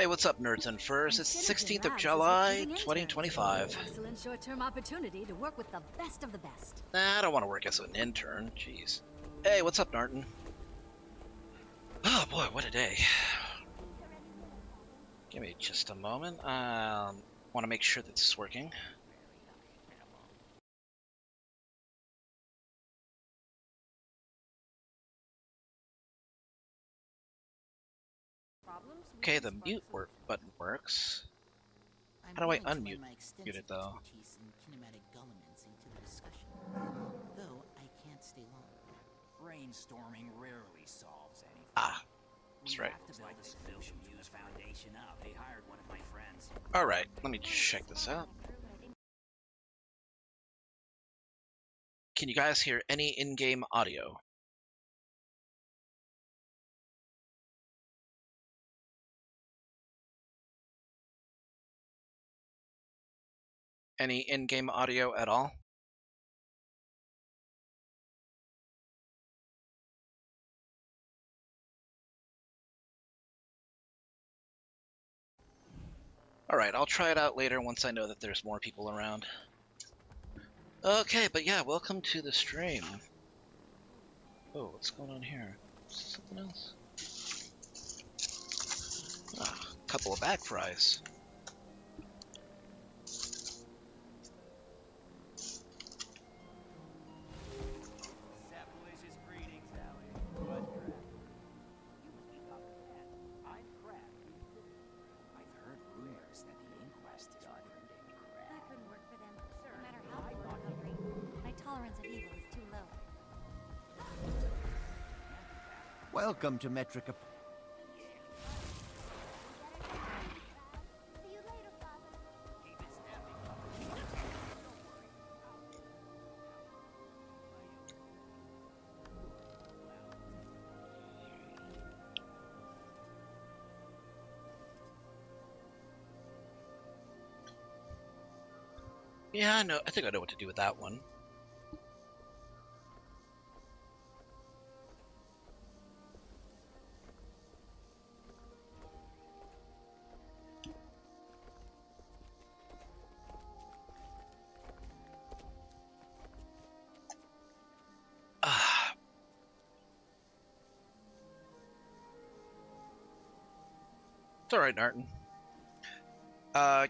Hey, what's up, nerds and furs? It's 16th of July, 2025. Excellent short-term opportunity to work with the best of the best. Nah, I don't want to work as an intern. Jeez. Hey, what's up, Narton? Oh boy, what a day. Give me just a moment. Want to make sure that this is working. Okay, the mute button works. How do I unmute it though? Though I can't stay long. Brainstorming rarely solves anything. Ah, that's right. Have to build this social use foundation up. They hired one of my friends. Alright, let me check this out. Can you guys hear any in-game audio? Any in-game audio at all? Alright, I'll try it out later once I know that there's more people around. Okay, but yeah, welcome to the stream. Oh, what's going on here? Something else? Ah, a couple of back fries. Welcome to Metrica. Yeah, I know. I think I know what to do with that one. It's alright, Narton.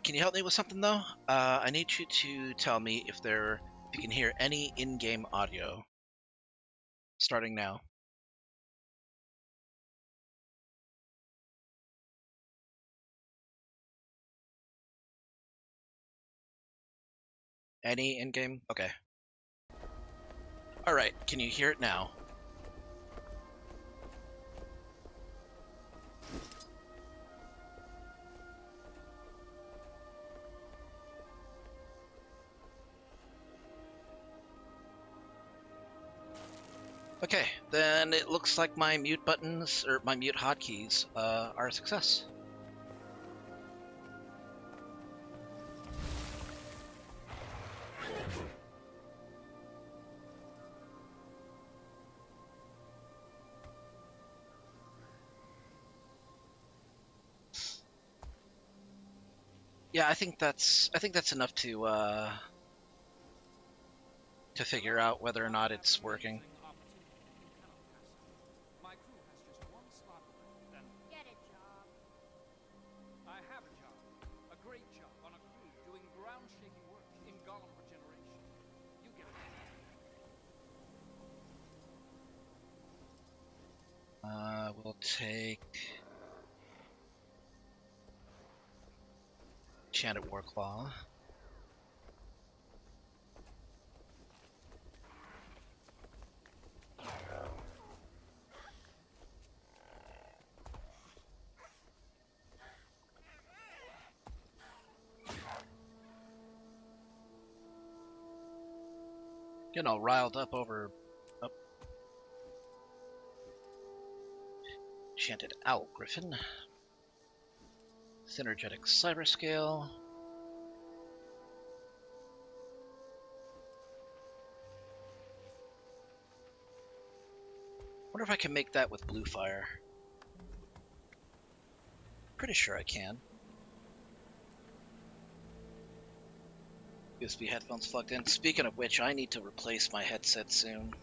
Can you help me with something though? I need you to tell me if you can hear any in-game audio. Starting now. Any in-game? Okay. Alright, can you hear it now? Okay, then it looks like my mute buttons, or my mute hotkeys, are a success. Yeah, I think that's enough to figure out whether or not it's working. Get a job. I have a job. A great job on a crew doing ground-shaking work in golem regeneration. You get it. We'll take Enchanted Warclaw. Getting all riled up over Enchanted Owl Griffin. Synergetic Cyberscale. Wonder if I can make that with blue fire. pretty sure I can. USB headphones plugged in. Speaking of which, I need to replace my headset soon.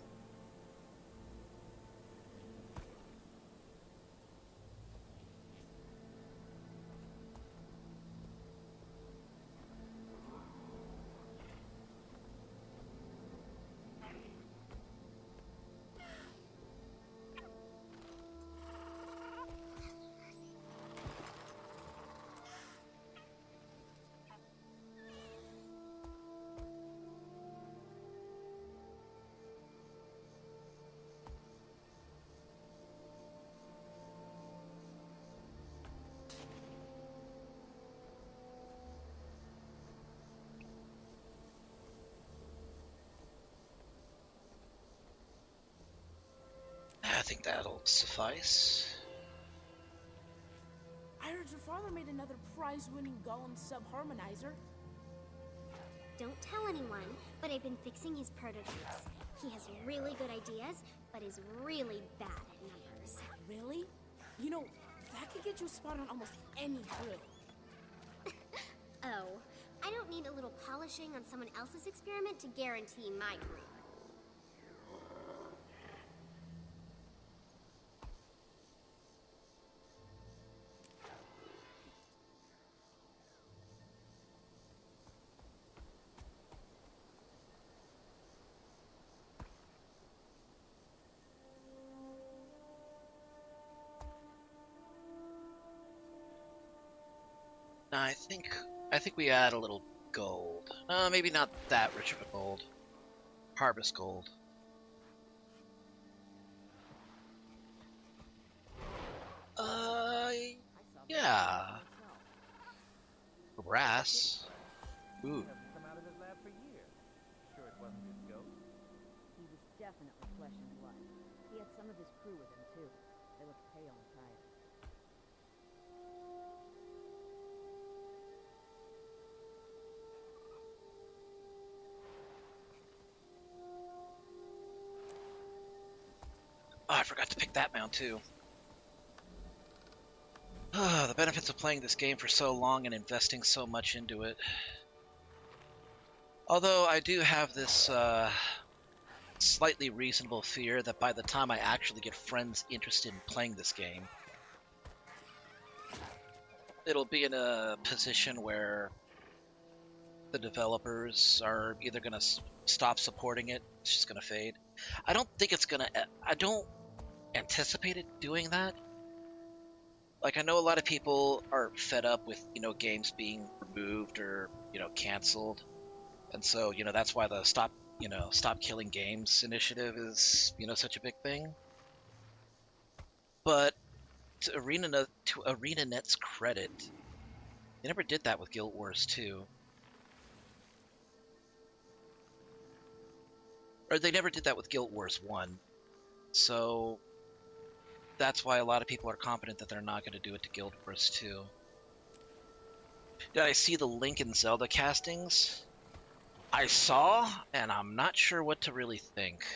I think that'll suffice. I heard your father made another prize-winning Golem sub-harmonizer. Don't tell anyone, but I've been fixing his prototypes. He has really good ideas, but is really bad at numbers. Really? You know, that could get you a spot on almost any crew. Oh, I don't need a little polishing on someone else's experiment to guarantee my group. I think we add a little gold. Maybe not that rich of a gold. Harvest gold. Yeah. Brass. Ooh. Come out of his lab for years. Sure it wasn't his ghost? He was definitely flesh and blood. He had some of his crew with him, too. They looked pale and tired. Oh, I forgot to pick that mount too. The benefits of playing this game for so long and investing so much into it. Although I do have this slightly reasonable fear that by the time I actually get friends interested in playing this game, it'll be in a position where the developers are either going to stop supporting it, it's just going to fade. I don't think it's going to... I don't anticipate it doing that. Like, I know a lot of people are fed up with, games being removed or, canceled. And so, that's why the Stop Killing Games initiative is, such a big thing. But to ArenaNet's credit, they never did that with Guild Wars 2. Or they never did that with Guild Wars 1. So that's why a lot of people are confident that they're not going to do it to Guild Wars 2. Did I see the link in Zelda castings? I saw, and I'm not sure what to really think.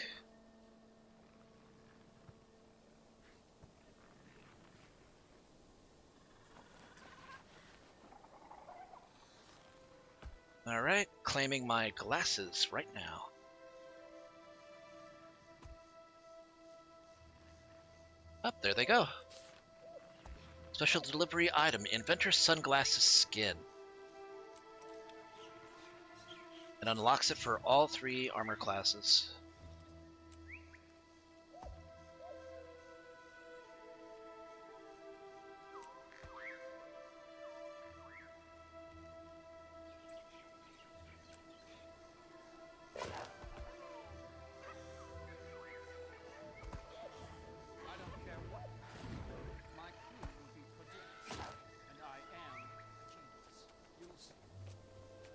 Alright, claiming my glasses right now. Up, there they go. Special delivery item, Inventor Sunglasses Skin. It unlocks it for all 3 armor classes. I don't care what. My crew will be prodigious, and I am a genius. You'll see.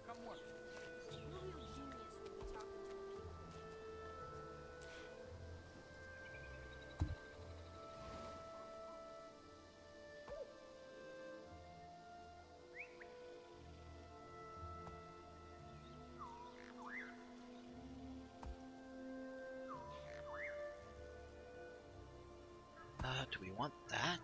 Come work. You're a real genius when you're talking to the people. Do we want that?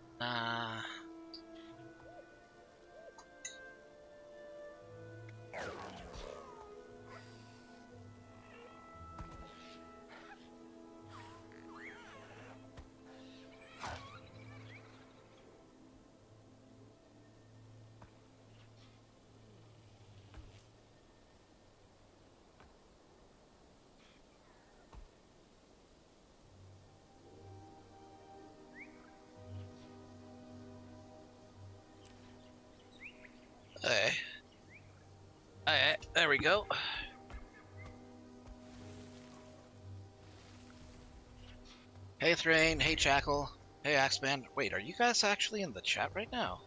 Hey. Hey, there we go. Hey Thrain, hey Jackal, hey Axeman. Wait, are you guys actually in the chat right now?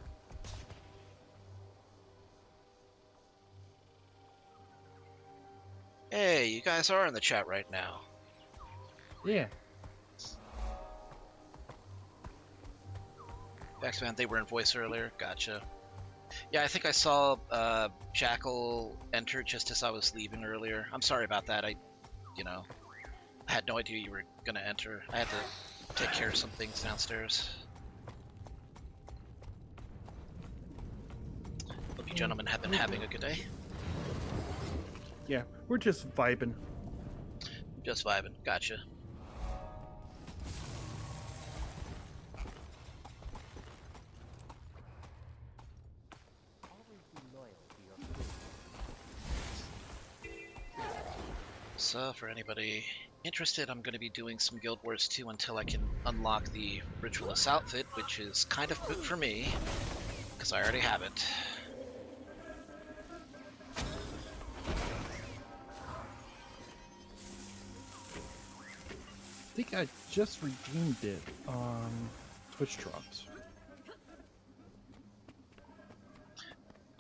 Hey, you guys are in the chat right now. Yeah. Axeman, they were in voice earlier. Gotcha. Yeah, I think I saw Jackal enter just as I was leaving earlier. I'm sorry about that. I had no idea you were gonna enter. I had to take care of some things downstairs. Hope you gentlemen have been having a good day. Yeah, we're just vibing. Just vibing. Gotcha. Always be loyal to your crew. So, for anybody interested, I'm going to be doing some Guild Wars 2 until I can unlock the Ritualist outfit, which is kind of good for me, because I already have it. I think I just redeemed it on Twitch Drops.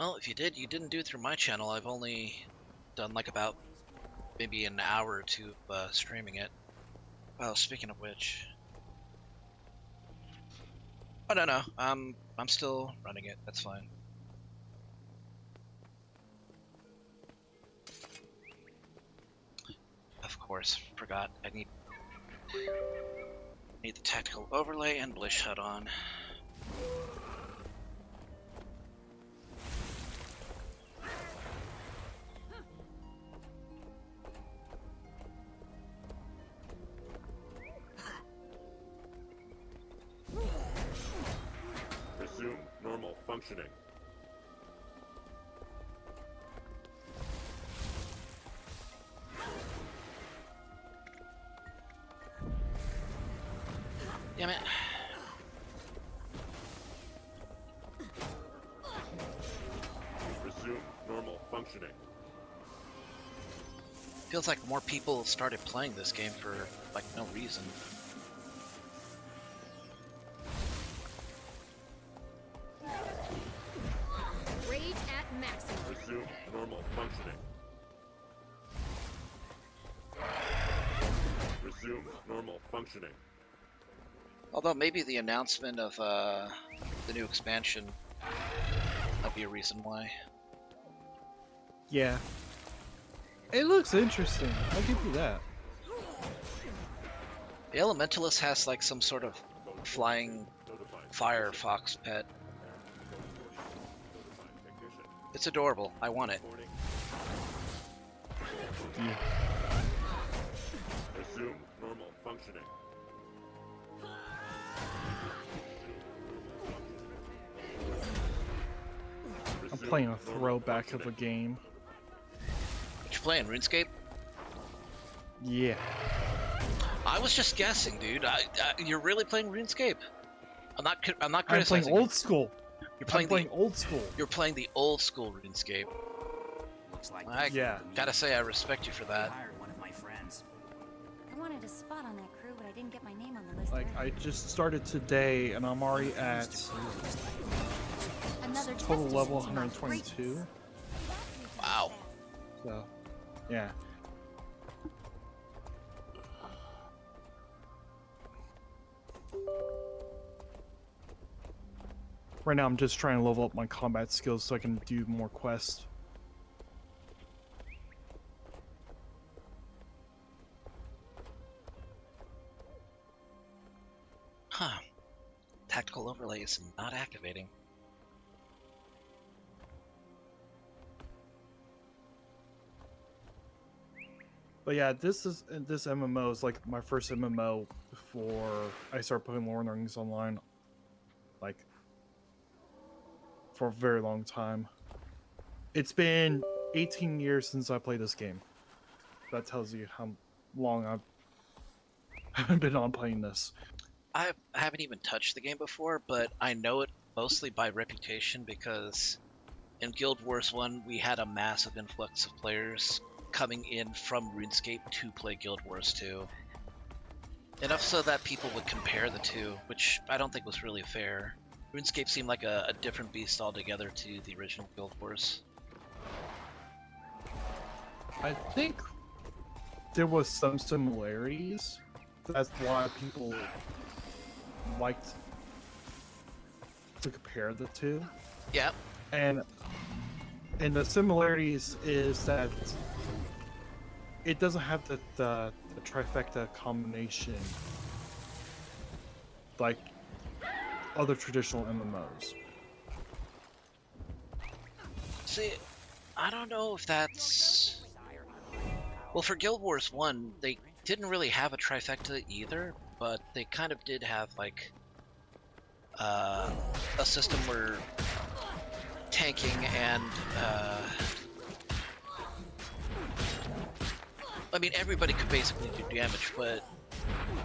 Well, if you did, you didn't do it through my channel. I've only done like about maybe an hour or two of streaming it. Oh, speaking of which... Oh, no. I'm still running it. That's fine. Of course, forgot. I need the tactical overlay and Blish HUD on. Resume normal functioning. Damn it. Resume normal functioning. Feels like more people started playing this game for like no reason. Rage at maximum. Resume normal functioning. Resume normal functioning. Although maybe the announcement of the new expansion might be a reason why. Yeah. It looks interesting. I'll give you that. The Elementalist has like some sort of flying firefox pet. It's adorable. I want it. Yeah. Resume normal functioning. I'm playing a throwback of a game. What you playing, RuneScape? Yeah. I was just guessing, dude. You're really playing RuneScape? I'm not I'm criticizing. playing old school. You're playing old school. You're playing the old school RuneScape. Looks like I Yeah. gotta say, I respect you for that. hired one of my friends. I wanted a spot on that crew, but I didn't get my name on the list. Like, I just started today, and I'm already at Another total testament level to my 122. greatness. Wow. So, yeah. Right now, I'm just trying to level up my combat skills so I can do more quests. Huh. Tactical overlay is not activating. But yeah, this MMO is like my first MMO before I start playing Lord of the Rings online. Like, for a very long time. It's been 18 years since I played this game. That tells you how long I've been on playing this. I haven't even touched the game before, but I know it mostly by reputation because in Guild Wars 1, we had a massive influx of players coming in from RuneScape to play Guild Wars 2. Enough so that people would compare the two, which I don't think was really fair. RuneScape seemed like a different beast altogether to the original Guild Wars. I think there was some similarities. That's why people liked to compare the two. Yeah. And the similarities is that it doesn't have the trifecta combination like other traditional MMOs. See, I don't know if that's... Well, for Guild Wars 1, they didn't really have a trifecta either, but they kind of did have, like, a system where tanking and, I mean, everybody could basically do damage, but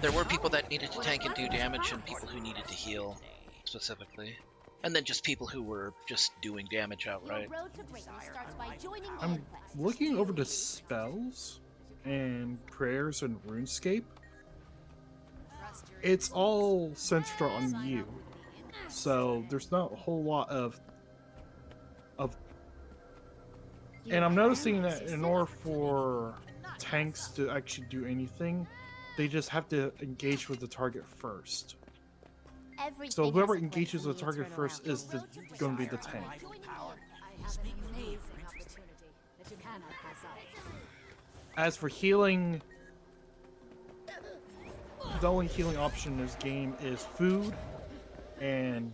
there were people that needed to tank and do damage, and people who needed to heal, specifically. And then just people who were just doing damage outright. I'm looking over the spells and prayers and RuneScape. It's all centered on you. So there's not a whole lot of and I'm noticing that in order for tanks to actually do anything, they just have to engage with the target first. So whoever engages the target first is going to be the tank. As for healing, the only healing option in this game is food and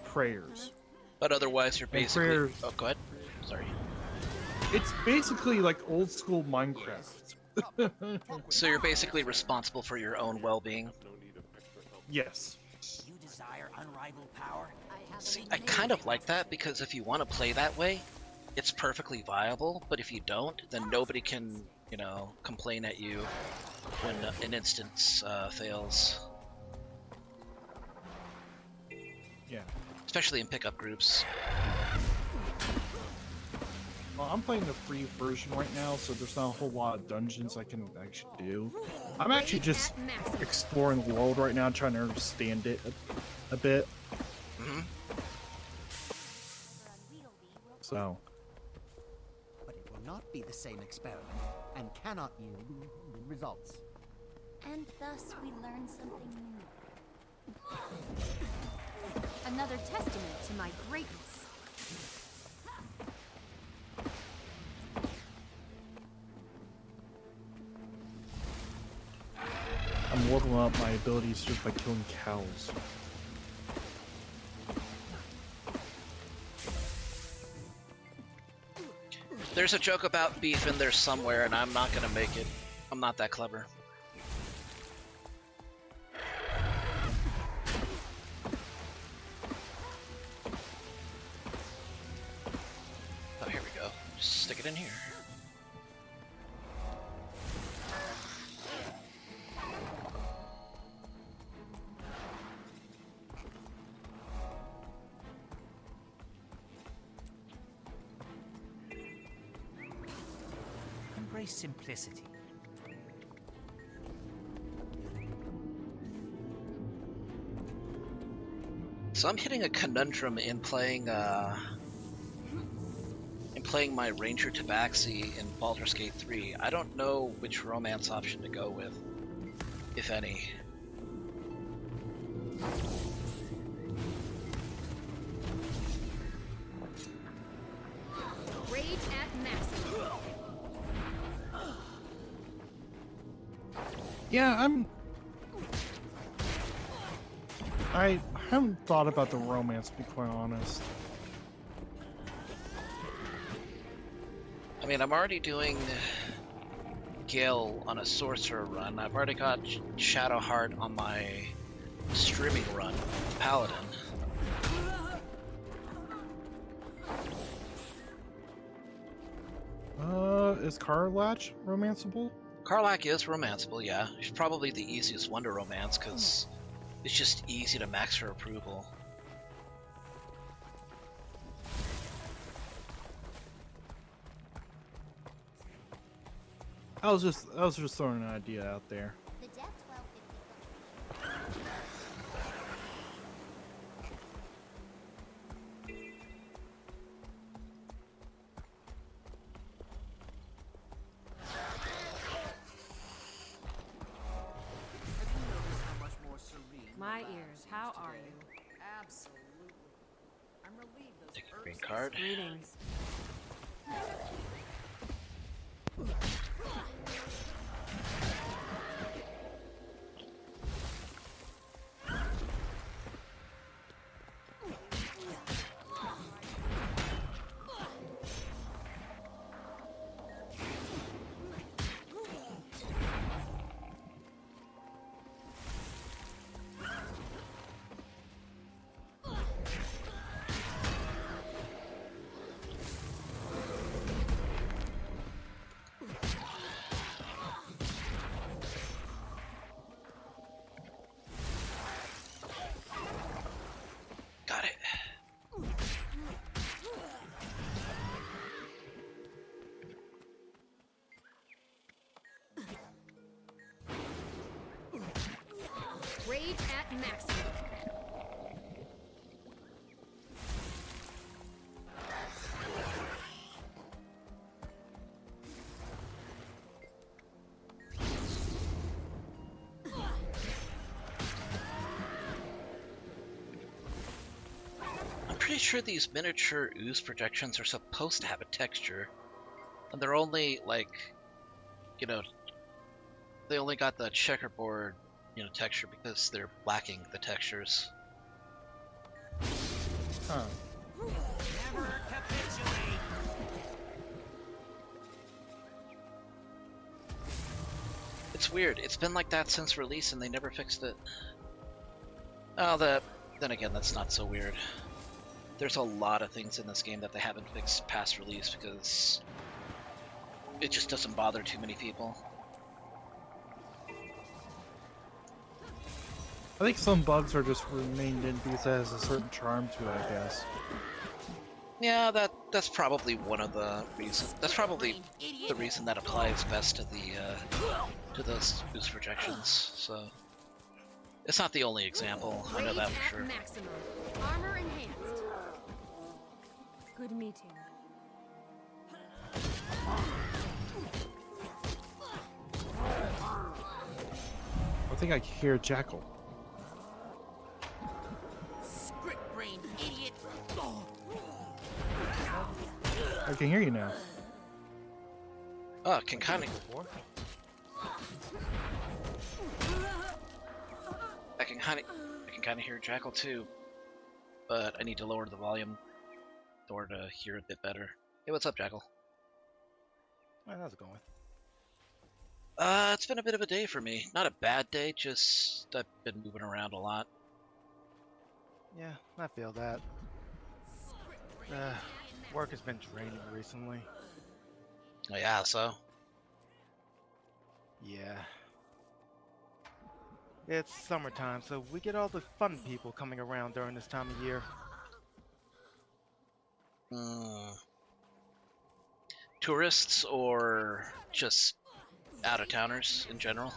prayers. But otherwise, you're basically... Oh, go ahead. Sorry. It's basically like old school Minecraft. So you're basically responsible for your own well-being? Yes. You desire unrivaled power? See, I kind of like that, because if you want to play that way, it's perfectly viable, but if you don't, then nobody can, you know, complain at you when an instance fails. Yeah. Especially in pickup groups. Well, I'm playing the free version right now, so there's not a whole lot of dungeons I can actually do. I'm actually just exploring the world right now, trying to understand it a bit. Mm-hmm. So. But it will not be the same experiment, and cannot yield results. And thus we learn something new. Another testament to my greatness. I'm leveling up my abilities just by killing cows. There's a joke about beef in there somewhere, and I'm not gonna make it. I'm not that clever. Oh, here we go. Just stick it in here. Embrace simplicity. So I'm hitting a conundrum in playing my Ranger Tabaxi in Baldur's Gate 3. I don't know which romance option to go with, if any. Rage at maximum. Yeah, I haven't thought about the romance, to be quite honest. I mean, I'm already doing Gale on a sorcerer run. I've already got Shadowheart on my streaming run, Paladin. Is Karlach romanceable? Karlach is romanceable, yeah. She's probably the easiest one to romance, because it's just easy to max her approval. I was just throwing an idea out there. The Dev 1250 My ears, how are you? Absolutely. I'm relieved those Take a herbs green card. Greetings. Got it. Rage at maximum. I'm pretty sure these miniature ooze projections are supposed to have a texture, and they're only like, you know, they only got the checkerboard, texture because they're lacking the textures. Huh. Never capitulate. It's weird. It's been like that since release, and they never fixed it. Oh, then again, that's not so weird. There's a lot of things in this game that they haven't fixed past release because it just doesn't bother too many people. I think some bugs are just remained in because it has a certain charm to it, I guess. Yeah, that's probably one of the reasons. That's probably the reason that applies best to to those boost projections. So it's not the only example. I know that for sure. Maximum. Armor enhanced. Good meeting. I think I can hear a jackal. Script-brained idiot. I can hear you now. Oh, I can kind of. I can kind of hear Jackal too, but I need to lower the volume in order to hear a bit better. Hey, what's up, Jackal? How's it going? It's been a bit of a day for me. Not a bad day, just I've been moving around a lot. Yeah, I feel that. Work has been draining recently. Oh yeah, so Yeah. It's summertime, so we get all the fun people coming around during this time of year. Tourists or just out-of-towners in general?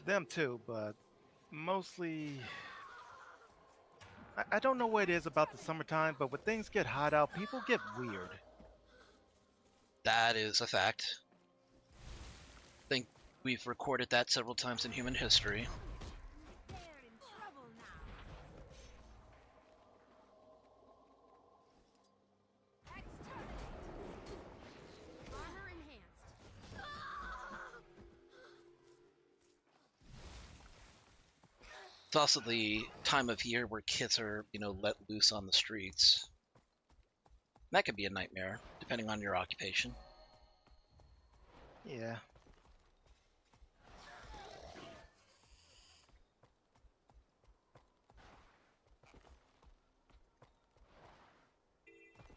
Them too, but mostly... I don't know what it is about the summertime, but when things get hot out, people get weird. That is a fact. I think we've recorded that several times in human history. They're in trouble now. Exterminate. Armor enhanced. It's also the time of year where kids are, let loose on the streets. That could be a nightmare, depending on your occupation. Yeah.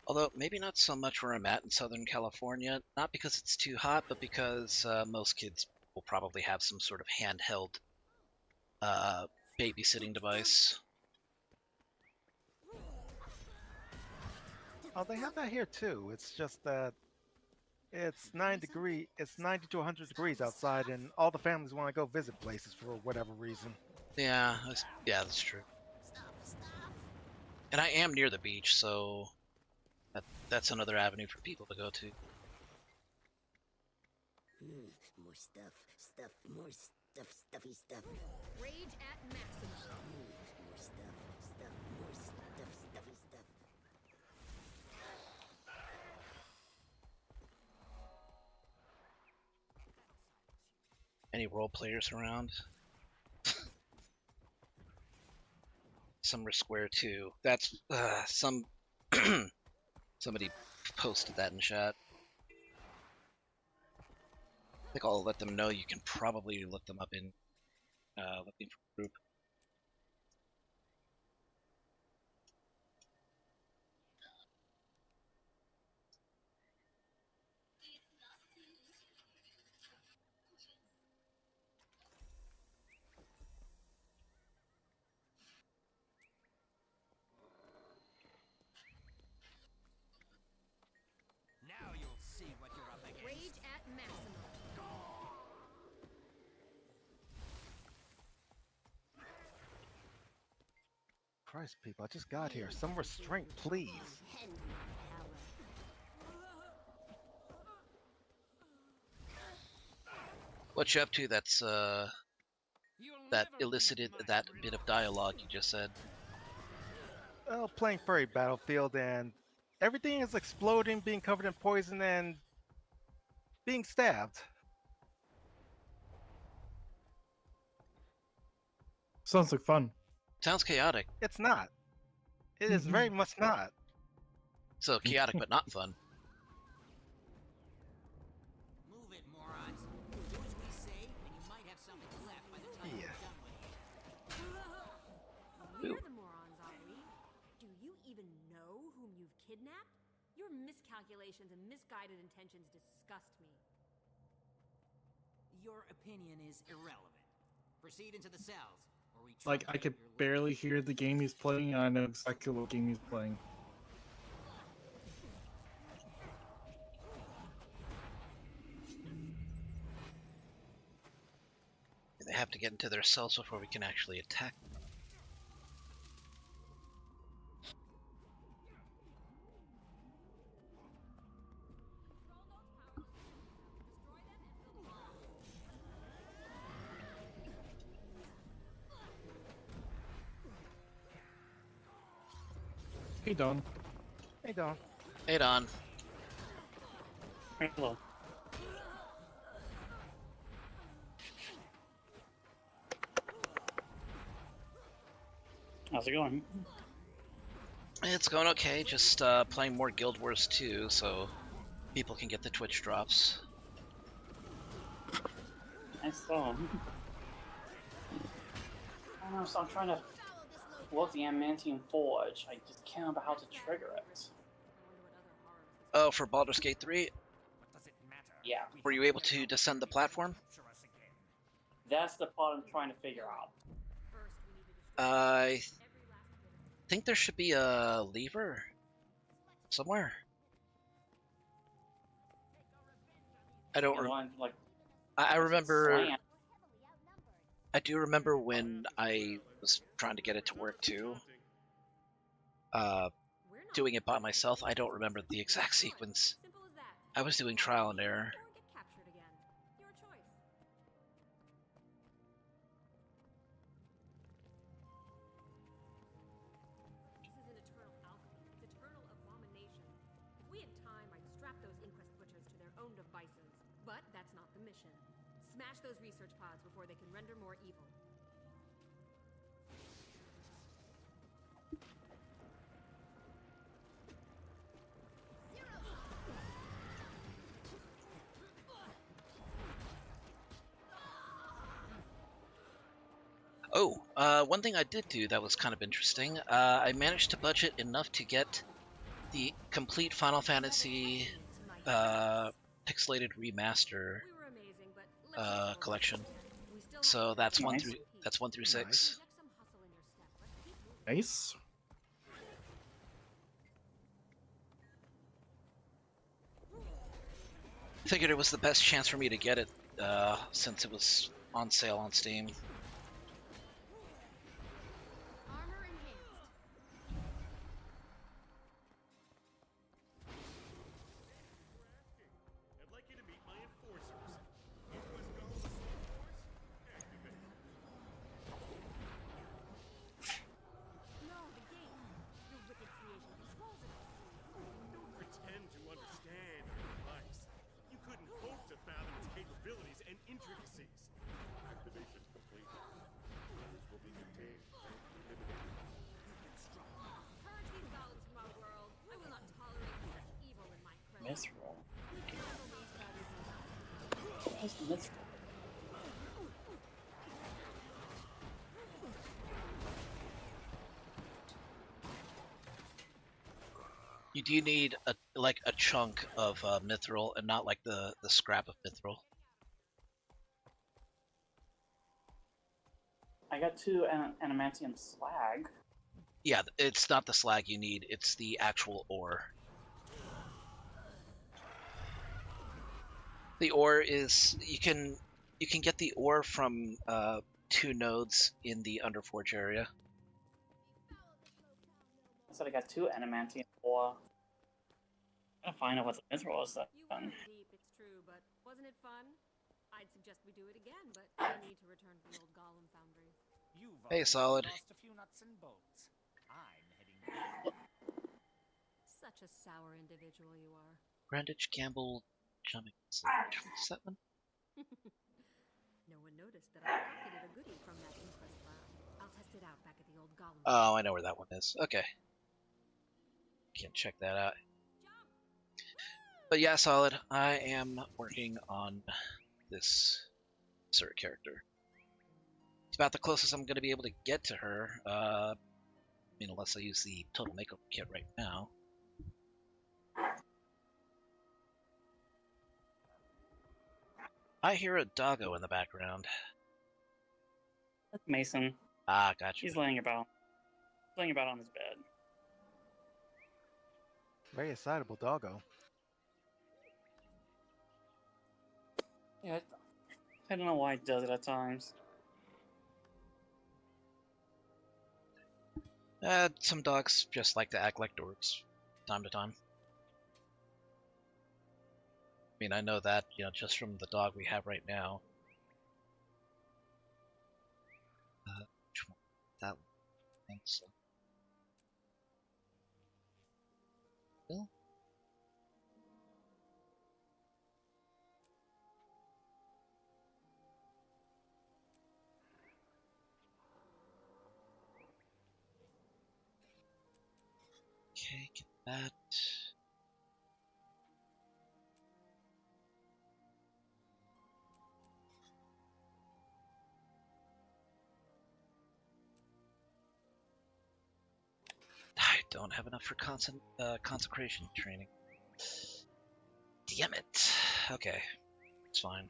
Although, maybe not so much where I'm at in Southern California, not because it's too hot, but because most kids will probably have some sort of handheld babysitting device. Oh, they have that here too. It's just that It's 90 to 100 degrees outside, and all the families want to go visit places for whatever reason. Yeah, that's true. And I am near the beach, so that's another avenue for people to go to. More stuff, more stuff, stuffy stuff. Rage at maximum. More stuff, more stuff, stuffy stuff. Any role players around? Some are square too. That's somebody posted that in chat. I think I'll let them know. You can probably look them up in looking for group. Now you'll see what you're up against. Rage at maximum. Christ, people, I just got here. Some restraint, please. What you up to? That's that elicited that bit of dialogue you just said. Oh, playing Furry Battlefield, and everything is exploding, being covered in poison, and being stabbed. Sounds like fun. Sounds chaotic. It's not. It is very much not. So chaotic, but not fun. Move it, morons. Do as we say, and you might have something left by the time you're done with it. We're the morons, are we? Do you even know whom you've kidnapped? Your miscalculations and misguided intentions disgust me. Your opinion is irrelevant. Proceed into the cells. Like, I could barely hear the game he's playing, and I know exactly what game he's playing. They have to get into their cells before we can actually attack them. Hey, Don. Hey, Don. Hey, Don. Hello. How's it going? It's going okay. Just playing more Guild Wars 2, so people can get the Twitch drops. I saw. I don't know, so I'm trying to work the Adamantium Forge. I just can't remember how to trigger it. Oh, for Baldur's Gate 3? Yeah. Were you able to descend the platform? That's the part I'm trying to figure out. I think there should be a lever somewhere. I don't like. I remember. Slant. I do remember when I was trying to get it to work too. Doing it by myself. I don't remember the exact sequence. I was doing trial and error. But that's not the mission. Smash those research pods before they can render more evil. Oh, one thing I did do that was kind of interesting. I managed to budget enough to get the complete Final Fantasy pixelated remaster collection. So that's Nice. 1 through 6. Nice. Figured it was the best chance for me to get it, since it was on sale on Steam. Armor enhanced. I'd like you to meet my enforcers. Northwest Golem's Force, activate. No, the gate. Your wicked creation controls it. Don't pretend to understand our device. You couldn't hope to fathom its capabilities and intricacies. Activation complete. Players will be contained and eliminated. Purge these golems from our world. I will not tolerate such evil in my presence. Mithril. What's Mithril? You do need a chunk of mithril, and not like the scrap of mithril. I got 2 adamantium slag. Yeah, it's not the slag you need; it's the actual ore. The ore is you can get the ore from 2 nodes in the Underforge area. I said I got 2 adamantium ore. I'm gonna find out what the mithril is You then. were deep, it's true, but wasn't it fun? I'd suggest we do it again, but I need to return to the old golem foundry. You've Hey, obviously Solid. lost a few nuts and bolts. I'm heading. Such a sour individual you are. Grandage Campbell jumping. What's that one? No one noticed that I pocketed a goodie from that inquest lab. I'll test it out back at the old golem. Oh, I know where that one is. Okay. Can't check that out. But yeah, Solid. I am working on this Sir character. It's about the closest I'm going to be able to get to her. I mean, unless I use the total makeover kit right now. I hear a doggo in the background. That's Mason. Ah, gotcha. He's laying about on his bed. Very excitable doggo. Yeah, I don't know why he does it at times. Some dogs just like to act like dorks, time to time. I mean, I know that, just from the dog we have right now. Which one? That one. I think so. Bill? Okay, get that. I don't have enough for consecration training. Damn it. Okay, it's fine.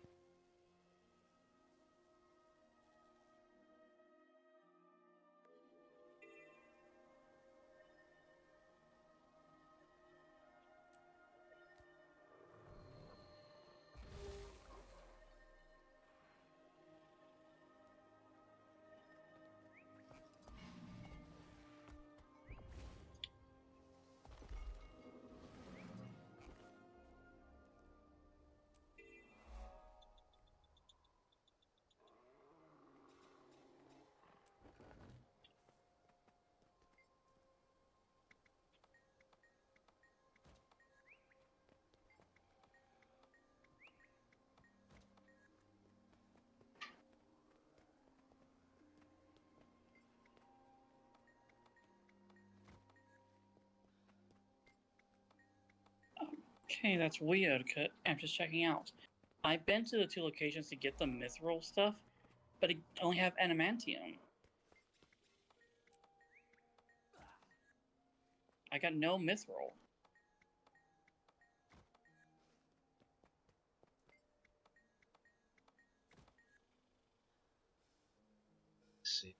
Okay, that's weird. I'm just checking out. I've been to the 2 locations to get the mithril stuff, but I only have adamantium. I got no mithril. Let's see.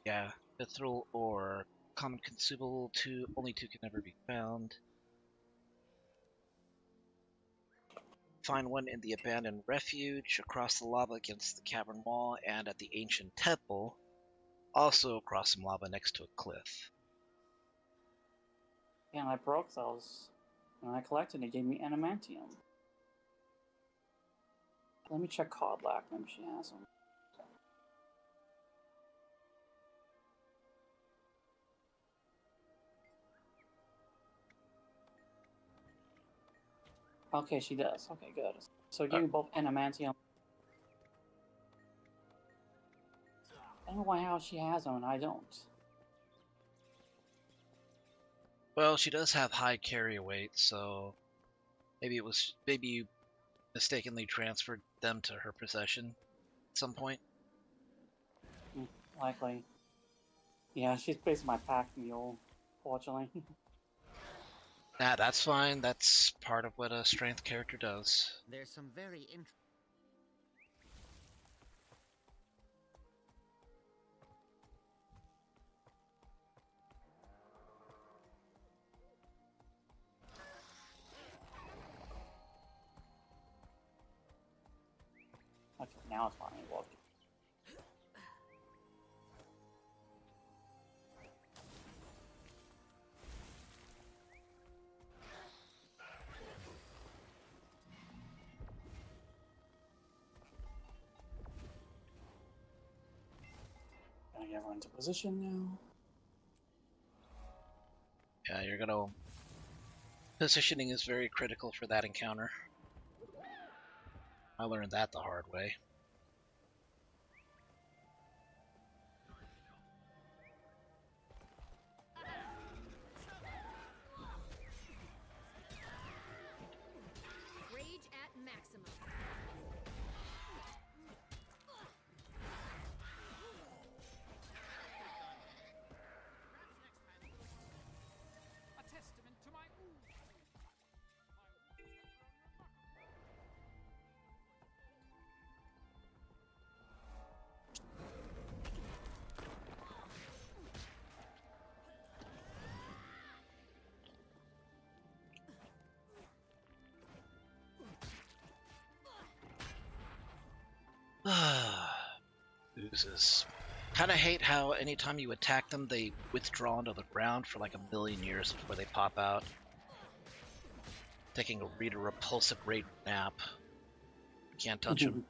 Yeah, mithril ore common consumable, only two can never be found. Find one in the abandoned refuge, across the lava against the cavern wall, and at the ancient temple, also across some lava next to a cliff. Yeah, and I broke those. When I collected it, gave me adamantium. Let me check Codlac, maybe she has them. Okay, she does. Okay, good. So give me both adamantium. I don't know why how she has them and I don't. Well, she does have high carry weight, so maybe you mistakenly transferred them to her possession at some point. Likely. Yeah, she's basically my pack mule, fortunately. Nah, that's fine. That's part of what a strength character does. There's some very interesting. Okay, now it's finally working. Gonna get everyone into position now. Yeah, you're gonna... Positioning is very critical for that encounter. I learned that the hard way. Rage at maximum. A testament to my ooze. Oozes. Kinda hate how anytime you attack them, they withdraw into the ground for like a million years before they pop out. Taking a repulsive rate nap. Can't touch them.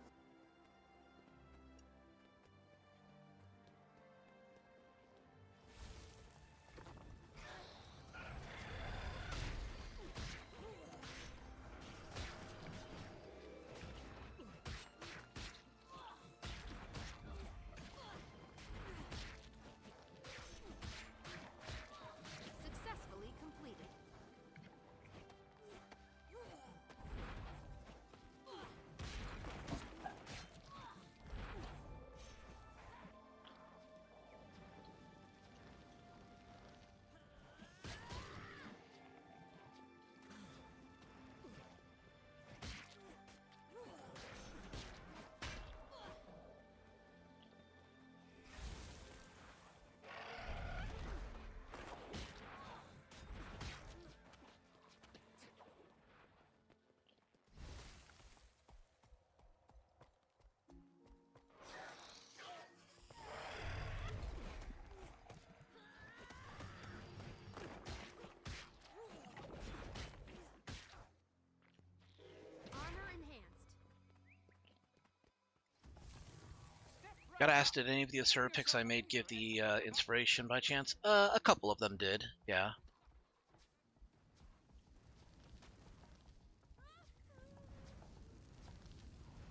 Successfully completed. Armor enhanced. Gotta ask, did any of the Asura picks I made give the inspiration by chance? A couple of them did, yeah.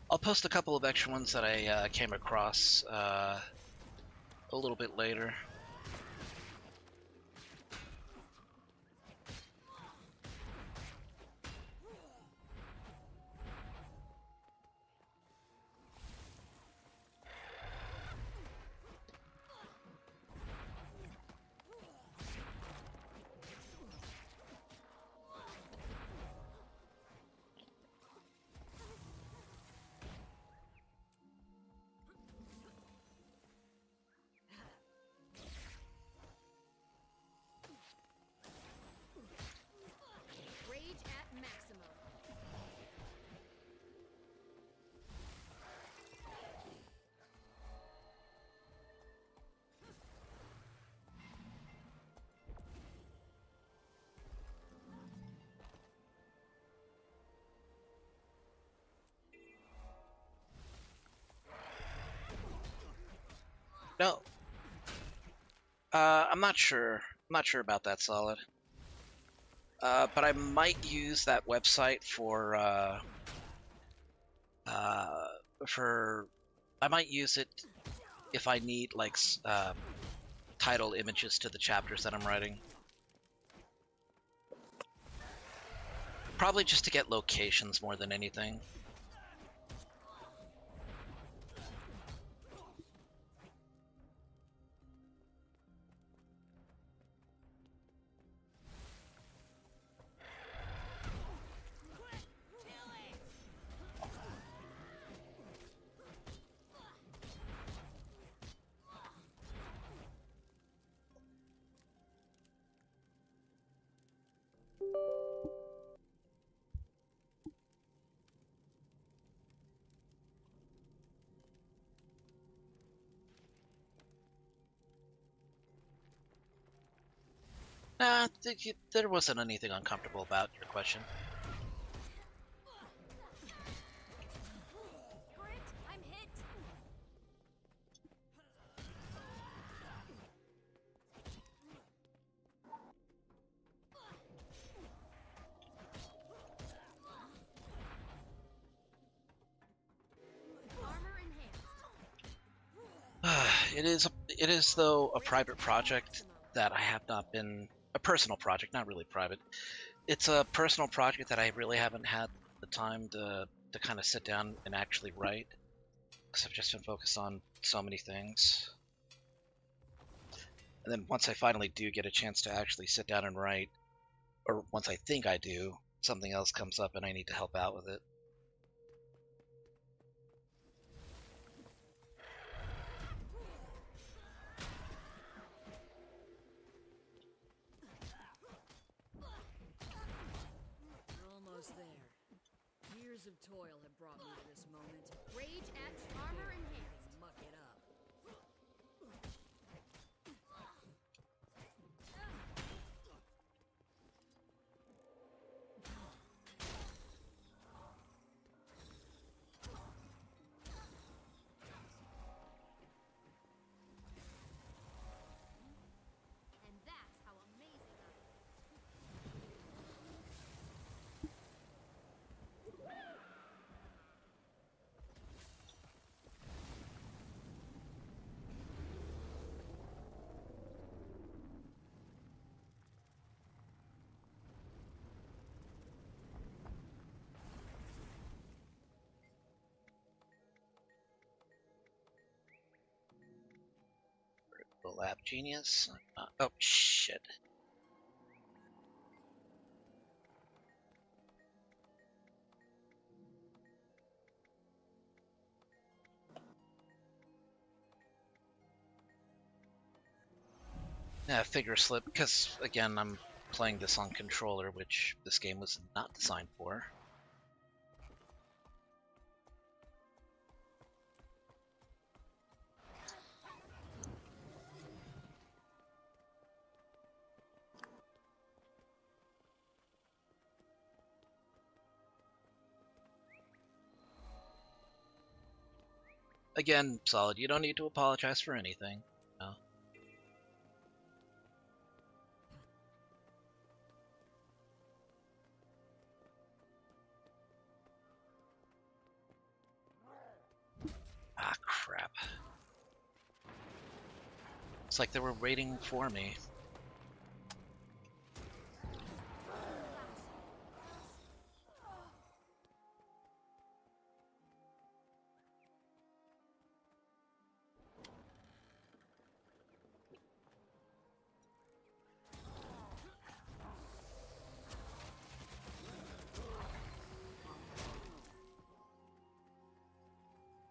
I'll post a couple of extra ones that I came across a little bit later. No. I'm not sure. I'm not sure about that, Solid. But I might use that website I might use it if I need like title images to the chapters that I'm writing. Probably just to get locations more than anything. Nah, there wasn't anything uncomfortable about your question. I'm hit. Armor enhanced. It is though a private project that I have not been a personal project, not really private. It's a personal project that I really haven't had the time to kind of sit down and actually write because I've just been focused on so many things. And then once I finally do get a chance to actually sit down and write, or once I think I do, something else comes up and I need to help out with it. We're almost there. Years of toil have brought me to this moment. Rage etched. Armor enhanced. Muck it up. And that's how amazing I am. Lab genius. Oh shit. Yeah, figure slip, because again, I'm playing this on controller, which this game was not designed for. Again, Solid, you don't need to apologize for anything. No. Ah, crap. It's like they were waiting for me.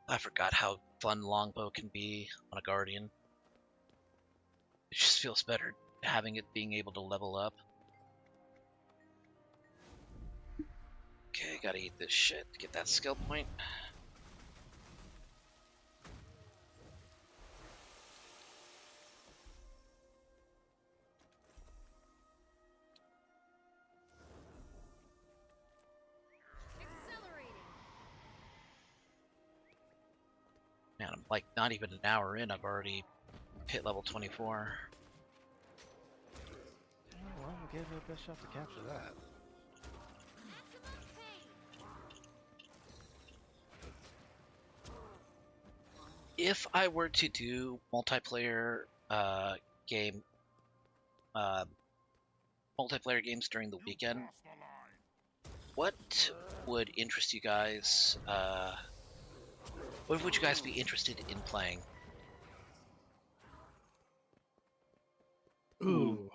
I forgot how fun longbow can be on a guardian. It just feels better having it being able to level up. Okay, gotta eat this shit to get that skill point. Accelerating. Man, I'm like not even an hour in, I've already hit level 24. Well, we gave it a best shot to capture that. If I were to do multiplayer game, multiplayer games during the weekend, what would interest you guys? What would you guys be interested in playing? Ooh.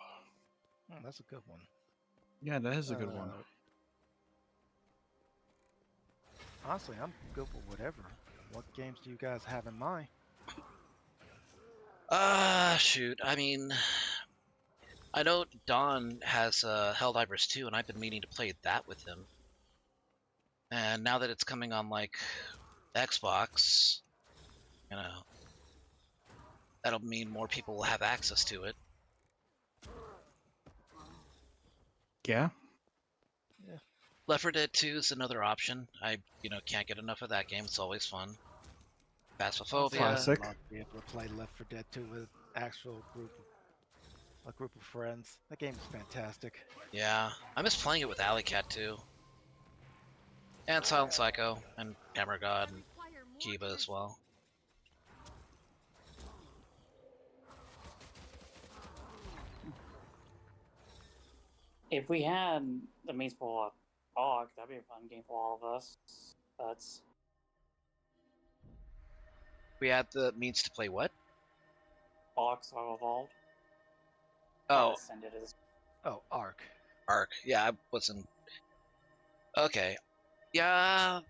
That's a good one. Yeah, that is a good one. Honestly, I'm good with whatever. What games do you guys have in mind? Shoot. I mean, I know Don has Helldivers 2, and I've been meaning to play that with him. And now that it's coming on, like, Xbox, you know, that'll mean more people will have access to it. Yeah. Yeah. Left 4 Dead 2 is another option. I, can't get enough of that game. It's always fun. Phasmophobia. Classic. I'd love to be able to play Left 4 Dead 2 with a group of friends. That game is fantastic. Yeah, I miss playing it with Alley Cat too. And Silent Psycho, and Hammer God, and Kiba as well. If we had the means for a AUG, that'd be a fun game for all of us. But We had the means to play what? AUG Survival Evolved. Oh, Ascended is. Oh, Ark. Ark. Yeah, I wasn't. Okay. Yeah.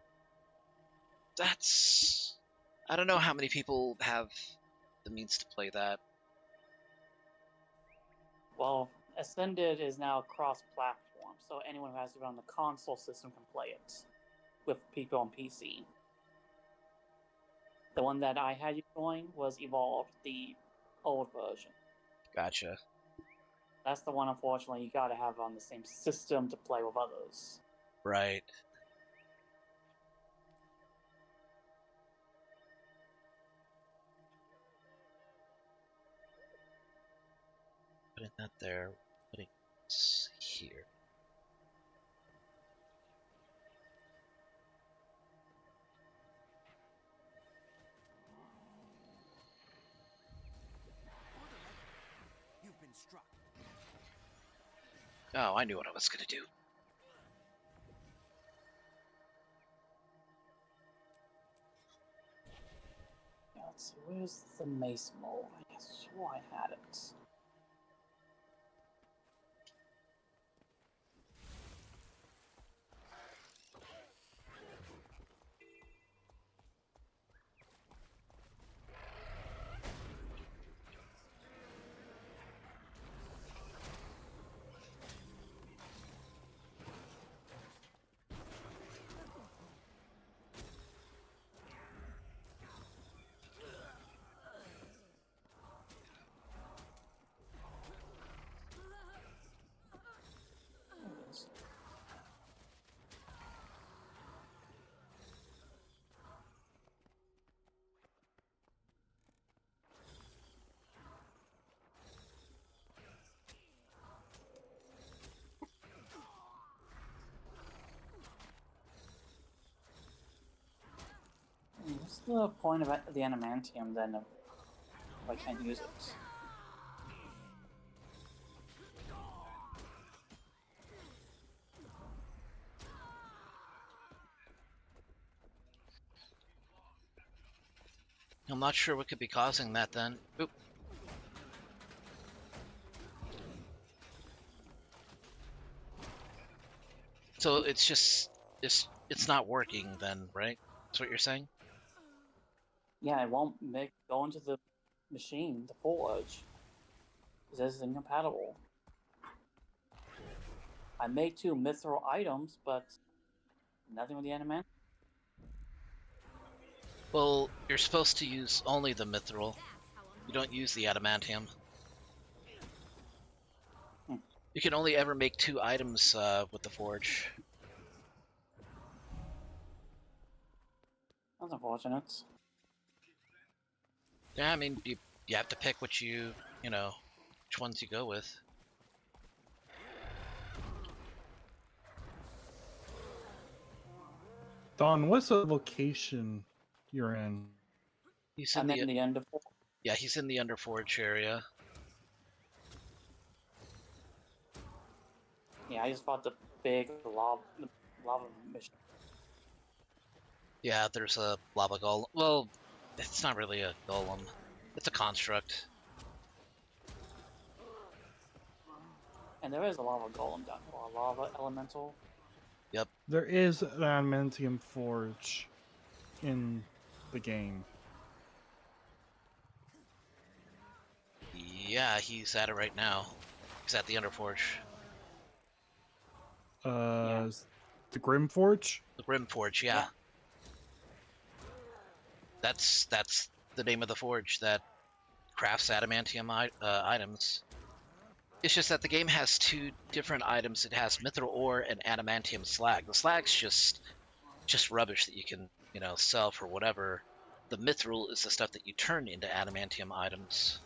That's. I don't know how many people have the means to play that. Well, Ascended is now cross-platform, so anyone who has it on the console system can play it with people on PC. The one that I had you join was Evolved, the old version. Gotcha. That's the one, unfortunately, you gotta have on the same system to play with others. Right. Putting that there, putting this here. You've been struck. Oh, I knew what I was gonna do. Let's see, where's the mace mold? I swore I had it. What's the point of the adamantium then if I can't use it? I'm not sure what could be causing that then. Oop. So it's just it's not working then, right? That's what you're saying? Yeah, it won't go into the machine, the forge. It says it's incompatible. I made 2 mithril items, but nothing with the adamantium. Well, you're supposed to use only the mithril. You don't use the adamantium. You can only ever make 2 items with the forge. That's unfortunate. Yeah, I mean, you You have to pick which which ones you go with. Don, what's the location you're in? He's in the Underforge. Yeah, he's in the Underforge area. Yeah, I just fought the big lava mission. Yeah, there's a lava golem. Well, it's not really a golem. It's a construct. And there is a lava golem down here, a lava elemental. Yep. There is an adamantium forge in the game. Yeah, he's at it right now. He's at the Underforge. The Grim Forge? The Grim Forge, yeah. That's the name of the forge that crafts adamantium items. It's just that the game has two different items. It has mithril ore and adamantium slag. The slag's just rubbish that you can, sell for whatever. The mithril is the stuff that you turn into adamantium items.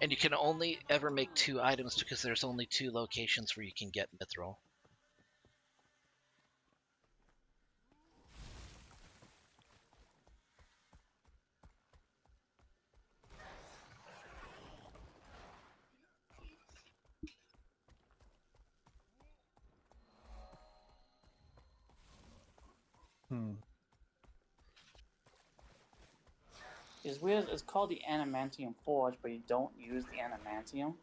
And you can only ever make 2 items because there's only 2 locations where you can get mithril. It's weird. It's called the Adamantium Forge, but you don't use the adamantium.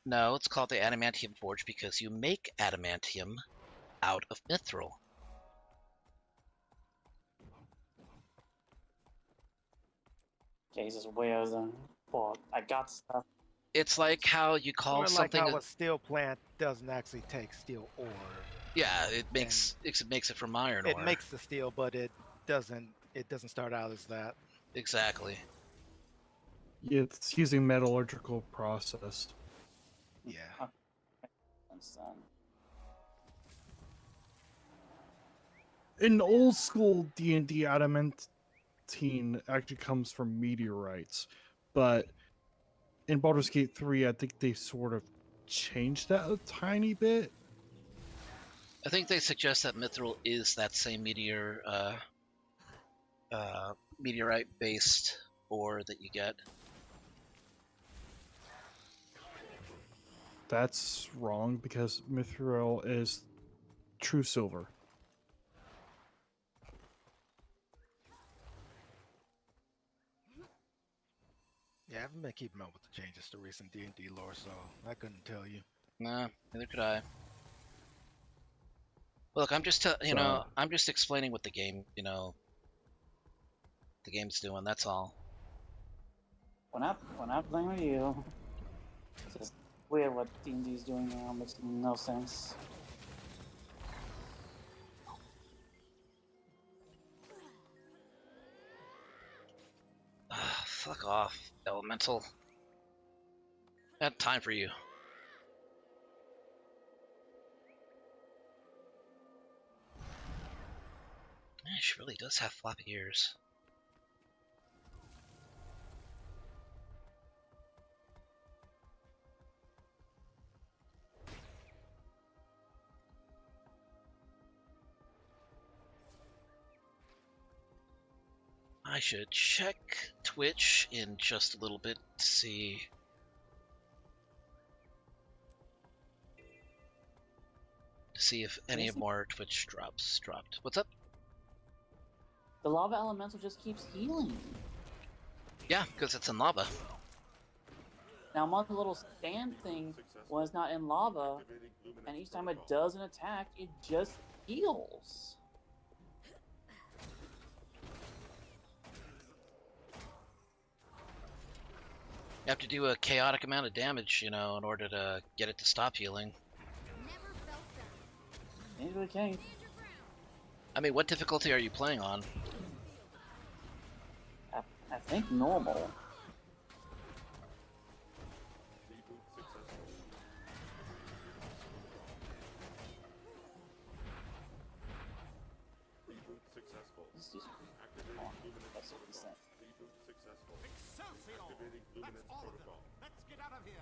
No, it's called the Adamantium Forge because you make adamantium out of mithril. Jesus, weird then. Well, I got stuff. It's like how you call something. Like how a steel plant doesn't actually take steel ore. Yeah, it makes it from iron ore. It makes the steel, but it doesn't start out as that. Exactly. Yeah, it's using metallurgical process. Yeah. In old school D&D, adamantine actually comes from meteorites, but in Baldur's Gate 3, I think they sort of changed that a tiny bit. I think they suggest that mithril is that same meteorite-based ore that you get. That's wrong because mithril is true silver. Yeah, I haven't been keeping up with the changes to recent D&D lore, so I couldn't tell you. Nah, neither could I. Look, I'm just I'm just explaining what the game, the game's doing. That's all. When I playing with you, it's just weird what D&D is doing now. Makes no sense. Fuck off, elemental. I had time for you. Man, she really does have floppy ears. I should check Twitch in just a little bit to see. If any more Twitch drops dropped. What's up? The lava elemental just keeps healing. Yeah, because it's in lava. Now my little stand thing was not in lava, and each time it does an attack, it just heals. You have to do a chaotic amount of damage, in order to get it to stop healing. Maybe we can. I mean, what difficulty are you playing on? I think normal. Activating luminance protocol. Let's get out of here.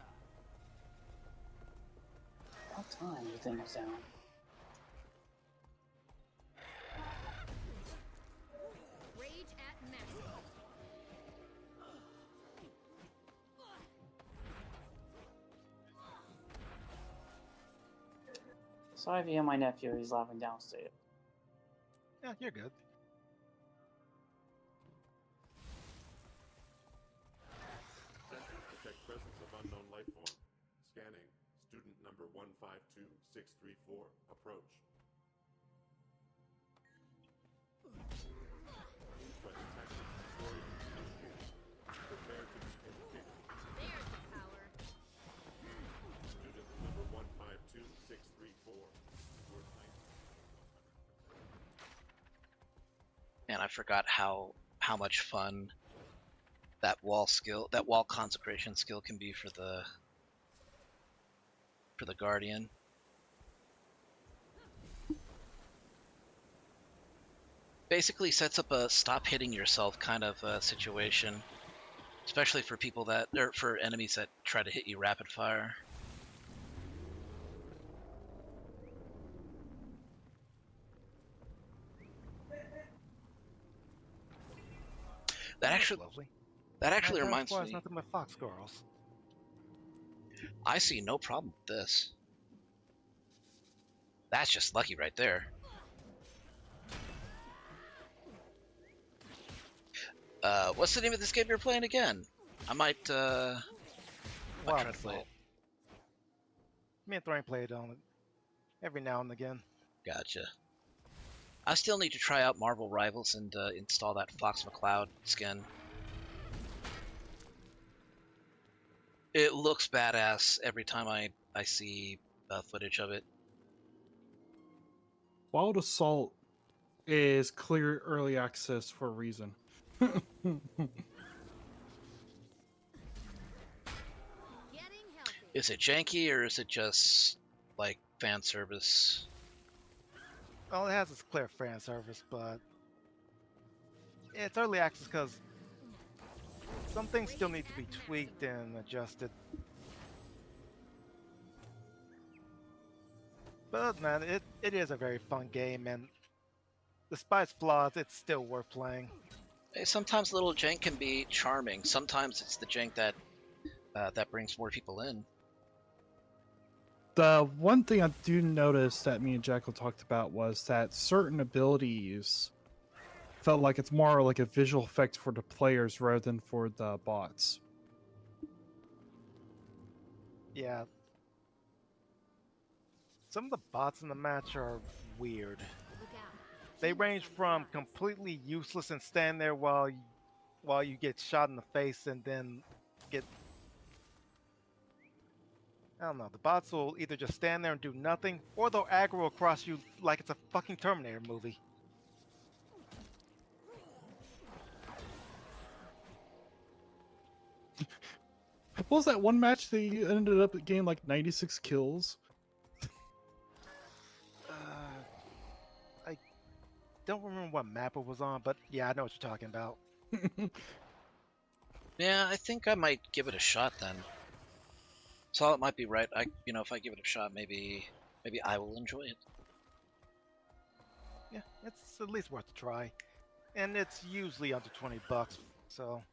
What time do you think it's down? Rage at maximum. Sorry if you hear my nephew, he's laughing downstairs. Yeah, you're good. Sensors detect presence of unknown life form. Scanning. Student number 152634. Approach. Threat detected. Story initiated. Prepare to be educated. There's the power. Student number 152634. Your time. Man, I forgot how much fun that wall consecration skill can be for the Guardian. Basically sets up a stop hitting yourself kind of situation, especially for people for enemies that try to hit you rapid fire. That actually reminds me. Nothing but fox girls. I see no problem with this. That's just lucky right there. What's the name of this game you're playing again? I might try to play it. Me and Thorn play it on it every now and again. Gotcha. I still need to try out Marvel Rivals and install that Fox McCloud skin. It looks badass every time I see footage of it. Wild Assault is clear early access for a reason. Is it janky or is it just like fan service? Well, it has its clear fan service, but it's early access because some things still need to be tweaked and adjusted. But man, it is a very fun game, and despite its flaws, it's still worth playing. Hey, sometimes little jank can be charming. Sometimes it's the jank that brings more people in. The one thing I do notice that me and Jackal talked about was that certain abilities felt like it's more like a visual effect for the players rather than for the bots. Yeah. Some of the bots in the match are weird. They range from completely useless and stand there while you get shot in the face and then get... I don't know, the bots will either just stand there and do nothing, or they'll aggro across you like it's a fucking Terminator movie. What was that one match they ended up getting like 96 kills? I don't remember what map it was on, but yeah, I know what you're talking about. Yeah, I think I might give it a shot then. So it might be right. If I give it a shot, maybe I will enjoy it. Yeah, it's at least worth a try, and it's usually under $20, so.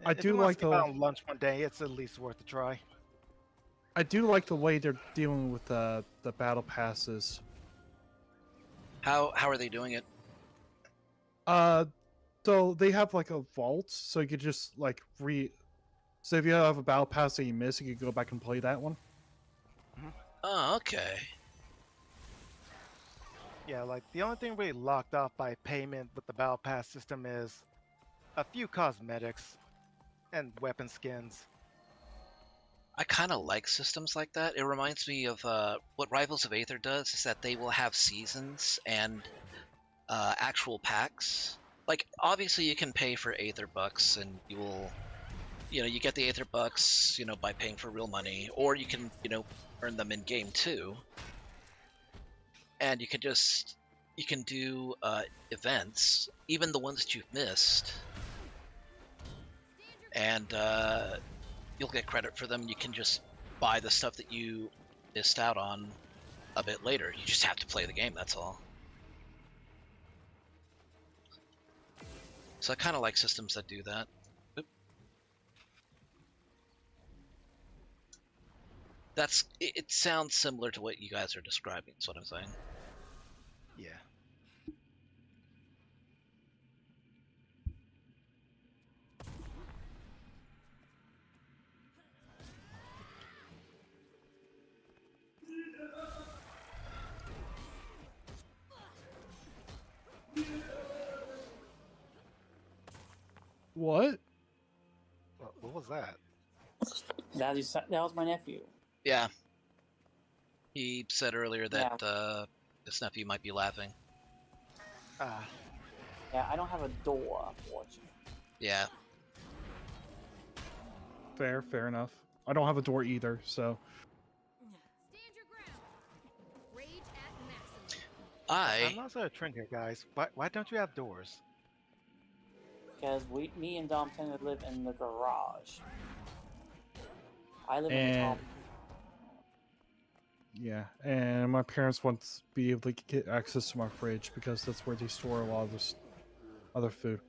I do like the on lunch one day. It's at least worth a try. I do like the way they're dealing with the battle passes. How are they doing it? So they have like a vault, so you could just like So if you have a battle pass that you miss, you could go back and play that one. Oh, okay. Yeah, like the only thing really locked off by payment with the battle pass system is a few cosmetics and weapon skins. I kind of like systems like that. It reminds me of what Rivals of Aether does, is that they will have seasons and actual packs. Like, obviously you can pay for Aether bucks and you will, you get the Aether bucks, by paying for real money, or you can, earn them in game too. And you can do events, even the ones that you've missed, and you'll get credit for them. You can just buy the stuff that you missed out on a bit later. You just have to play the game, that's all. So I kind of like systems that do that. Oop. It sounds similar to what you guys are describing, is what I'm saying. Yeah. What? What was that? That was my nephew. Yeah. He said earlier that his nephew might be laughing. Yeah, I don't have a door, unfortunately. Yeah. Fair enough. I don't have a door either, so. Stand your ground. Rage at maximum. I'm also a trend here, guys. Why don't you have doors? Because me and Dom tend to live in the garage. I live in the top. Yeah, and my parents want to be able to get access to my fridge because that's where they store a lot of this other food.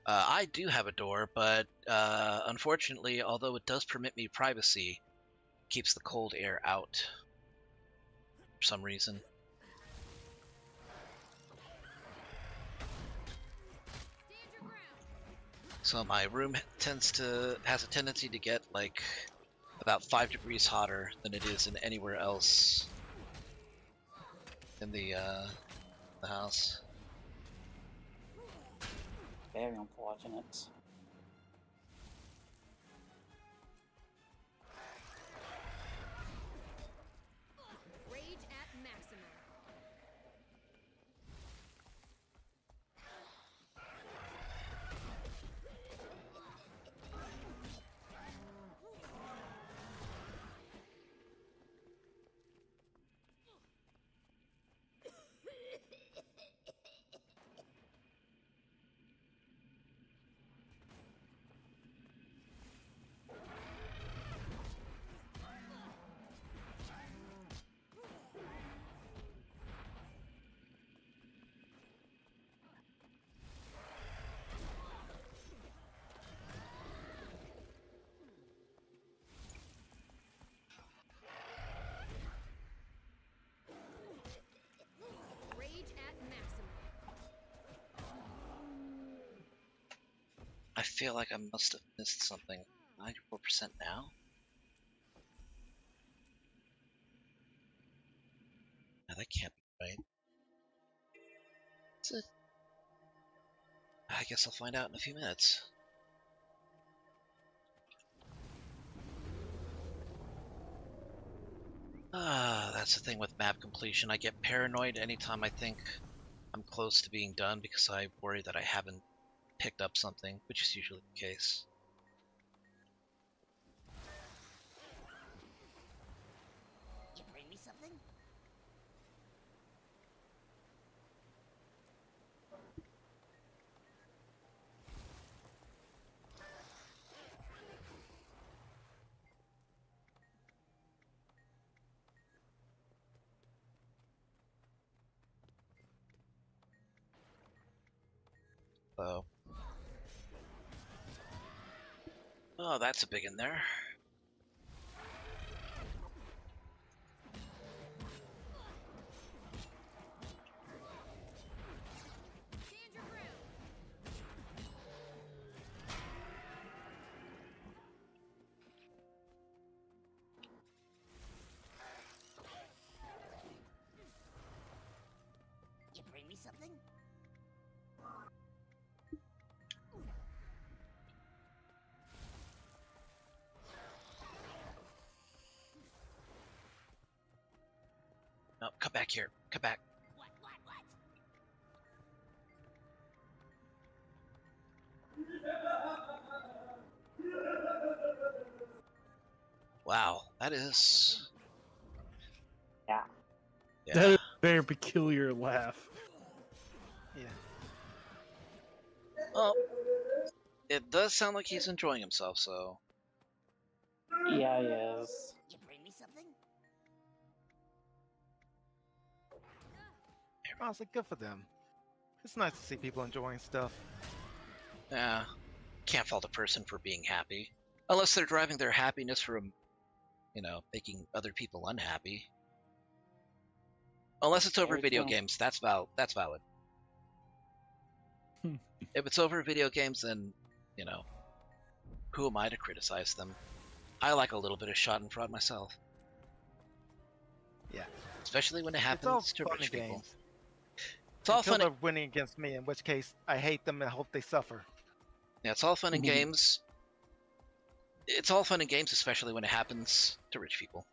I do have a door, but unfortunately, although it does permit me privacy, it keeps the cold air out for some reason. So my room has a tendency to get like about 5 degrees hotter than it is in anywhere else in the house. Very unfortunate. Rage at maximum. I feel like I must have missed something. 94% now? No, that can't be right. Is it? I guess I'll find out in a few minutes. That's the thing with map completion. I get paranoid anytime I think I'm close to being done because I worry that I haven't picked up something, which is usually the case. You bring me something? So. Oh, that's a big in there. You bring me something? No, come back here. Come back. What? Wow, that is... Yeah. That is a very peculiar laugh. Yeah. Well, It does sound like he's enjoying himself, so... Yeah, he is. You bring me something? Honestly, good for them. It's nice to see people enjoying stuff. Yeah. Can't fault a person for being happy. Unless they're driving their happiness from, making other people unhappy. Unless it's over video games, that's valid. If it's over video games, then, who am I to criticize them? I like a little bit of schadenfreude myself. Yeah. Especially when it happens to rich people. Games. It's all Until fun. they're winning against me, in which case I hate them and hope they suffer. Yeah, it's all fun and games. It's all fun and games, especially when it happens to rich people.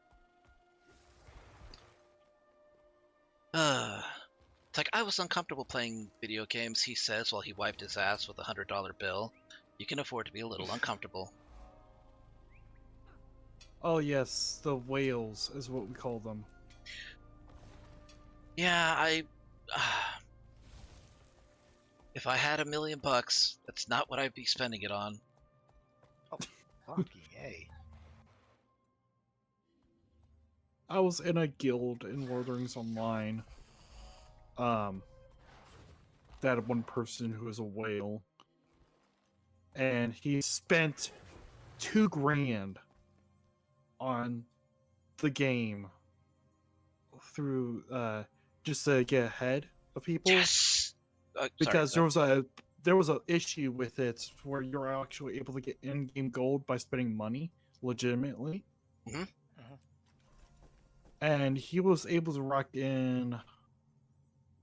It's like, I was uncomfortable playing video games, he says while he wiped his ass with a $100 bill. You can afford to be a little uncomfortable. Oh yes, the whales is what we call them. Yeah, if I had $1 million, that's not what I'd be spending it on. Oh, fucking A. I was in a guild in Lord of the Rings Online. That had one person who was a whale. And he spent $2,000 on the game through just to get ahead of people. Yes. Because there was a issue with it where you're actually able to get in-game gold by spending money legitimately. Mm-hmm. And he was able to rack in.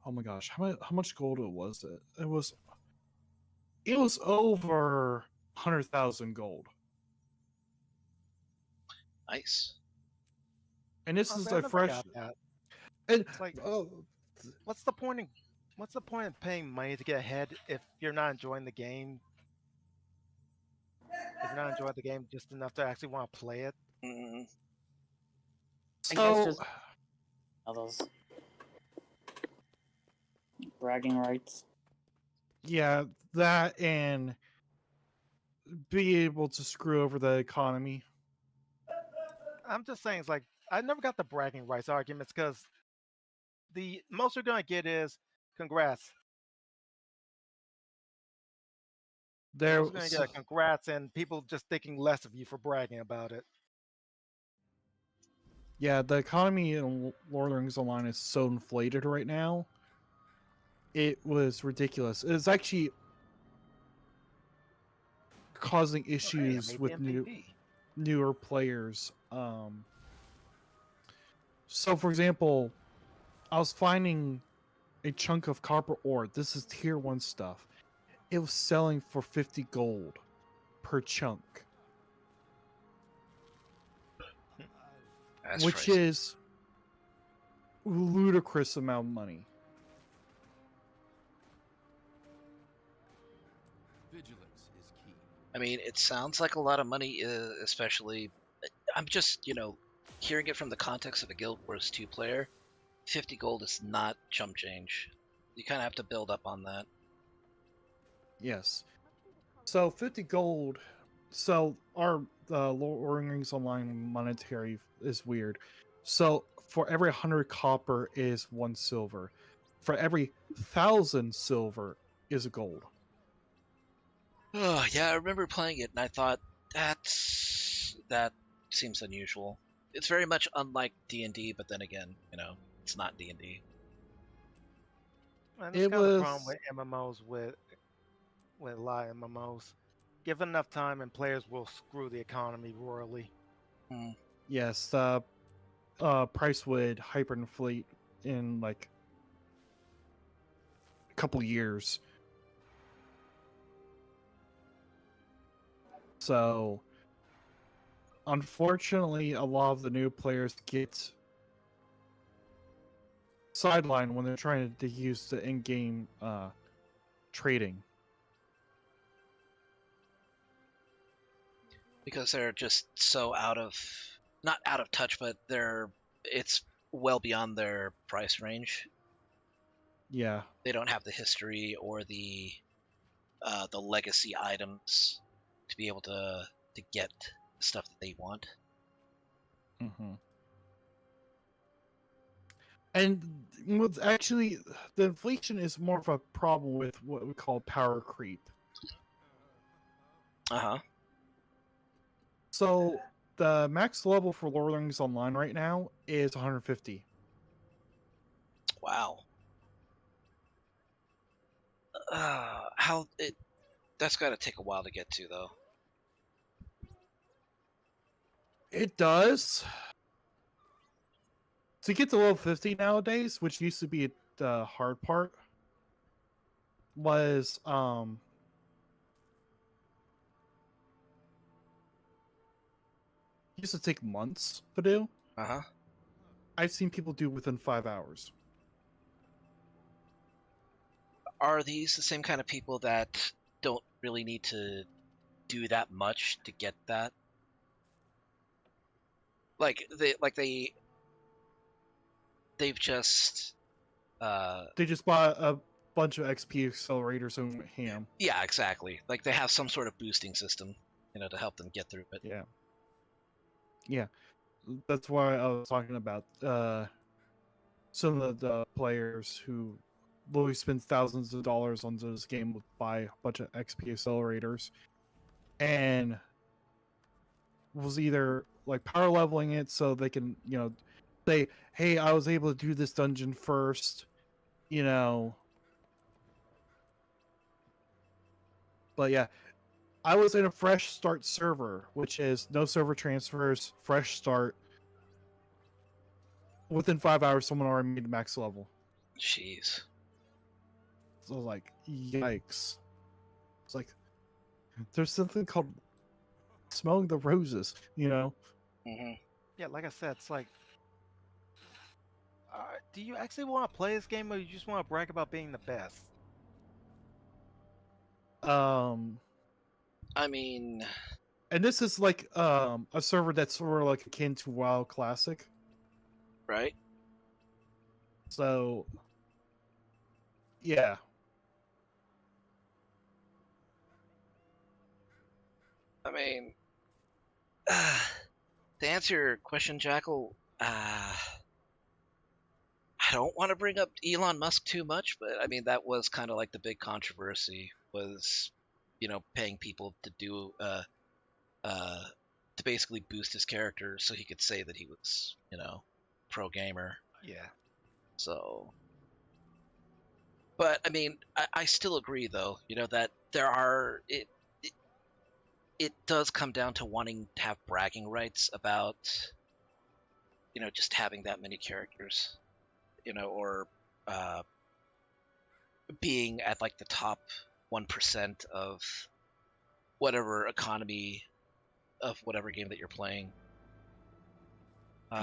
Oh my gosh, how much gold was it? It was over 100,000 gold. Nice. And this is a fresh. And it's like, what's the point in paying money to get ahead if you're not enjoying the game? If you're not enjoying the game just enough to actually want to play it. Mm-hmm. I guess just all those bragging rights. Yeah, that and be able to screw over the economy. I'm just saying, it's like, I never got the bragging rights arguments because the most you're going to get is congrats. You're going to get a congrats and people just thinking less of you for bragging about it. Yeah, the economy in Lord of the Rings Online is so inflated right now. It was ridiculous. It's actually causing issues with newer players. So, for example, I was finding a chunk of copper ore. This is tier 1 stuff. It was selling for 50 gold per chunk. Which is a ludicrous amount of money. Vigilance is key. I mean, it sounds like a lot of money, especially... I'm just, hearing it from the context of a Guild Wars 2 player. 50 gold is not chump change. You kind of have to build up on that. Yes. So 50 gold. So our Lord of the Rings Online monetary is weird. So for every 100 copper is 1 silver. For every 1,000 silver is a gold. Oh, yeah, I remember playing it and I thought that seems unusual. It's very much unlike D&D, but then again, it's not D&D. And that's kind of the problem with MMOs with a lot of MMOs. Given enough time and players will screw the economy royally. Yes, price would hyperinflate in like a couple years. So, unfortunately, a lot of the new players get sidelined when they're trying to use the in-game trading. Because they're just so not out of touch, but it's well beyond their price range. Yeah. They don't have the history or the the legacy items to be able to get the stuff that they want. Mm-hmm. And what's actually, the inflation is more of a problem with what we call power creep. Uh-huh. So the max level for Lord of the Rings Online right now is 150. Wow. That's got to take a while to get to, though. It does. To get to level 50 nowadays, which used to be the hard part, was used to take months to do. Uh-huh. I've seen people do within 5 hours. Are these the same kind of people that don't really need to do that much to get that? They've just They just bought a bunch of XP accelerators and went ham. Yeah, exactly. Like they have some sort of boosting system, to help them get through it. Yeah. Yeah. That's why I was talking about some of the players who literally spend thousands of dollars on this game would buy a bunch of XP accelerators and was either like power leveling it so they can, say, hey, I was able to do this dungeon first, But yeah, I was in a fresh start server, which is no server transfers, fresh start. Within 5 hours, someone already made max level. Jeez. So like, yikes. It's like, there's something called smelling the roses, Mm-hmm. Yeah, like I said, it's like, do you actually want to play this game, or you just want to brag about being the best? I mean, and this is like a server that's sort of like akin to WoW Classic, right? So, yeah. I mean, to answer your question, Jackal, I don't want to bring up Elon Musk too much, but I mean that was kind of like the big controversy was, paying people to do to basically boost his character so he could say that he was, pro gamer. Yeah. So, but I mean, I still agree though, that there are it does come down to wanting to have bragging rights about, just having that many characters, or being at like the top 1% of whatever economy of whatever game that you're playing.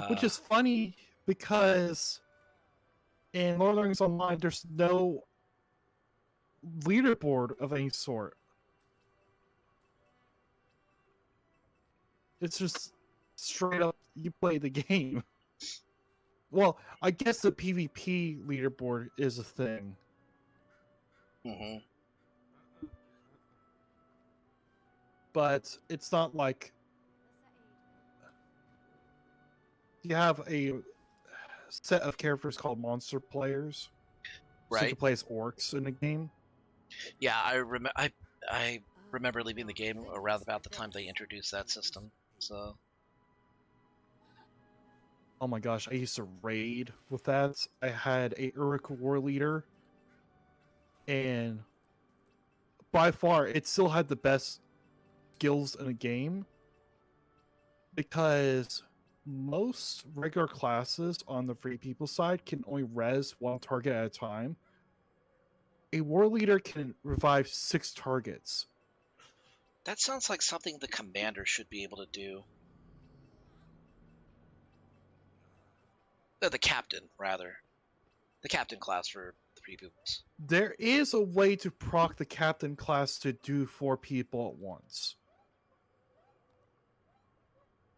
Which is funny because in Lord of the Rings Online, there's no leaderboard of any sort. It's just straight up, you play the game. Well, I guess the PvP leaderboard is a thing. Mm-hmm. But it's not like you have a set of characters called monster players. Right. So you can play as orcs in a game. Yeah, I remember leaving the game around about the time they introduced that system. So. Oh my gosh, I used to raid with that. I had a Uruk war leader, and by far, it still had the best skills in a game because most regular classes on the free people side can only res one target at a time. A war leader can revive 6 targets. That sounds like something the commander should be able to do. The captain, rather. The captain class for the free peoples. There is a way to proc the captain class to do 4 people at once.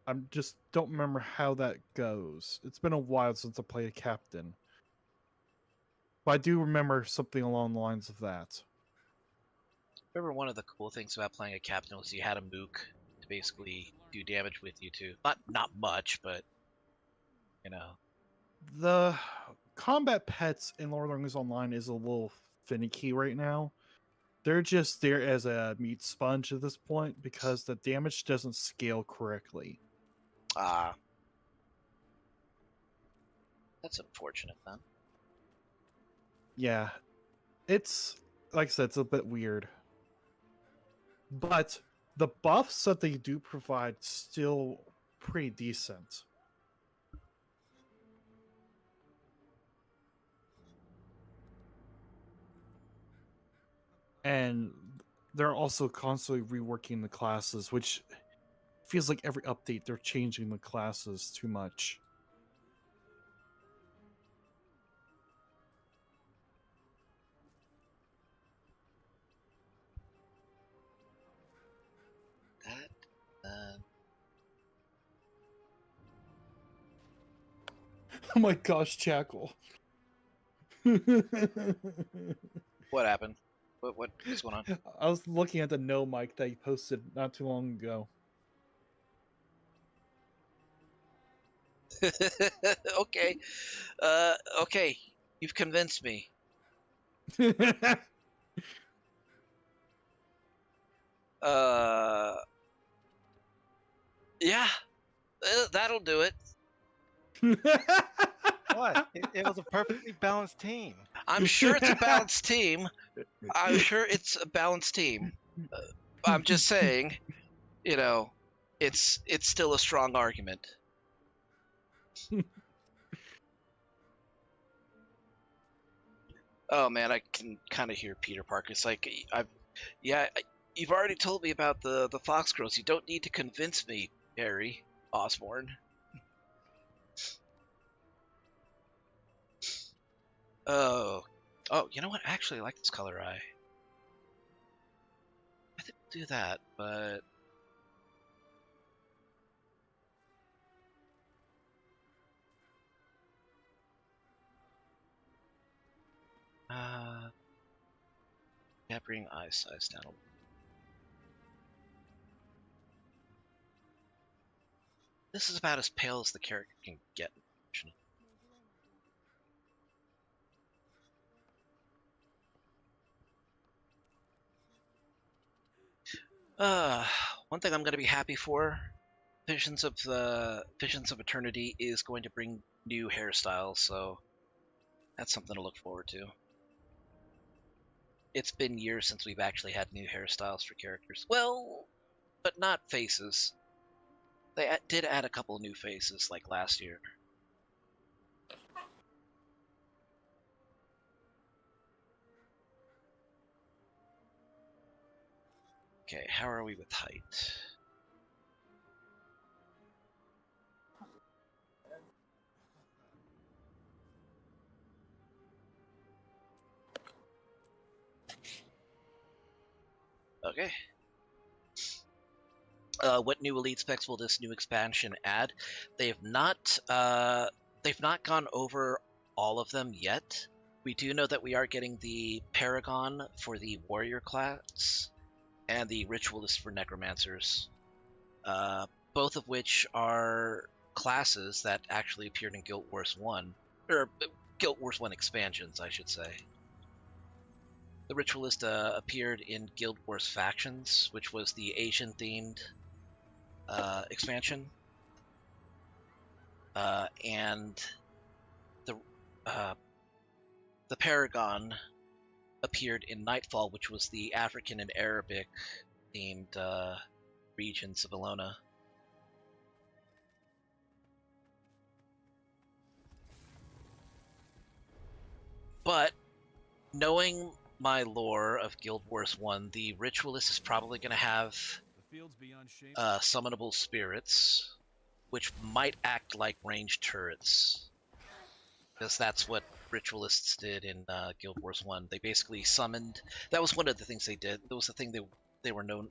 I just don't remember how that goes. It's been a while since I played a captain. But I do remember something along the lines of that. Remember, one of the cool things about playing a captain was you had a mook to basically do damage with you too. Not much, but you know. The combat pets in Lord of the Rings Online is a little finicky right now. They're just there as a meat sponge at this point because the damage doesn't scale correctly. Ah. That's unfortunate then. Yeah. It's, like I said, it's a bit weird. But the buffs that they do provide still pretty decent. And they're also constantly reworking the classes, which feels like every update they're changing the classes too much. Oh my gosh, Jackal. What happened? What's going on? I was looking at the no mic that you posted not too long ago. Okay. Okay. You've convinced me. Yeah. That'll do it. What? It was a perfectly balanced team. I'm sure it's a balanced team. I'm sure it's a balanced team. I'm just saying, you know, it's still a strong argument. Oh man, I can kind of hear Peter Parker. It's like, you've already told me about the Fox Girls. You don't need to convince me, Harry Osborn. Oh, you know what? Actually, I like this color eye. I think we'll do that, but yeah, bring eye size down a little. This is about as pale as the character can get. One thing I'm going to be happy for, Visions of Eternity is going to bring new hairstyles, so that's something to look forward to. It's been years since we've actually had new hairstyles for characters. Well, but not faces. They did add a couple new faces, like last year. Okay, how are we with height? Okay. What new elite specs will this new expansion add? They've not gone over all of them yet. We do know that we are getting the Paragon for the Warrior class and the Ritualist for Necromancers, both of which are classes that actually appeared in Guild Wars 1, or Guild Wars 1 expansions, I should say. The Ritualist appeared in Guild Wars Factions, which was the Asian-themed expansion, and the Paragon appeared in Nightfall, which was the African and Arabic themed regions of Ilona. But knowing my lore of Guild Wars 1, the Ritualist is probably going to have summonable spirits, which might act like ranged turrets, because that's what Ritualists did in Guild Wars 1. They basically summoned... That was one of the things they did. That was the thing they were known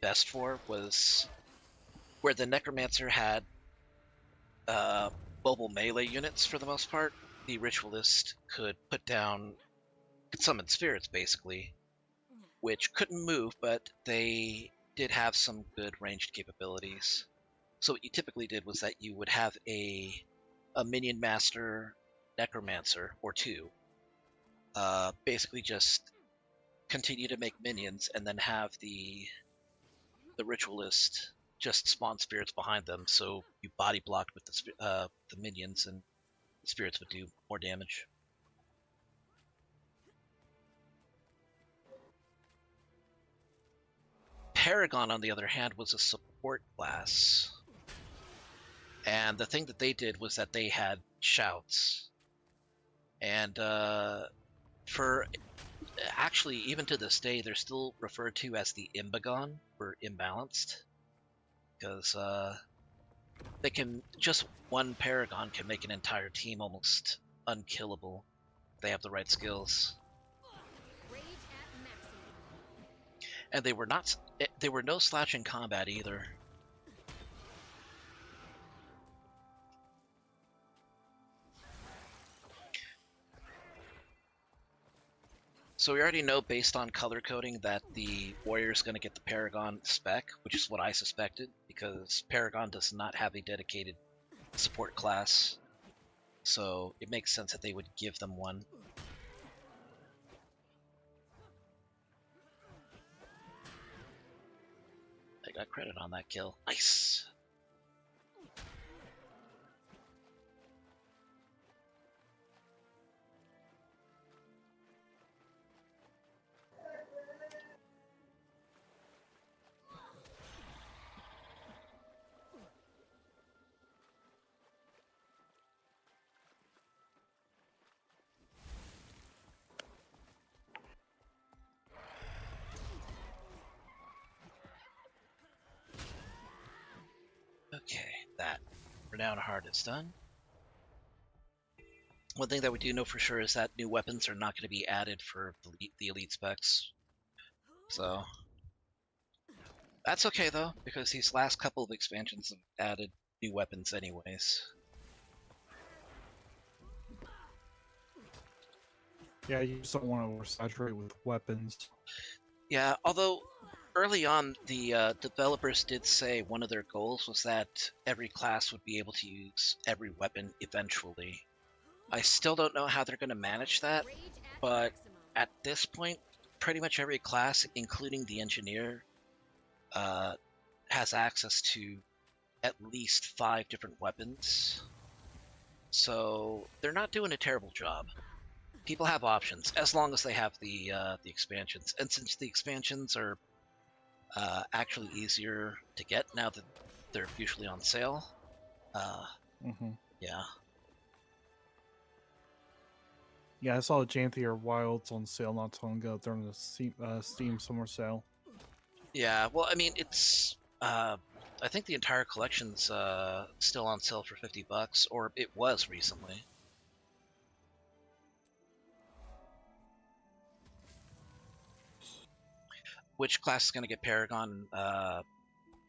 best for, was where the Necromancer had mobile melee units for the most part. The Ritualist could summon spirits, basically, which couldn't move, but they did have some good ranged capabilities. So what you typically did was that you would have a minion master necromancer or two, basically just continue to make minions and then have the ritualist just spawn spirits behind them, so you body blocked with the minions and the spirits would do more damage. Paragon, on the other hand, was a support class. And the thing that they did was that they had shouts. And for actually, even to this day, they're still referred to as the Imbagon, or imbalanced. Because they can, just one Paragon can make an entire team almost unkillable if they have the right skills. And they were no slouch in combat either. So we already know based on color coding that the warrior is going to get the Paragon spec, which is what I suspected, because Paragon does not have a dedicated support class. So it makes sense that they would give them one. I got credit on that kill. Nice! Okay, that Renown Heart is done. One thing that we do know for sure is that new weapons are not going to be added for the elite specs. So that's okay though, because these last couple of expansions have added new weapons anyways. Yeah, you just don't want to oversaturate with weapons. Yeah, although early on, the developers did say one of their goals was that every class would be able to use every weapon eventually. I still don't know how they're going to manage that, but at this point, pretty much every class, including the engineer, has access to at least 5 different weapons. So they're not doing a terrible job. People have options, as long as they have the expansions. And since the expansions are actually easier to get now that they're usually on sale. Yeah. Yeah, I saw Janthier Wilds on sale not too long ago during the Steam summer sale. Yeah, well, I mean, it's I think the entire collection's still on sale for $50, or it was recently. Which class is going to get Paragon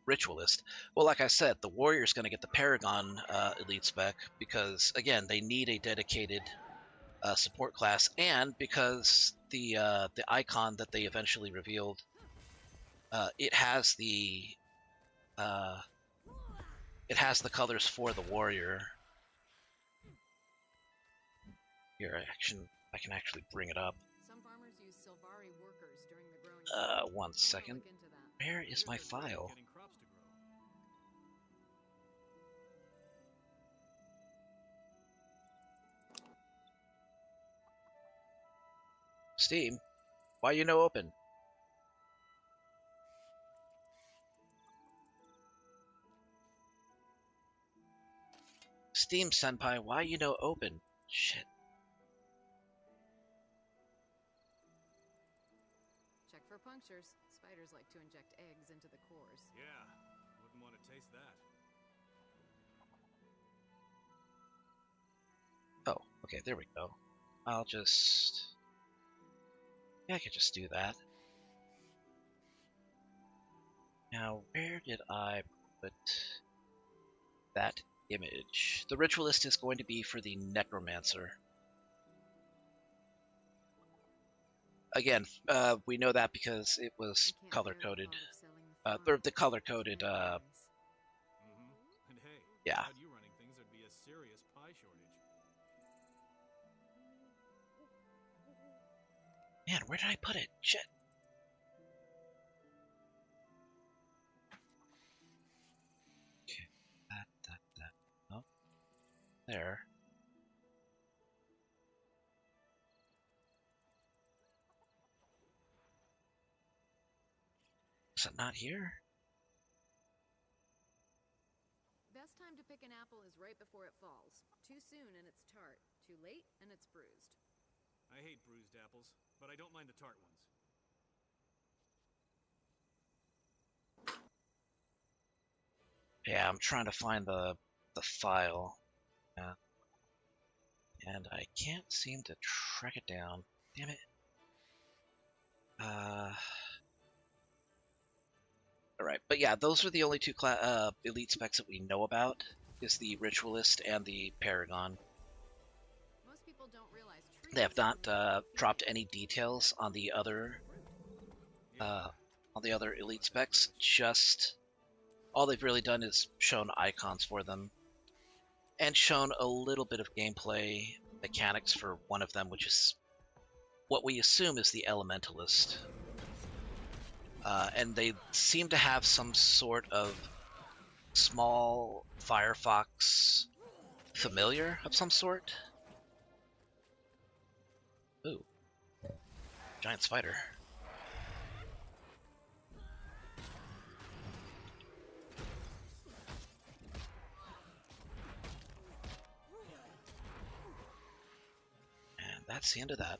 Ritualist? Well, like I said, the Warrior's going to get the Paragon Elite spec because, again, they need a dedicated support class, and because the icon that they eventually revealed, it has the colors for the Warrior. Here, I can actually bring it up. Some farmers use Silvari workers during the growing. One second. Where is my file? Steam, why you no open? Steam Senpai, why you no open? Shit. Check for punctures. Spiders like to inject eggs into the cores. Yeah, wouldn't want to taste that. Oh, okay, there we go. I'll just... Yeah, I could just do that. Now, where did I put that image? The Ritualist is going to be for the Necromancer. Again, we know that because it was color coded. The color coded. And hey, Yeah. without you running things, there'd be a serious pie shortage. Man, where did I put it? Shit. Okay. That. Oh. There. Is it not here? Best time to pick an apple is right before it falls. Too soon and it's tart. Too late and it's bruised. I hate bruised apples, but I don't mind the tart ones. Yeah, I'm trying to find the file. Yeah. And I can't seem to track it down. Damn it. Alright, but yeah, those are the only two elite specs that we know about, is the Ritualist and the Paragon. Most people don't realize They have not dropped any details on the other elite specs. Just all they've really done is shown icons for them and shown a little bit of gameplay mechanics for one of them, which is what we assume is the Elementalist. And they seem to have some sort of small Firefox familiar of some sort. Ooh. Giant spider. And that's the end of that.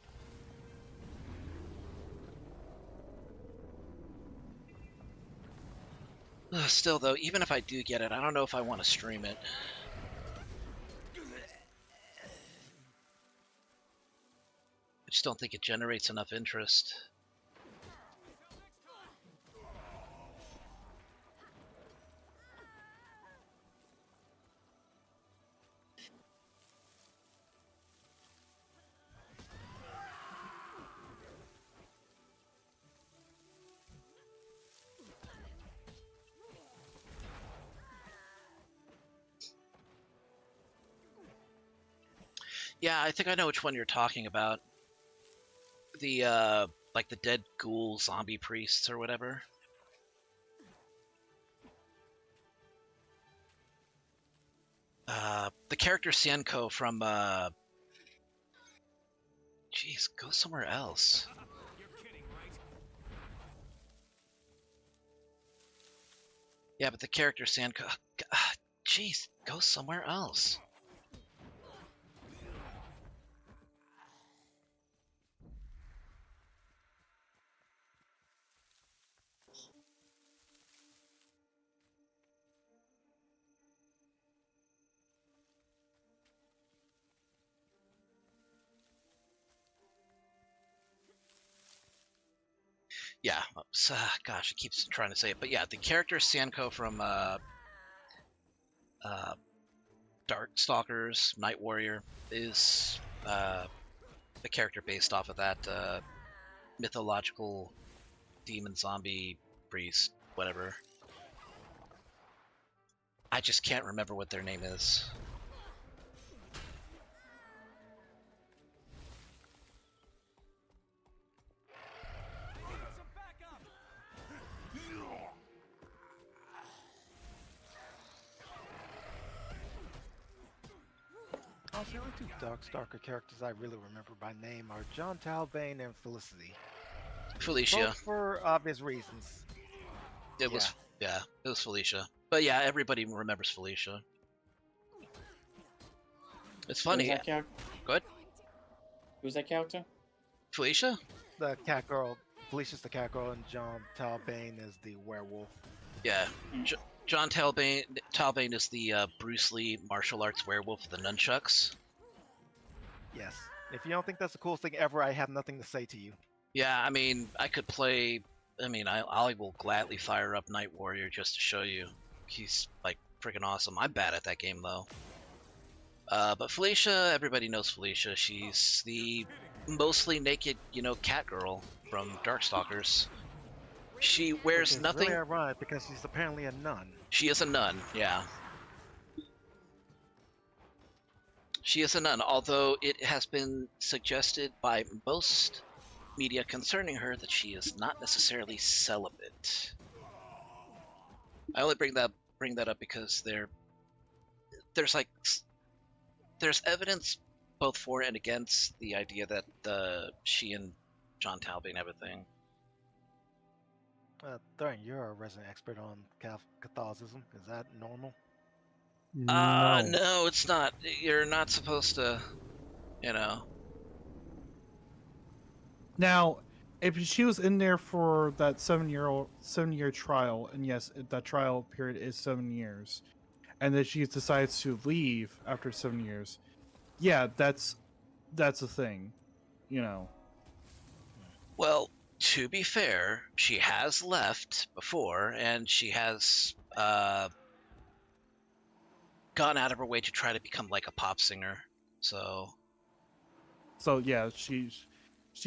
Still, though, even if I do get it, I don't know if I want to stream it. I just don't think it generates enough interest. Yeah, I think I know which one you're talking about. The, like the dead ghoul zombie priests or whatever. The character Sienko from, Jeez, go somewhere else. You're kidding, right? Yeah, but the character Sienko... Jeez, go somewhere else. Yeah, gosh, it keeps trying to say it, but yeah, the character Sienko from Darkstalkers, Night Warrior, is a character based off of that mythological demon zombie priest, whatever. I just can't remember what their name is. The only two Darkstalker characters I really remember by name are John Talbane and Felicity. Felicia. Both for obvious reasons. It was Felicia. But yeah, everybody remembers Felicia. It's funny. Good. Who's that character? Felicia? The cat girl. Felicia's the cat girl, and John Talbane is the werewolf. Yeah. John Talbane is the Bruce Lee martial arts werewolf with the nunchucks. Yes. If you don't think that's the coolest thing ever, I have nothing to say to you. Yeah, I mean, I could play... I mean, I will gladly fire up Night Warrior just to show you. He's, like, freaking awesome. I'm bad at that game, though. But Felicia, everybody knows Felicia. She's the mostly naked, cat girl from Darkstalkers. She wears Which is nothing. really ironic because she's apparently a nun. She is a nun, yeah. She is a nun, although it has been suggested by most media concerning her that she is not necessarily celibate. I only bring that up because there's evidence both for and against the idea that she and John Talbot have a thing. Thorn, you're a resident expert on Catholicism. Is that normal? No, it's not. You're not supposed to, Now, if she was in there for that 7-year trial, and yes, that trial period is 7 years, and then she decides to leave after 7 years, yeah, that's a thing, Well, to be fair, she has left before, and she has gone out of her way to try to become like a pop singer. So yeah, she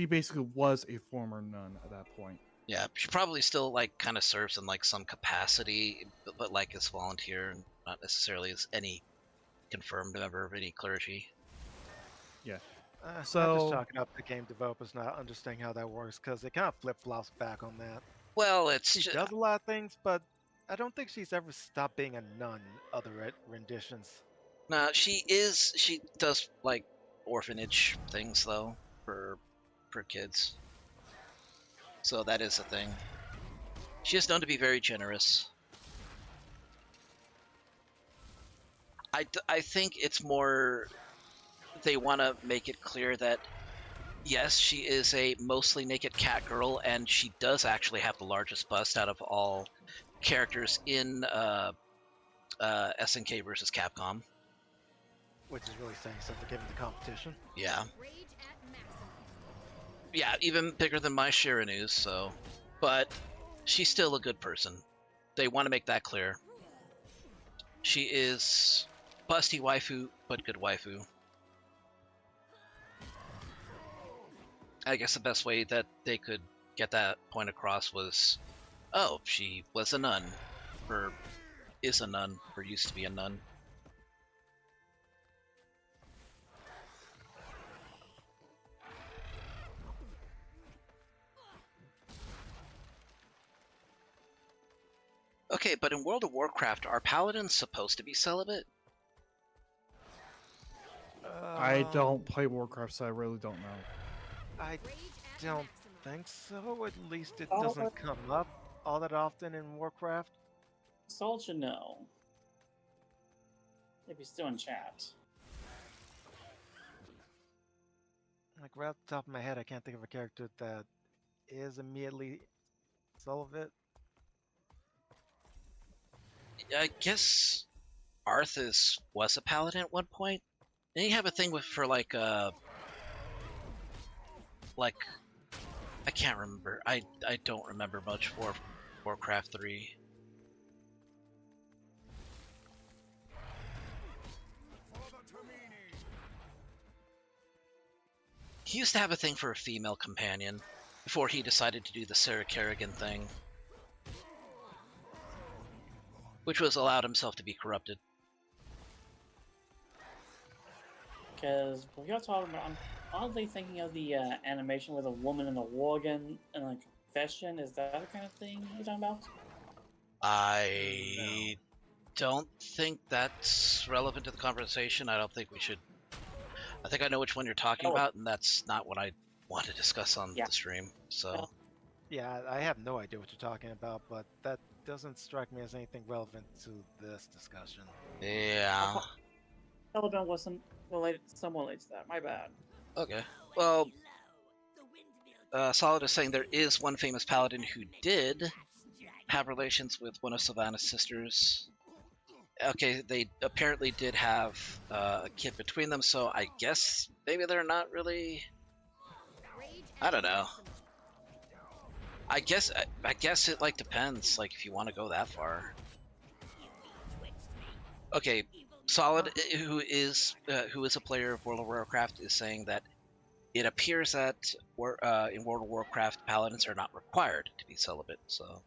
basically was a former nun at that point. yeah, she probably still kind of serves in some capacity, but as volunteer, and not necessarily as any confirmed member of any clergy. Yeah. I'm just talking up the game developers not understanding how that works because they kind of flip flops back on that. Well, she does a lot of things, but I don't think she's ever stopped being a nun. Other renditions. Nah, she does orphanage things though for kids. So that is a thing. She is known to be very generous. I think it's more they want to make it clear that yes, she is a mostly naked cat girl, and she does actually have the largest bust out of all characters in SNK versus Capcom. Which is really saying something given the competition. Yeah. Yeah, even bigger than my Shiranu's, so. But she's still a good person. They want to make that clear. She is busty waifu, but good waifu. I guess the best way that they could get that point across was, oh, she was a nun, or is a nun, or used to be a nun. Okay, but in World of Warcraft, are paladins supposed to be celibate? I don't play Warcraft, so I really don't know. I don't think so. At least it doesn't come up all that often in Warcraft. Saul should know. If he's still in chat. Right off the top of my head, I can't think of a character that is immediately celibate. I guess Arthas was a paladin at one point. Didn't he have a thing for I can't remember. I don't remember much for Warcraft 3. He used to have a thing for a female companion before he decided to do the Sarah Kerrigan thing, which was allowed himself to be corrupted. Because what you're talking about, I'm oddly thinking of the animation with a woman in a organ and a confession. Is that the kind of thing you're talking about? I don't think that's relevant to the conversation. I don't think we should. I think I know which one you're talking about, and that's not what I want to discuss on the stream. So. Yeah, I have no idea what you're talking about, but that doesn't strike me as anything relevant to this discussion. Yeah. Telegram wasn't related, somewhat related to that. My bad. Okay. Well, Solid is saying there is one famous paladin who did have relations with one of Sylvanas' sisters. Okay, they apparently did have a kid between them, so I guess maybe they're not really. I don't know. I guess it depends. If you want to go that far. Okay, Solid, who is a player of World of Warcraft, is saying that it appears that in World of Warcraft, paladins are not required to be celibate. So,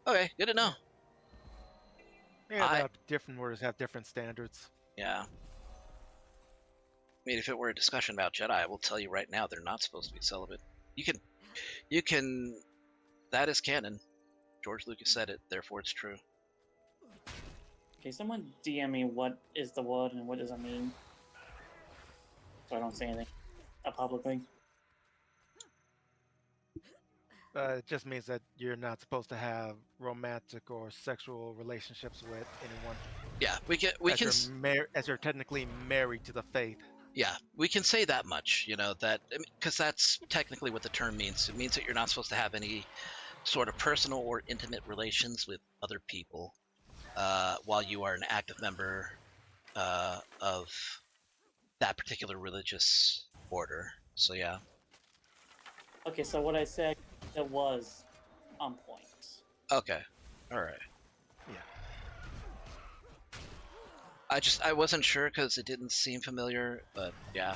okay, good to know. Yeah, different orders have different standards. Yeah. I mean, if it were a discussion about Jedi, I will tell you right now, they're not supposed to be celibate. You can. That is canon. George Lucas said it, therefore it's true. Okay, someone DM me what is the word and what does it mean, so I don't say anything publicly. It just means that you're not supposed to have romantic or sexual relationships with anyone. Yeah, as you're technically married to the faith. Yeah, we can say that much, that because that's technically what the term means. It means that you're not supposed to have any sort of personal or intimate relations with other people while you are an active member of that particular religious order. So yeah. Okay, so what I said, it was on point. Okay, all right. Yeah. I wasn't sure because it didn't seem familiar, but yeah.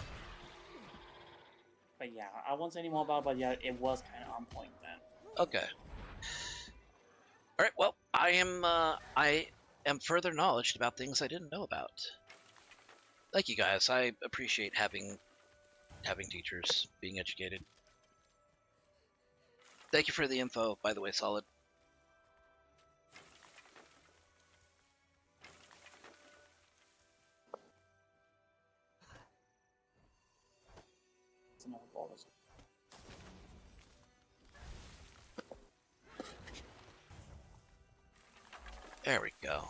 But yeah, I won't say any more about it, but yeah, it was kind of on point then. Okay. All right. Well, I am further knowledge about things I didn't know about. Thank you guys. I appreciate having teachers, being educated. Thank you for the info, by the way, Solid. There we go.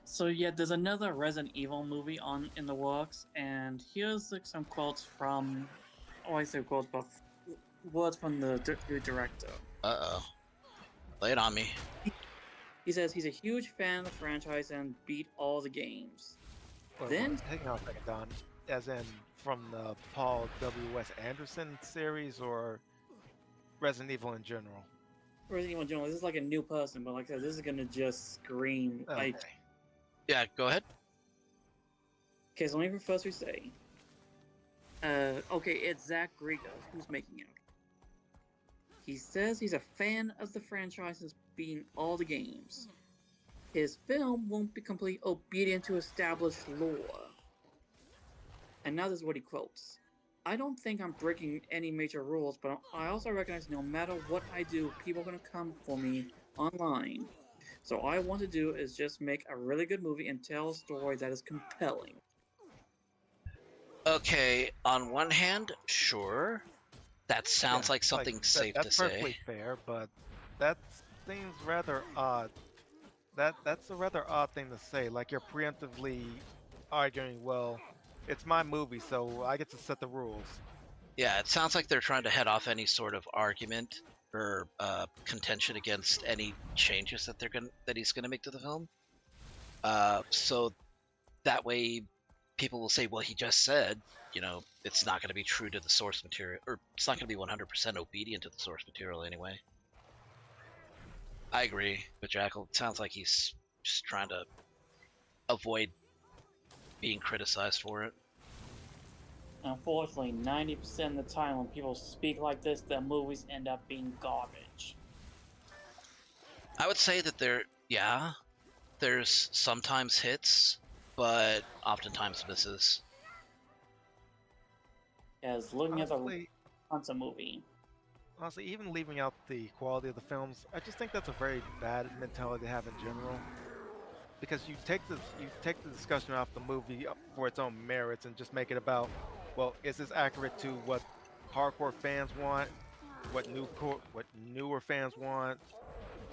So yeah, there's another Resident Evil movie in the works, and here's like some quotes from, I say quotes, but words from the director. Uh-oh. Lay it on me. He says he's a huge fan of the franchise and beat all the games. Then, hang on a second, Don. As in from the Paul W.S. Anderson series, or Resident Evil in general? Resident Evil in general. This is like a new person, but like I said, this is gonna just scream like. Yeah, go ahead. Okay, so let me first say. Okay, it's Zach Grego who's making it. He says he's a fan of the franchises beating all the games. His film won't be completely obedient to established lore. And now this is what he quotes. I don't think I'm breaking any major rules, but I also recognize no matter what I do, people are going to come for me online. So all I want to do is just make a really good movie and tell a story that is compelling. Okay, on one hand, sure. That sounds like something safe to say. That's perfectly fair, but that seems rather odd. That's a rather odd thing to say. Like you're preemptively arguing, well, it's my movie, so I get to set the rules. Yeah, it sounds like they're trying to head off any sort of argument or contention against any changes that he's gonna make to the film. So that way, people will say, "Well, he just said, it's not going to be true to the source material, or it's not going to be 100% obedient to the source material anyway." I agree with Jackal. It sounds like he's just trying to avoid being criticized for it. Unfortunately, 90% of the time when people speak like this, their movies end up being garbage. I would say that there's sometimes hits, but oftentimes misses. As looking at the Hunter movie. Honestly, even leaving out the quality of the films, I just think that's a very bad mentality to have in general. Because you take the discussion off the movie for its own merits and just make it about, well, is this accurate to what hardcore fans want, what newer fans want,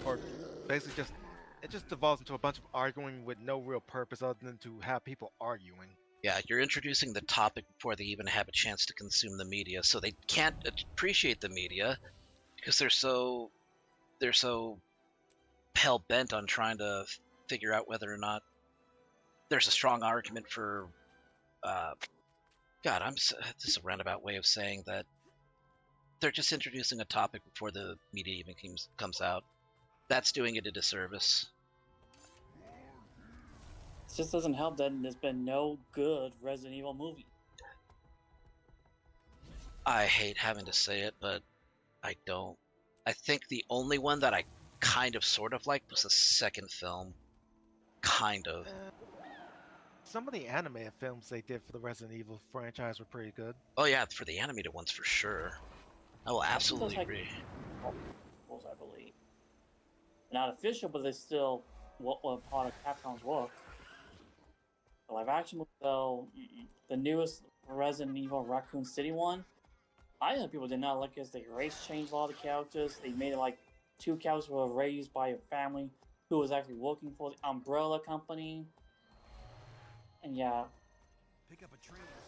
or basically it just devolves into a bunch of arguing with no real purpose other than to have people arguing. Yeah, you're introducing the topic before they even have a chance to consume the media, so they can't appreciate the media because they're so hell-bent on trying to figure out whether or not there's a strong argument for this is a roundabout way of saying that they're just introducing a topic before the media even comes out. That's doing it a disservice. It just doesn't help that there's been no good Resident Evil movie. I hate having to say it, but I don't. I think the only one that I kind of sort of liked was the second film. Kind of. Some of the animated films they did for the Resident Evil franchise were pretty good. Oh yeah, for the animated ones for sure. I will absolutely agree. I believe. Not official, but they still what part of Capcom's work. The live action movie, though, the newest Resident Evil Raccoon City one, I know people did not like it. They race changed a lot of the characters. They made it like 2 characters were raised by a family who was actually working for the Umbrella Company. And yeah.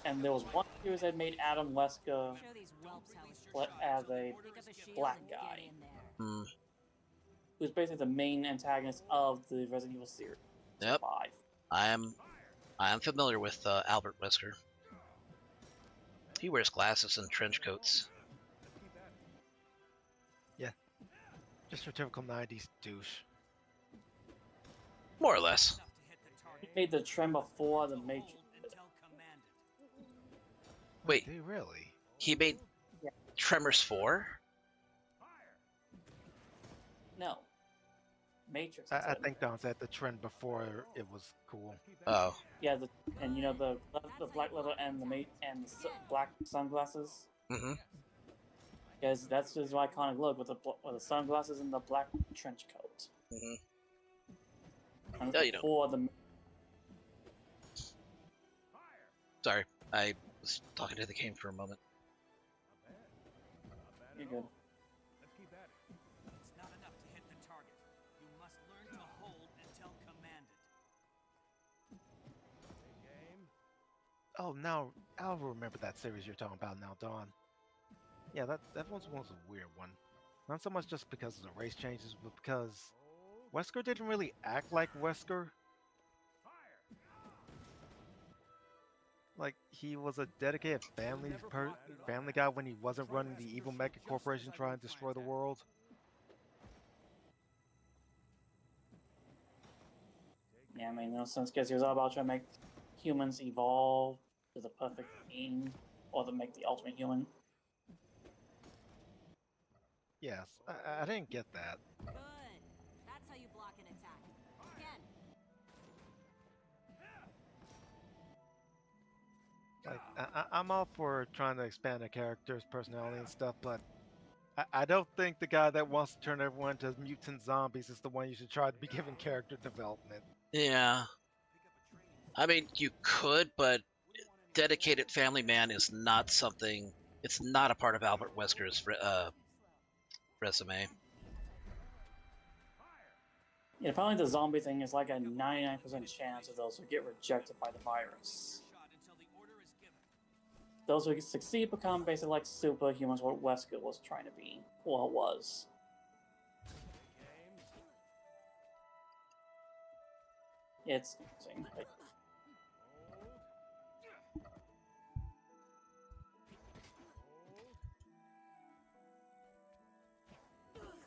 And there was one series that made Adam Wesker as a black guy. Who's basically the main antagonist of the Resident Evil series. Yep. I am familiar with Albert Wesker. He wears glasses and trench coats. Yeah. Just your typical 90s douche. More or less. He made the trend before the Matrix. Wait. Did he really? He made Tremors 4? No. Matrix. I think Don said the trend before it was cool. Oh. Yeah, and you know the black leather and the black sunglasses. Mm-hmm. Because that's his iconic look with the sunglasses and the black trench coat. Mm-hmm. And Yeah, you before the. Sorry, I was talking to the game for a moment. You're good. Let's keep at it. It's not enough to hit the target. You must learn to hold until commanded. Game. Oh, now I'll remember that series you're talking about now, Dawn. Yeah, that was a weird one. Not so much just because of the race changes, but because Wesker didn't really act like Wesker. Like, he was a dedicated family guy when he wasn't running the evil mecha corporation trying to destroy the world. Yeah, I mean, no sense because he was all about trying to make humans evolve to the perfect being, or to make the ultimate human. Yes, I didn't get that. Good. That's how you block an attack. Again. Like, I'm all for trying to expand a character's personality and stuff, but I don't think the guy that wants to turn everyone into mutant zombies is the one you should try to be giving character development. Yeah. I mean, you could, but dedicated family man is not something. It's not a part of Albert Wesker's resume. Yeah, probably the zombie thing is like a 99% chance of those who get rejected by the virus. Those who succeed become basically like superhumans, what Wesker was trying to be. Well, it was. It's interesting.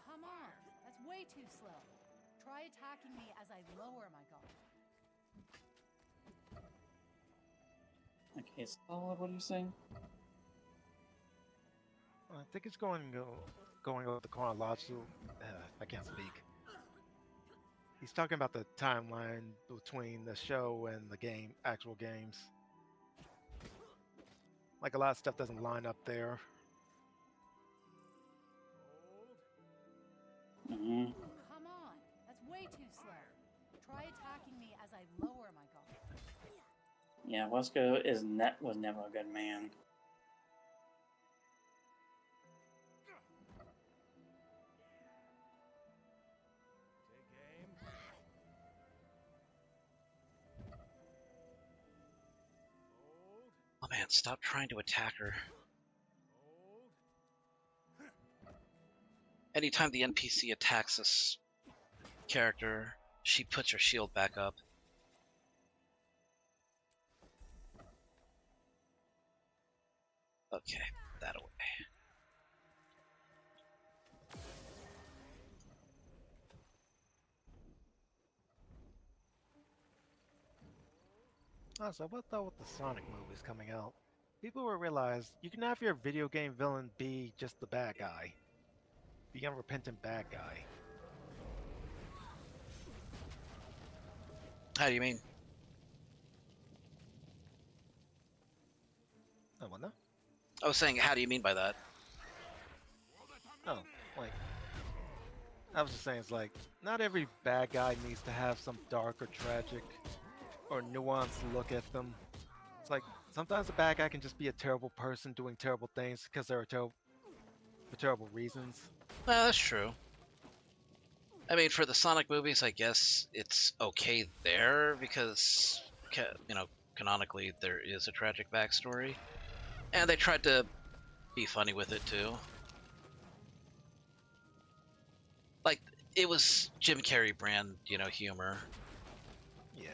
Come on, that's way too slow. Try attacking me as I lower my guard. Okay, so what are you saying? I think it's going over the chronological. I can't speak. He's talking about the timeline between the show and the actual games. Like, a lot of stuff doesn't line up there. Mm-hmm. Come on, that's way too slow. Try attacking me as I lower my guard. Yeah, Wesker was never a good man. Oh man, stop trying to attack her. Anytime the NPC attacks this character, she puts her shield back up. Okay, that away. Also, what though with the Sonic movies coming out? People will realize you can have your video game villain be just the bad guy. Be an unrepentant bad guy. How do you mean? Oh, what now? I was saying, how do you mean by that? Oh, like, I was just saying, it's like, not every bad guy needs to have some dark or tragic or nuanced look at them. It's like, sometimes a bad guy can just be a terrible person doing terrible things because they're for terrible reasons. Well, that's true. I mean, for the Sonic movies, I guess it's okay there because, canonically there is a tragic backstory, and they tried to be funny with it too. Like, it was Jim Carrey brand, humor. Yeah.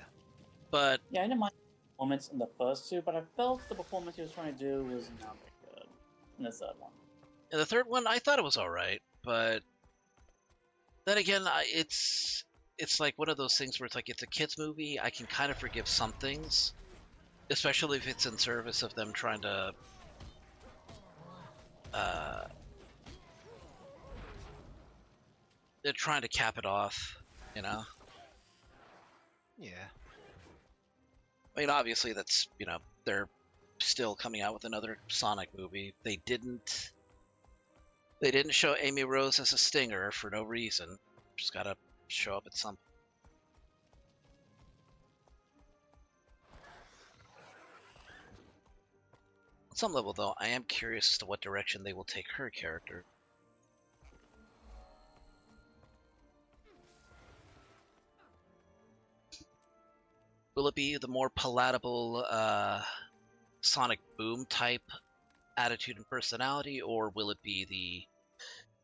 But yeah, I didn't mind the performance in the first two, but I felt the performance he was trying to do was not very good in the third one. In the third one, I thought it was all right, but then again, it's like one of those things where it's like it's a kids movie. I can kind of forgive some things, especially if it's in service of them trying to they're trying to cap it off, Yeah. I mean, obviously that's, they're still coming out with another Sonic movie. They didn't show Amy Rose as a stinger for no reason. Just gotta show up at some. On some level, though, I am curious as to what direction they will take her character. Will it be the more palatable Sonic Boom type attitude and personality, or will it be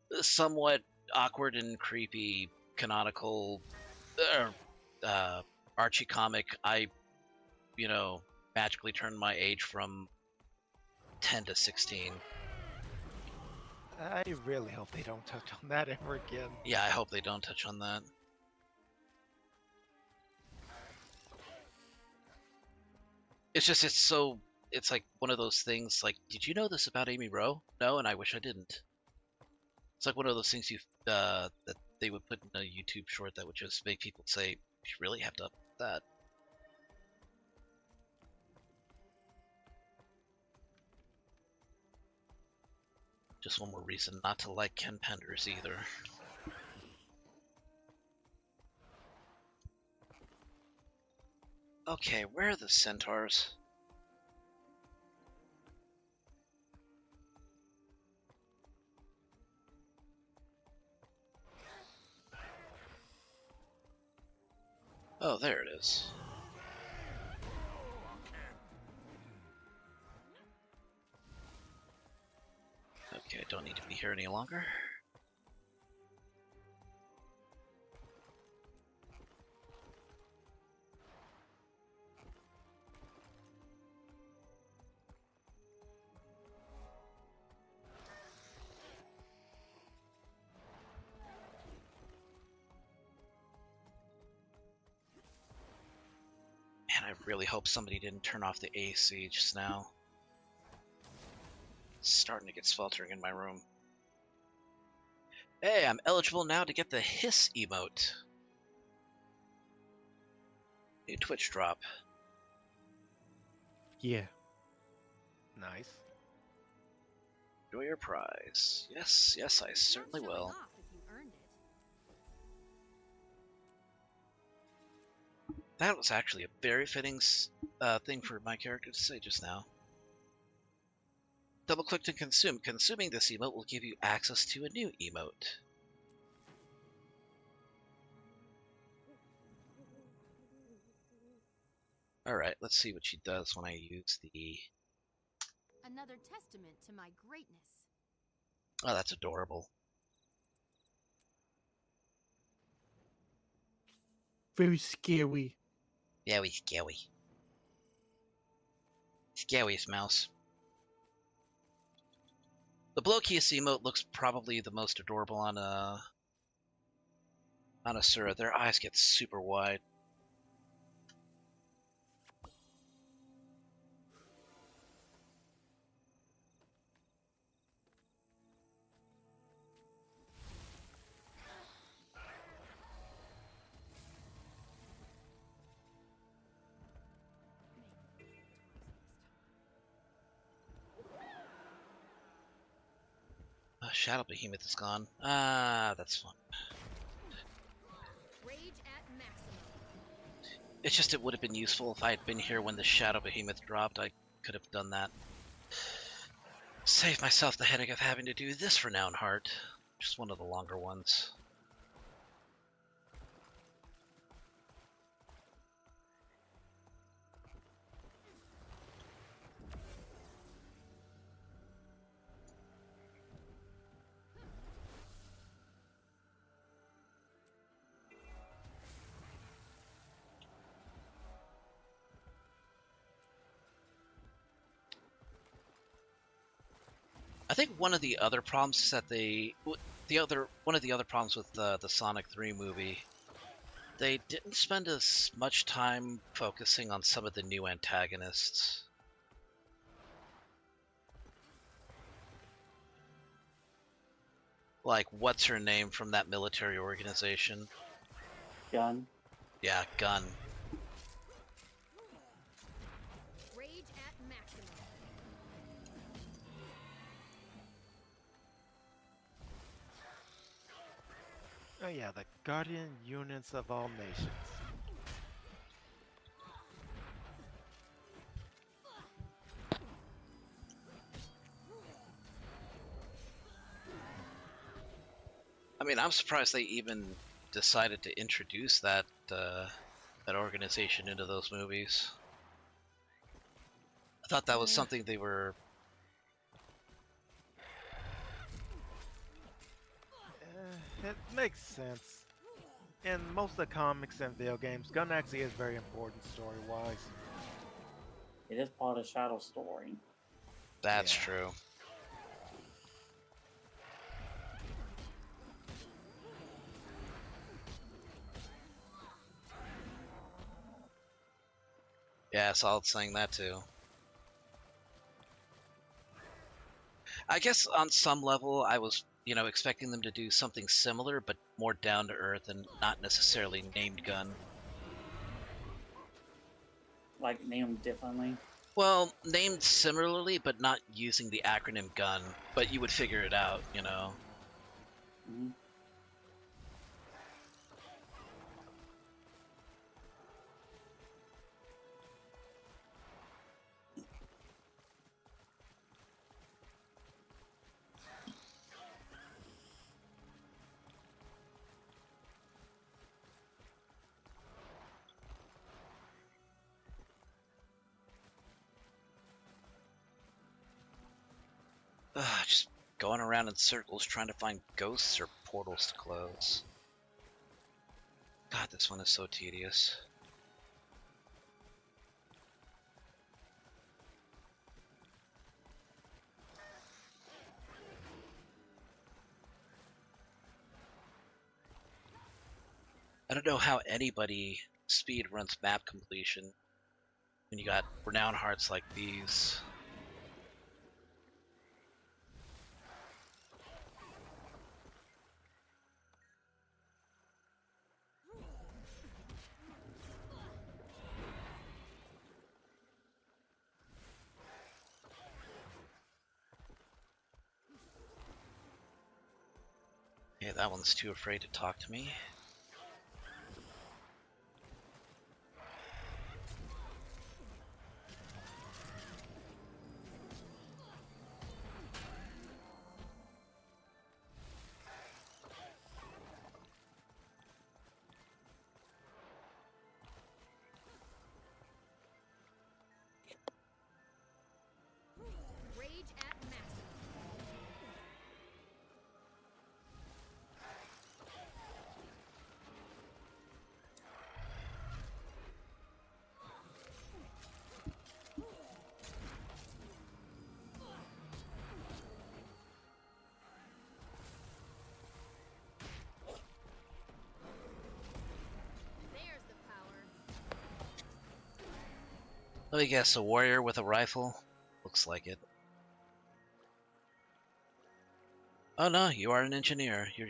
the somewhat awkward and creepy canonical Archie comic? I, magically turned my age from 10 to 16. I really hope they don't touch on that ever again. Yeah, I hope they don't touch on that. It's just, it's like one of those things, like, did you know this about Amy Rowe? No, and I wish I didn't. It's like one of those things that they would put in a YouTube short that would just make people say, you really have to up that. Just one more reason not to like Ken Penders either. Okay, where are the centaurs? Oh, there it is. Okay, I don't need to be here any longer. Man, I really hope somebody didn't turn off the AC just now. It's starting to get sweltering in my room. Hey, I'm eligible now to get the hiss emote. A Twitch drop. Yeah. Nice. Enjoy your prize. Yes, yes, I certainly will. That was actually a very fitting thing for my character to say just now. Double click to consume. Consuming this emote will give you access to a new emote. Alright, let's see what she does when I use the... Another testament to my greatness. Oh, that's adorable. Very scary. Very scary. Scariest mouse. The blow kiss emote looks probably the most adorable on Asura. Their eyes get super wide. Shadow Behemoth is gone. Ah, that's fun. Rage at maximum. It's just it would have been useful if I had been here when the Shadow Behemoth dropped. I could have done that. Save myself the headache of having to do this Renowned Heart. Just one of the longer ones. I think one of the other problems is that one of the other problems with the Sonic 3 movie, they didn't spend as much time focusing on some of the new antagonists. Like, what's her name from that military organization? Gun. Yeah, Gun. Rage at maximum. Oh yeah, the guardian units of all nations. I mean, I'm surprised they even decided to introduce that that organization into those movies. I thought that was something they were. It makes sense. In most of the comics and video games, gun actually is very important story-wise. It is part of Shadow story. That's true. Yeah, Solid saying that too. I guess on some level, I was, expecting them to do something similar, but more down to earth and not necessarily named Gun. Like, named differently? Well, named similarly, but not using the acronym Gun. But you would figure it out, Mm-hmm. Just going around in circles trying to find ghosts or portals to close. God, this one is so tedious. I don't know how anybody speed runs map completion when you got renowned hearts like these. Yeah, that one's too afraid to talk to me. Rage at maximum. There's the power. Let me guess, a warrior with a rifle? Looks like it. Oh no, you are an engineer. You're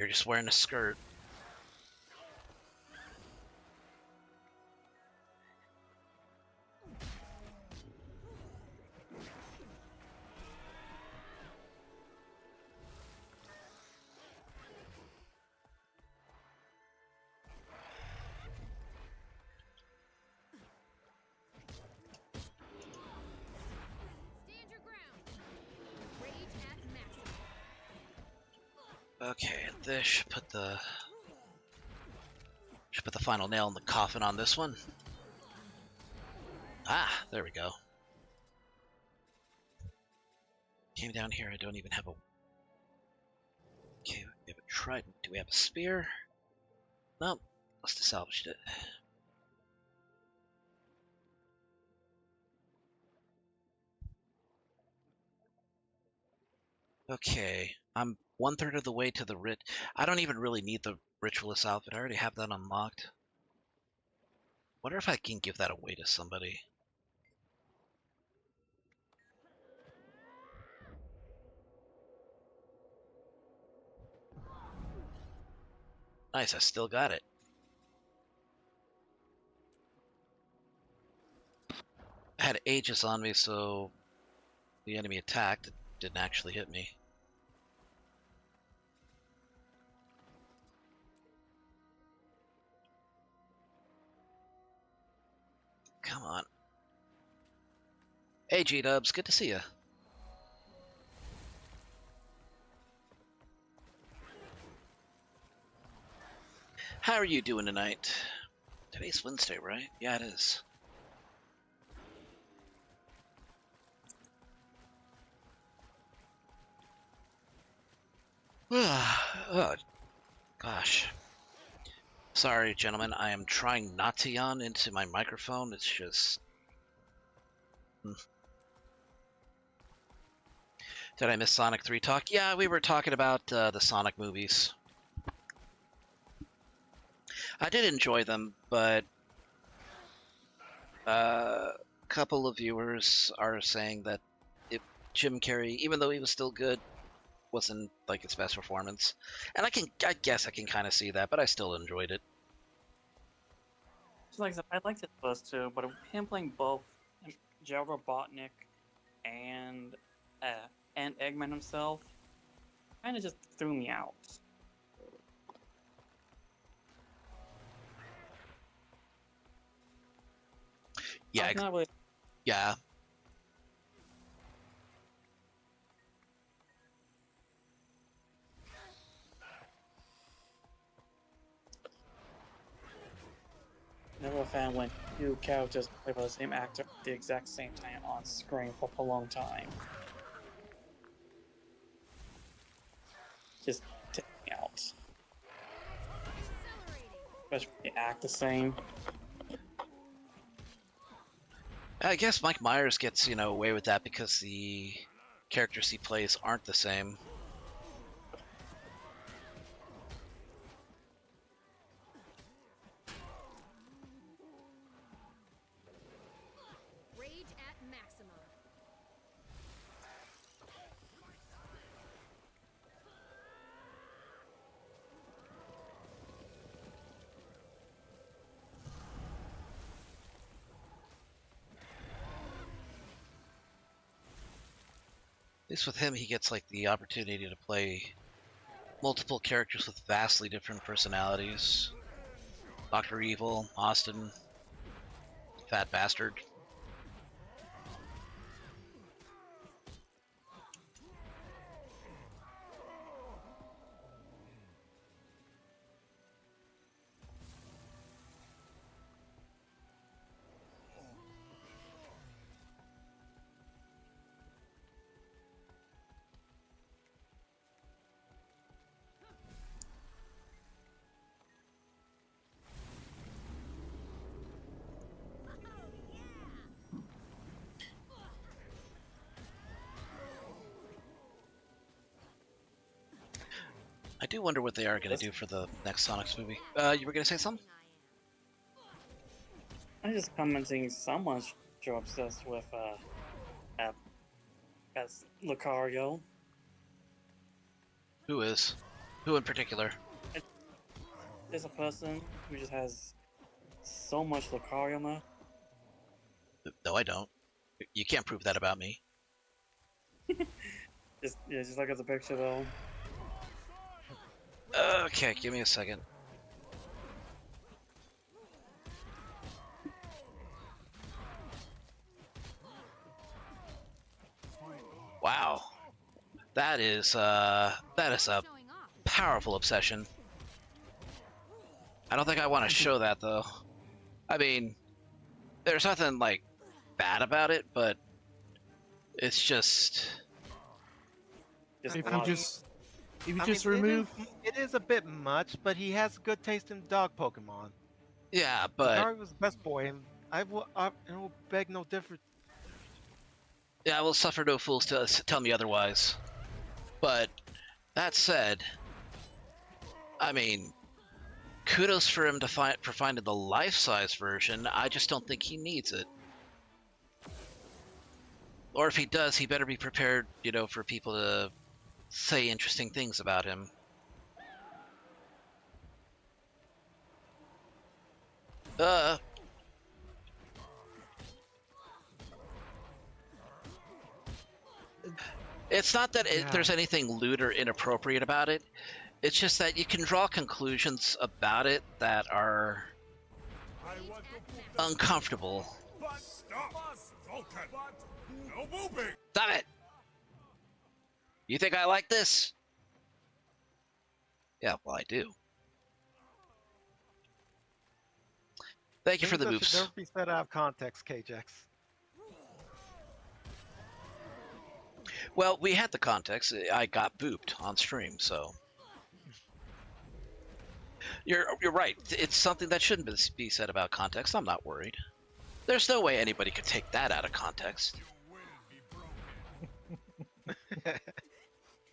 just wearing a skirt. Okay, this should put the final nail in the coffin on this one. Ah, there we go. Came down here. I don't even have a. Okay, we have a trident. Do we have a spear? No, must have salvaged it. Okay, I'm 1/3 of the way to the rit. I don't even really need the ritualist outfit. I already have that unlocked. Wonder if I can give that away to somebody. Nice, I still got it. I had Aegis on me, so the enemy attacked. It didn't actually hit me. Come on. Hey, G-Dubs, good to see you. How are you doing tonight? Today's Wednesday, right? Yeah, it is. Oh, gosh. Sorry, gentlemen. I am trying not to yawn into my microphone. It's just... Did I miss Sonic 3 talk? Yeah, we were talking about the Sonic movies. I did enjoy them, but a couple of viewers are saying that Jim Carrey, even though he was still good, wasn't like his best performance. And I guess I can kind of see that, but I still enjoyed it. So like I said, I liked it first too, but him playing both Joe Robotnik and Eggman himself kind of just threw me out. Yeah, not really... yeah. Never a fan when two characters play by the same actor at the exact same time on screen for a long time. Just take me out. Especially when they act the same. I guess Mike Myers gets, away with that because the characters he plays aren't the same. Rage at maximum. At least with him, he gets like the opportunity to play multiple characters with vastly different personalities. Dr. Evil, Austin, Fat Bastard. I do wonder what they are going to do for the next Sonic's movie. You were going to say something? I'm just commenting someone's so obsessed with as Lucario. Who is? Who in particular? There's a person who just has so much Lucario now. No, I don't. You can't prove that about me. Just look at the picture though. Okay, give me a second. Wow, that is a powerful obsession. I don't think I want to show that though. I mean, there's nothing like bad about it, but it's just. If you just I mean, remove. it is a bit much, but he has good taste in dog Pokemon. Yeah, but Gary was the best boy, and I will beg no different. yeah, I will suffer no fools to tell me otherwise. But that said, I mean, kudos for him for finding the life-size version. I just don't think he needs it. Or if he does, he better be prepared, you know, for people to say interesting things about him. It's not that there's anything lewd or inappropriate about it. It's just that you can draw conclusions about it that are uncomfortable. Stop it! You think I like this? Yeah, well, I do. Thank you for the Things that moves. should never be said out of context, KJX. Well, we had the context. I got booped on stream, so you're right. It's something that shouldn't be said about context. I'm not worried. There's no way anybody could take that out of context.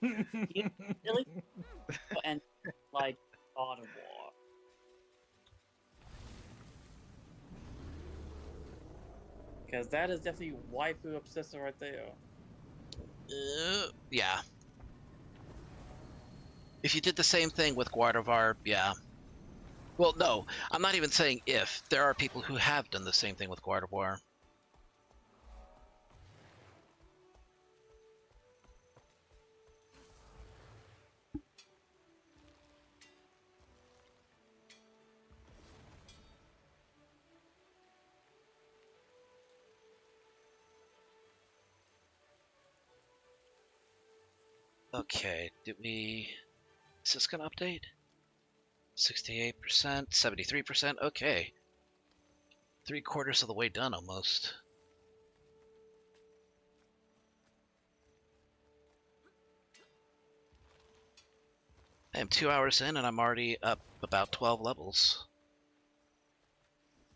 Really? And like God of War. Because that is definitely waifu obsessive right there. Yeah. If you did the same thing with Gardevoir, yeah. Well, no, I'm not even saying if. There are people who have done the same thing with Gardevoir. Okay, is this gonna update? 68%, 73%, okay. 3/4 of the way done almost. I am 2 hours in and I'm already up about 12 levels.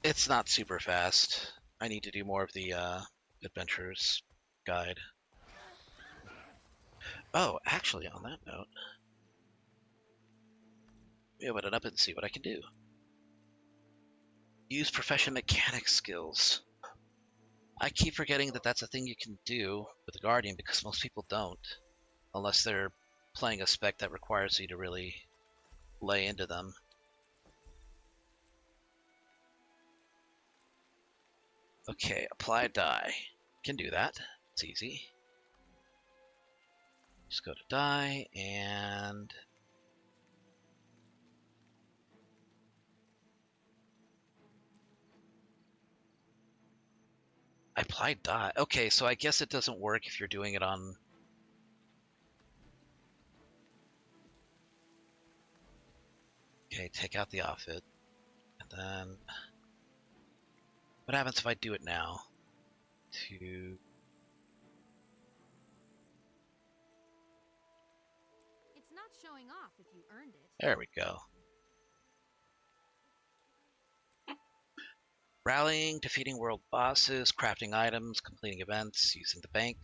It's not super fast. I need to do more of the adventures guide. Oh, actually, on that note, we open it up and see what I can do. Use profession mechanic skills. I keep forgetting that that's a thing you can do with the Guardian because most people don't, unless they're playing a spec that requires you to really lay into them. Okay, apply die. Can do that. It's easy. Just go to die and I applied die. Okay, so I guess it doesn't work if you're doing it on. Okay, take out the outfit. And then what happens if I do it now? It's not showing off if you earned it. There we go. Rallying, defeating world bosses, crafting items, completing events, using the bank.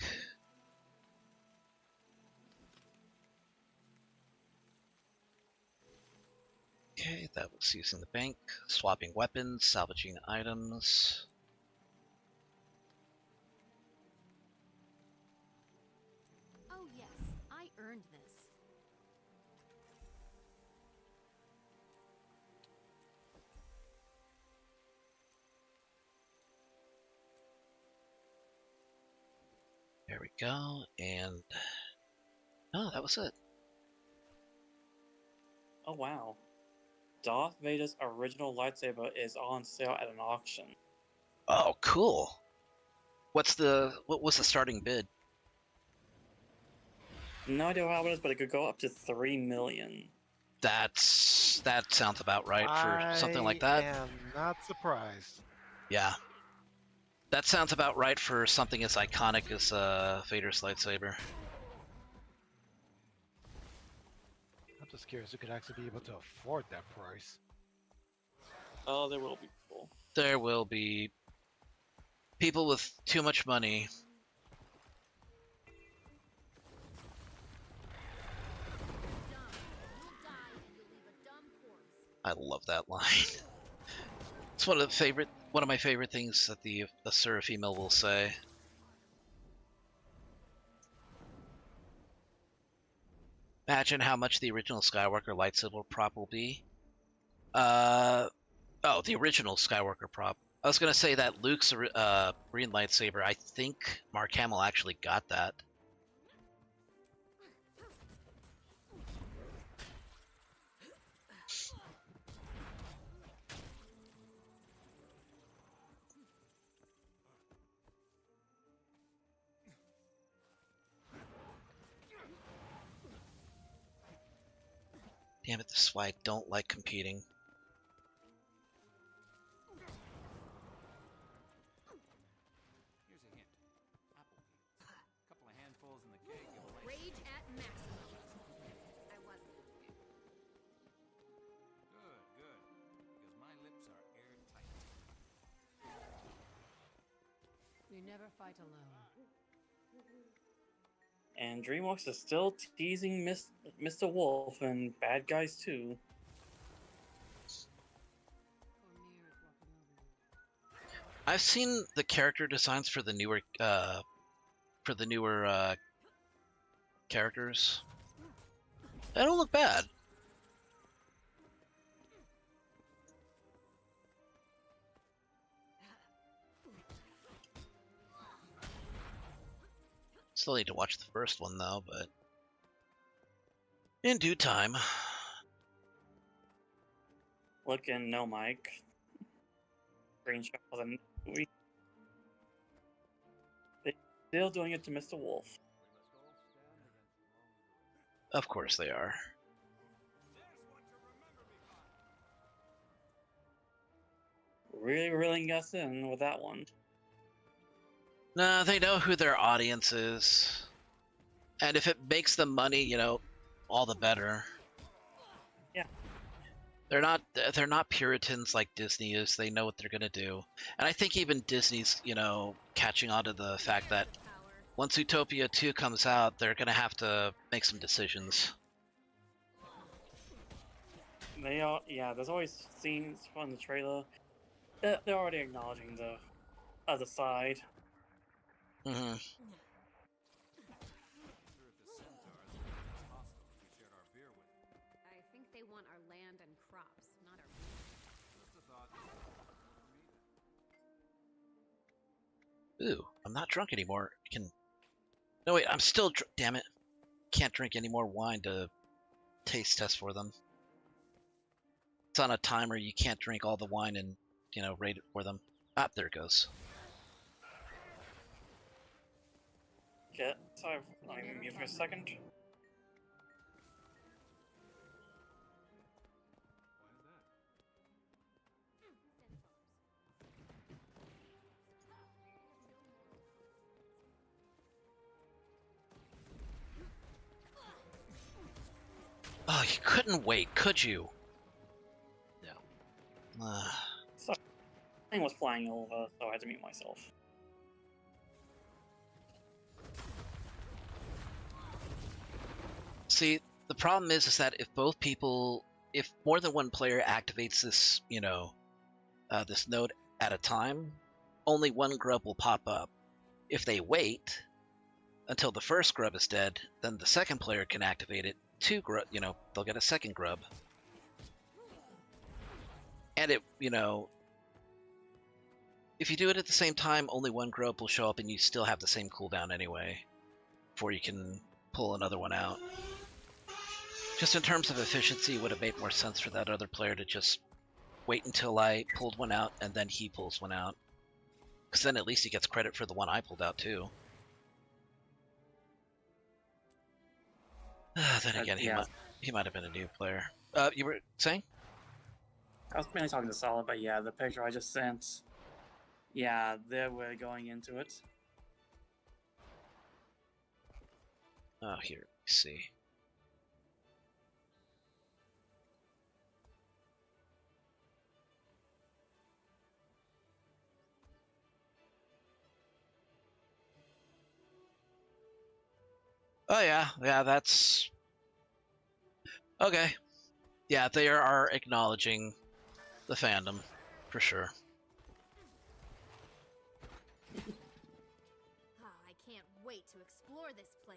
Okay, that was using the bank, swapping weapons, salvaging items. Oh yes, I earned this. There we go, and oh, that was it. Oh wow. Darth Vader's original lightsaber is on sale at an auction. Oh, cool. What was the starting bid? No idea how it is, but it could go up to 3 million. That sounds about right for something like I that. am not surprised. Yeah. That sounds about right for something as iconic as Vader's lightsaber. I'm just curious who could actually be able to afford that price. Oh, there will be people. There will be people with too much money. I love that line. It's one of my favorite things that the Asura female will say. Imagine how much the original Skywalker lightsaber prop will be. Oh, the original Skywalker prop. I was gonna say that Luke's green lightsaber. I think Mark Hamill actually got that. Damn it, this is why I don't like competing. Here's a hint. Apple peels. A couple of handfuls in the keg give away. Rage at maximum. I wasn't listening. Good, good. Because my lips are airtight. You never fight alone. And DreamWorks is still teasing Mr. Wolf and bad guys too. I've seen the character designs for the newer characters. They don't look bad. Still need to watch the first one though, but in due time. Look in No Mike. Screenshot of the movie. They're still doing it to Mr. Wolf. Of course they are. Really reeling us in with that one. Nah, they know who their audience is. And if it makes them money, you know, all the better. Yeah. They're not Puritans like Disney is. They know what they're gonna do. And I think even Disney's, you know, catching on to the fact that once Utopia 2 comes out, they're gonna have to make some decisions. They are, yeah, there's always scenes from the trailer that they're already acknowledging the other side. Mm-hmm. I think they want our land and crops, not our Ooh, I'm not drunk anymore. I can. No wait, I'm still. Damn it! Can't drink any more wine to taste test for them. It's on a timer. You can't drink all the wine and, you know, rate it for them. Ah, there it goes. Okay, so I'm mute for a second. Oh, you couldn't wait, could you? No. Sorry, thing was flying over, so I had to mute myself. See, the problem is that if more than one player activates this, you know, this node at a time, only one grub will pop up. If they wait until the first grub is dead, then the second player can activate it. You know, they'll get a second grub. And it, you know, if you do it at the same time, only one grub will show up and you still have the same cooldown anyway, before you can pull another one out. Just in terms of efficiency, would it make more sense for that other player to just wait until I pulled one out and then he pulls one out? Because then at least he gets credit for the one I pulled out too. Then again, yeah. he might have been a new player. You were saying? I was mainly talking to Solid, but yeah, the picture I just sent. Yeah, they were going into it. Oh, here, let me see. Oh yeah, that's okay. Yeah, they are acknowledging the fandom, for sure. I can't wait to explore this place.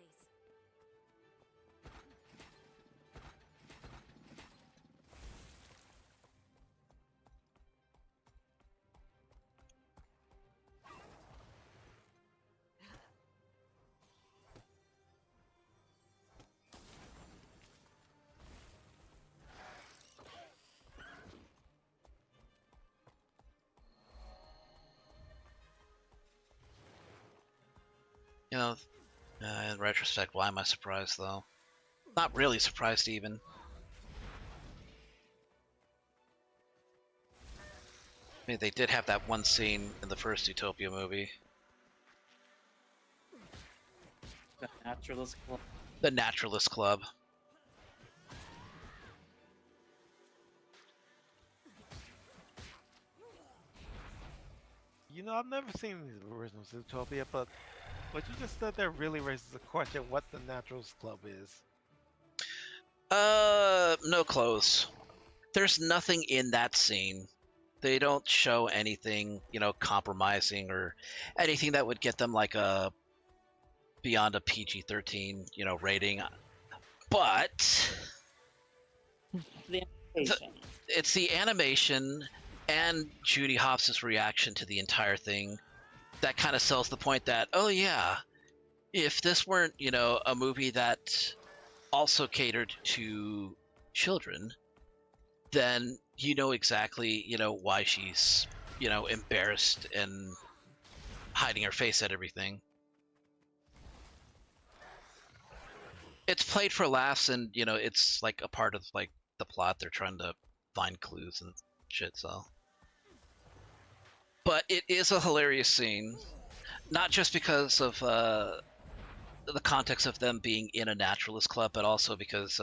You know, in retrospect, why am I surprised though? Not really surprised even. I mean, they did have that one scene in the first Utopia movie. The Naturalist Club. The Naturalist Club. You know, I've never seen the original Zootopia, but what you just said there really raises the question what the Naturalist Club is. No clothes. There's nothing in that scene. They don't show anything, you know, compromising or anything that would get them like a beyond a PG-13, you know, rating. But it's the animation and Judy Hopps' reaction to the entire thing that kind of sells the point that, oh yeah, if this weren't, you know, a movie that also catered to children, then you know exactly, you know, why she's, you know, embarrassed and hiding her face at everything. It's played for laughs, and you know, it's like a part of like the plot. They're trying to find clues and shit, so. But it is a hilarious scene, not just because of the context of them being in a naturalist club, but also because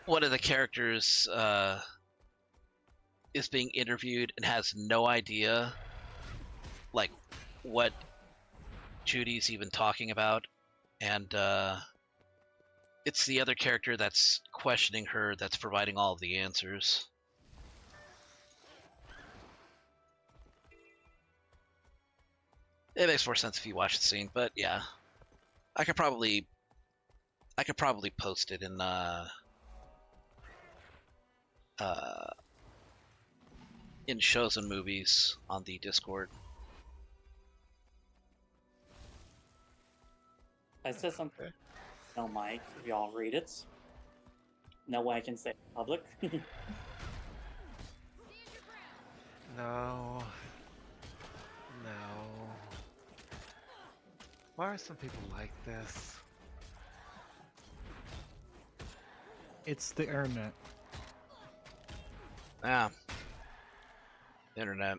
one of the characters is being interviewed and has no idea like what Judy's even talking about, and it's the other character that's questioning her that's providing all of the answers. It makes more sense if you watch the scene, but yeah, I could probably post it in shows and movies on the Discord. I said something. No, Mike, if y'all read it. No way I can say it in public. No. No. Why are some people like this? It's the internet. Yeah. Internet.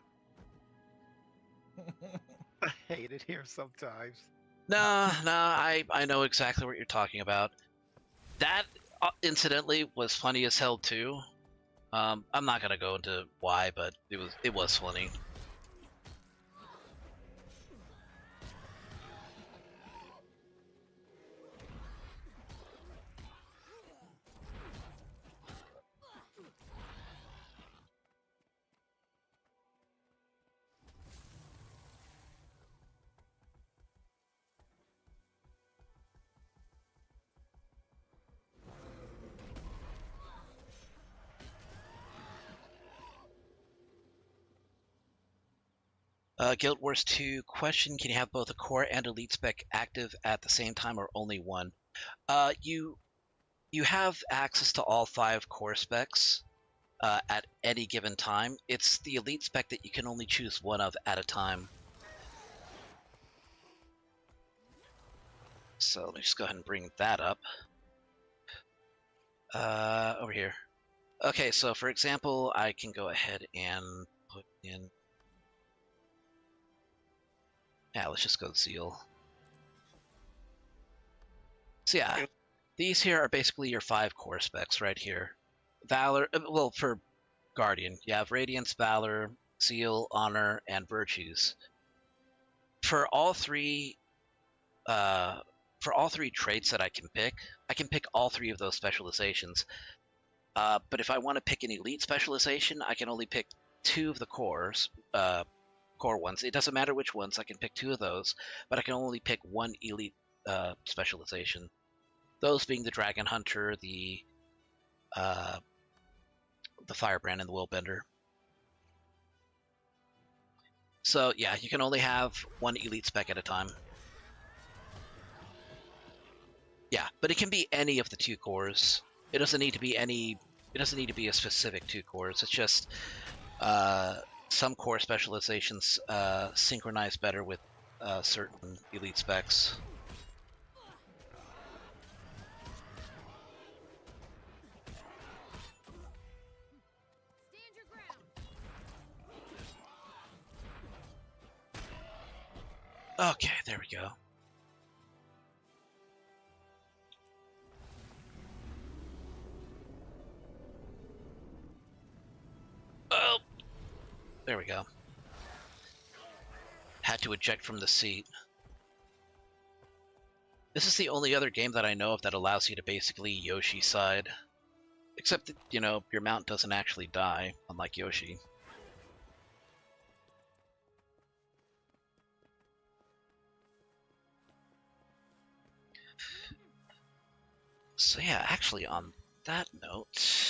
I hate it here sometimes. No, I know exactly what you're talking about. That, incidentally, was funny as hell too. I'm not gonna go into why, but it was funny. Guild Wars 2 question: can you have both a core and elite spec active at the same time, or only one? You have access to all 5 core specs at any given time. It's the elite spec that you can only choose one of at a time. So let me just go ahead and bring that up. Over here. Okay, so for example, I can go ahead and put in... Yeah, let's just go Zeal. So yeah, these here are basically your 5 core specs right here. Valor, well, for Guardian, you have Radiance, Valor, Zeal, Honor, and Virtues. For all three traits that I can pick all 3 of those specializations. But if I want to pick an elite specialization, I can only pick 2 of the core ones. It doesn't matter which ones, I can pick 2 of those, but I can only pick 1 elite specialization. Those being the Dragon Hunter, the Firebrand, and the Willbender. So yeah, you can only have 1 elite spec at a time. Yeah, but it can be any of the 2 cores. It doesn't need to be any. It doesn't need to be a specific 2 cores. It's just some core specializations synchronize better with certain elite specs. Stand your ground. Okay, there we go. Oh, there we go. Had to eject from the seat. This is the only other game that I know of that allows you to basically Yoshi side. Except that, you know, your mount doesn't actually die, unlike Yoshi. So yeah, actually on that note...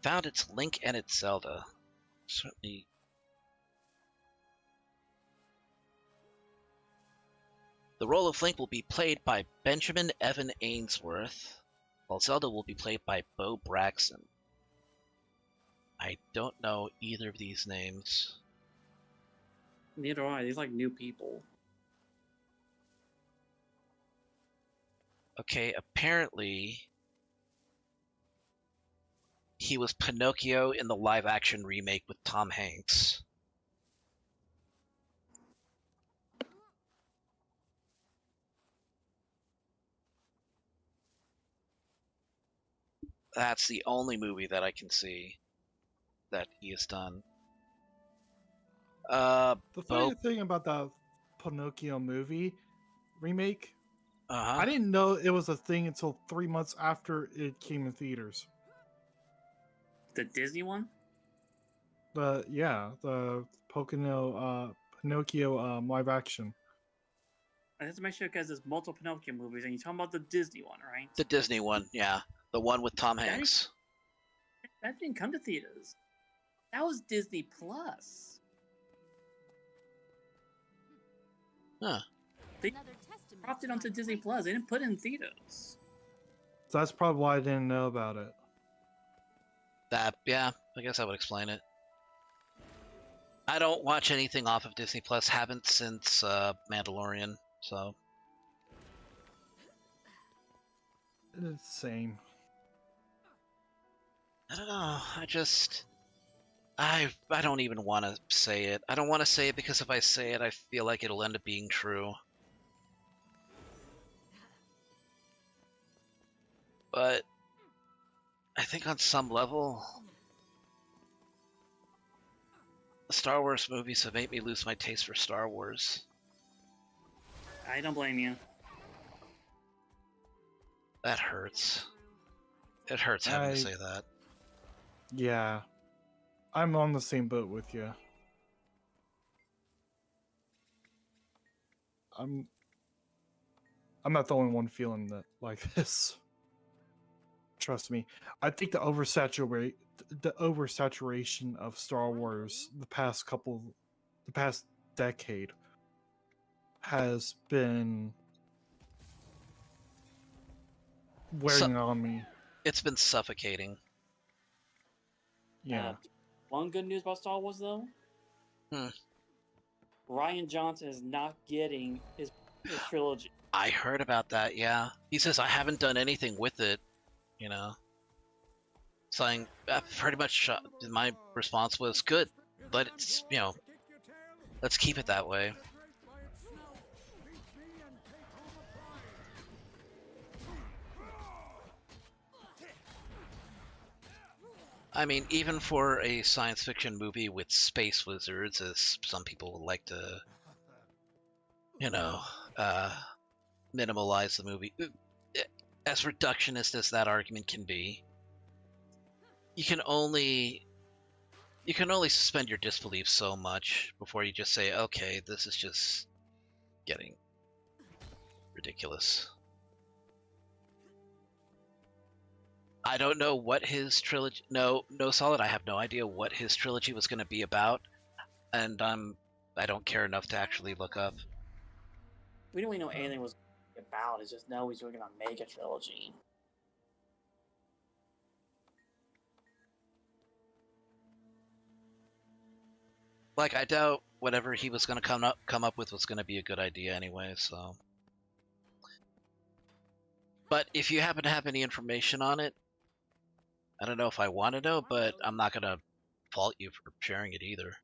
Found its Link and its Zelda. Certainly. The role of Link will be played by Benjamin Evan Ainsworth, while Zelda will be played by Bo Braxton. I don't know either of these names. Neither do I. These like new people. Okay, apparently he was Pinocchio in the live-action remake with Tom Hanks. That's the only movie that I can see that he has done. The funny thing about the Pinocchio movie remake, I didn't know it was a thing until 3 months after it came in theaters. The Disney one? The Pinocchio live action. I have to make sure because there's multiple Pinocchio movies, and you're talking about the Disney one, right? The Disney one, yeah. The one with Tom Hanks. That didn't come to theaters. That was Disney Plus. Huh. They dropped it onto Disney Plus. They didn't put it in theaters. So that's probably why I didn't know about it. Yeah, I guess that would explain it. I don't watch anything off of Disney Plus. Haven't since Mandalorian, so. It's the same. I don't know. I don't even want to say it. I don't want to say it because if I say it, I feel like it'll end up being true. But I think on some level, the Star Wars movies have made me lose my taste for Star Wars. I don't blame you. That hurts. It hurts having to say that. Yeah. I'm on the same boat with you. I'm not the only one feeling that like this. Trust me. I think the oversaturation of Star Wars the past decade has been wearing on me. It's been suffocating. Yeah. One good news about Star Wars, though, Ryan Johnson is not getting his trilogy. I heard about that, yeah. He says, I haven't done anything with it, you know. Saying, pretty much my response was, good, but it's, you know, let's keep it that way. I mean, even for a science fiction movie with space wizards, as some people like to, you know, minimalize the movie, as reductionist as that argument can be, you can only suspend your disbelief so much before you just say, okay, this is just getting ridiculous. I don't know what his trilogy. No, Solid. I have no idea what his trilogy was going to be about, and I don't care enough to actually look up. We don't really know anything was about. It's just know he's going to make a trilogy. Like, I doubt whatever he was going to come up with was going to be a good idea anyway. So, but if you happen to have any information on it, I don't know if I want to know, but I'm not going to fault you for sharing it either.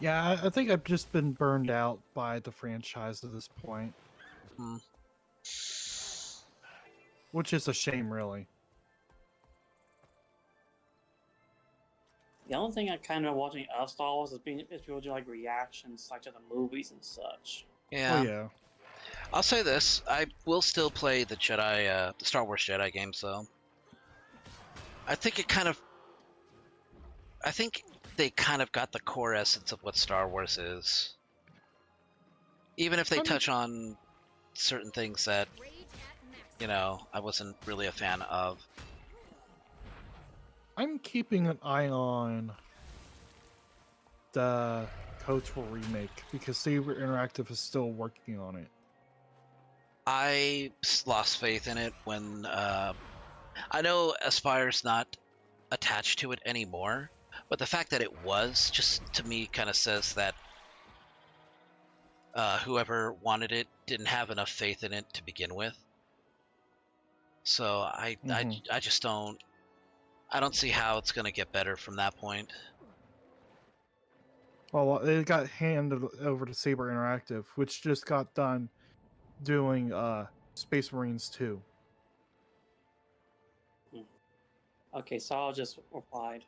Yeah, I think I've just been burned out by the franchise at this point. Which is a shame, really. The only thing I kind of watching of Star Wars is people do like reactions like to the movies and such. Yeah. Oh yeah. I'll say this: I will still play the the Star Wars Jedi games, though. I think they kind of got the core essence of what Star Wars is. Even if they touch on certain things that, you know, I wasn't really a fan of. I'm keeping an eye on the KOTOR remake because Saber Interactive is still working on it. I lost faith in it when I know Aspire's not attached to it anymore, but the fact that it was just to me kind of says that whoever wanted it didn't have enough faith in it to begin with. So I just don't see how it's going to get better from that point. Well, it got handed over to Saber Interactive, which just got done doing Space Marines 2. Okay, Saul just replied.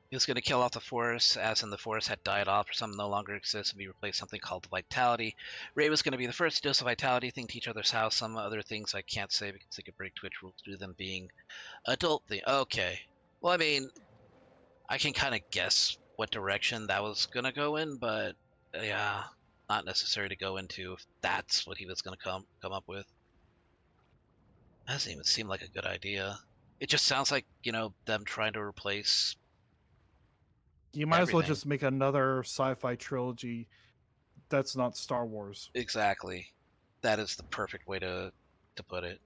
He was going to kill off the Force, as in the Force had died off or something no longer exists, and be replaced with something called Vitality. Rey was going to be the first dose of Vitality thing to each other's house. Some other things I can't say because they could break Twitch rules due to them being adult thing. Okay. Well, I mean, I can kind of guess what direction that was going to go in, but yeah, not necessary to go into if that's what he was going to come up with. That doesn't even seem like a good idea. It just sounds like, you know, them trying to replace You might as well just make another sci-fi trilogy that's not Star Wars. Exactly. That is the perfect way to put it.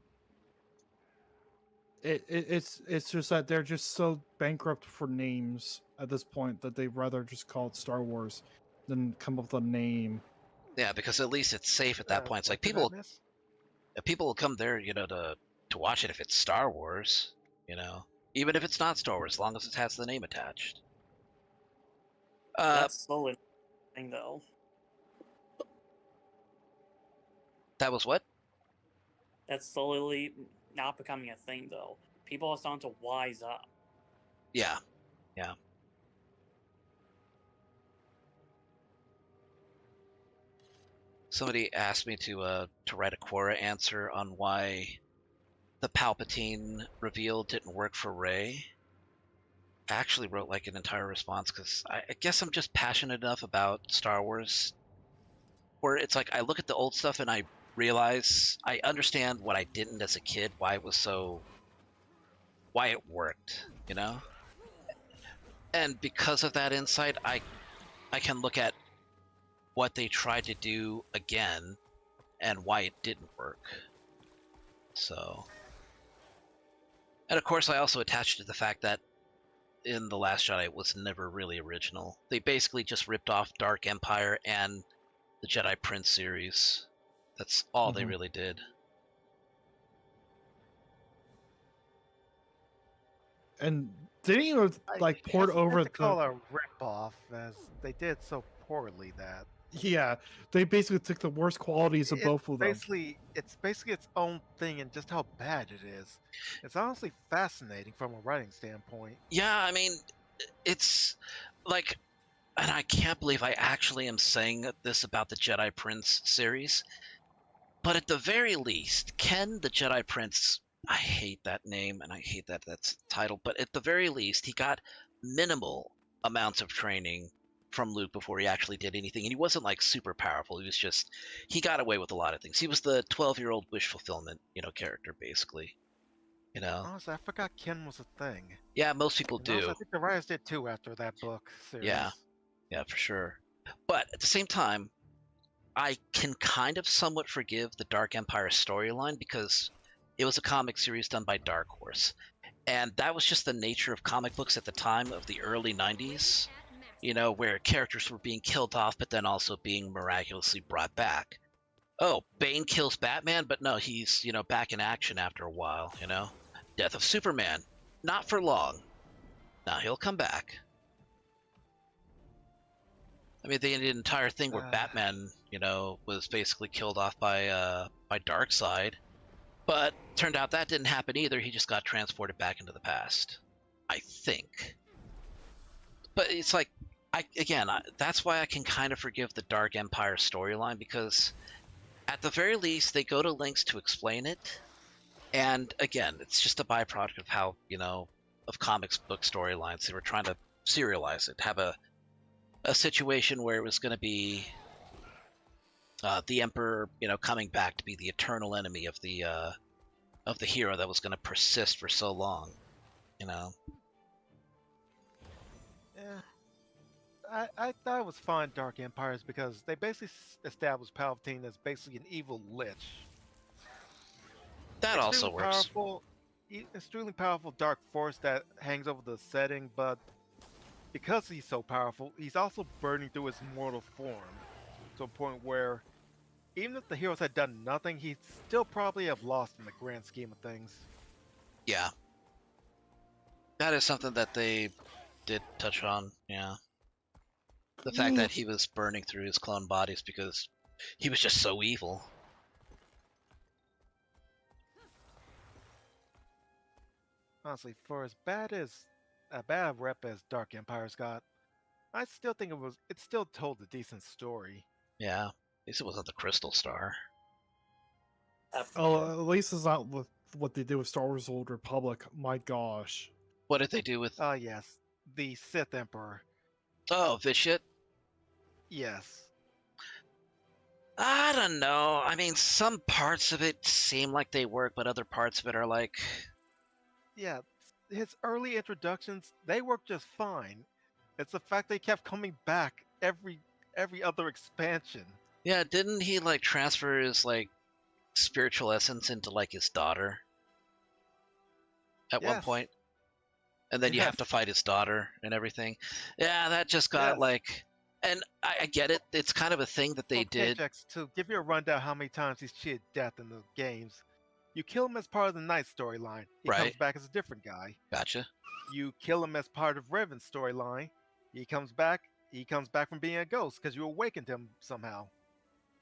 It's just that they're just so bankrupt for names at this point that they'd rather just call it Star Wars than come up with a name. Yeah, because at least it's safe at that point. It's like people will come there, you know, to watch it if it's Star Wars, you know, even if it's not Star Wars, as long as it has the name attached. That's slowly thing though. That was what? That's slowly not becoming a thing though. People are starting to wise up. Yeah. Yeah. Somebody asked me to write a Quora answer on why the Palpatine reveal didn't work for Rey. I actually wrote like an entire response because I guess I'm just passionate enough about Star Wars where it's like I look at the old stuff and I realize I understand what I didn't as a kid, why it worked, you know? And because of that insight, I can look at what they tried to do again and why it didn't work. So, and of course I also attached to the fact that in The Last Jedi it was never really original. They basically just ripped off Dark Empire and the Jedi Prince series. That's all they really did. And they didn't even like port over to call a ripoff, as they did so poorly that. Yeah, they basically took the worst qualities of both of them. It's basically its own thing, and just how bad it is. It's honestly fascinating from a writing standpoint. Yeah, I mean, it's like, and I can't believe I actually am saying this about the Jedi Prince series, but at the very least, Ken the Jedi Prince, I hate that name and I hate that that's the title, but at the very least, he got minimal amounts of training from Luke before he actually did anything, and he wasn't like super powerful. He was just, he got away with a lot of things. He was the 12-year-old wish fulfillment, character basically. Honestly, I forgot Ken was a thing. Yeah, most people do. Honestly, I think the writers did too after that book series. Yeah, for sure. But at the same time, I can kind of somewhat forgive the Dark Empire storyline because it was a comic series done by Dark Horse. And that was just the nature of comic books at the time of the early 90s, where characters were being killed off, but then also being miraculously brought back. Oh, Bane kills Batman, but no, he's, back in action after a while, Death of Superman. Not for long. Now he'll come back. I mean, they did an entire thing where Batman, was basically killed off by Darkseid. But turned out that didn't happen either. He just got transported back into the past, I think. But it's like, that's why I can kind of forgive the Dark Empire storyline, because at the very least, they go to lengths to explain it. And again, it's just a byproduct of how, of comics book storylines. They were trying to serialize it, have a situation where it was going to be the Emperor, coming back to be the eternal enemy of the hero that was going to persist for so long, Yeah, I thought it was fun, Dark Empires, because they basically established Palpatine as basically an evil lich. That also works. Extremely powerful dark force that hangs over the setting, but because he's so powerful, he's also burning through his mortal form to a point where even if the heroes had done nothing, he'd still probably have lost in the grand scheme of things. Yeah. That is something that they did touch on, yeah. The fact that he was burning through his clone bodies because he was just so evil. Honestly, for as bad a rep as Dark Empire's got, I still think it still told a decent story. Yeah, at least it wasn't the Crystal Star. Oh, at least it's not with what they did with Star Wars: Old Republic. My gosh. What did they do with? Oh yes, the Sith Emperor. Oh, this shit. Yes. I don't know. I mean, some parts of it seem like they work, but other parts of it are like. Yeah, his early introductions, they work just fine. It's the fact they kept coming back every other expansion. Yeah, didn't he like transfer his like spiritual essence into like his daughter at one point? And then you have to fight his daughter and everything. Yeah, that just got like, and I get it. It's kind of a thing that they did. Jax, to give you a rundown how many times he's cheated death in the games. You kill him as part of the Knight storyline. He comes back as a different guy. Gotcha. You kill him as part of Revan's storyline. He comes back from being a ghost because you awakened him somehow.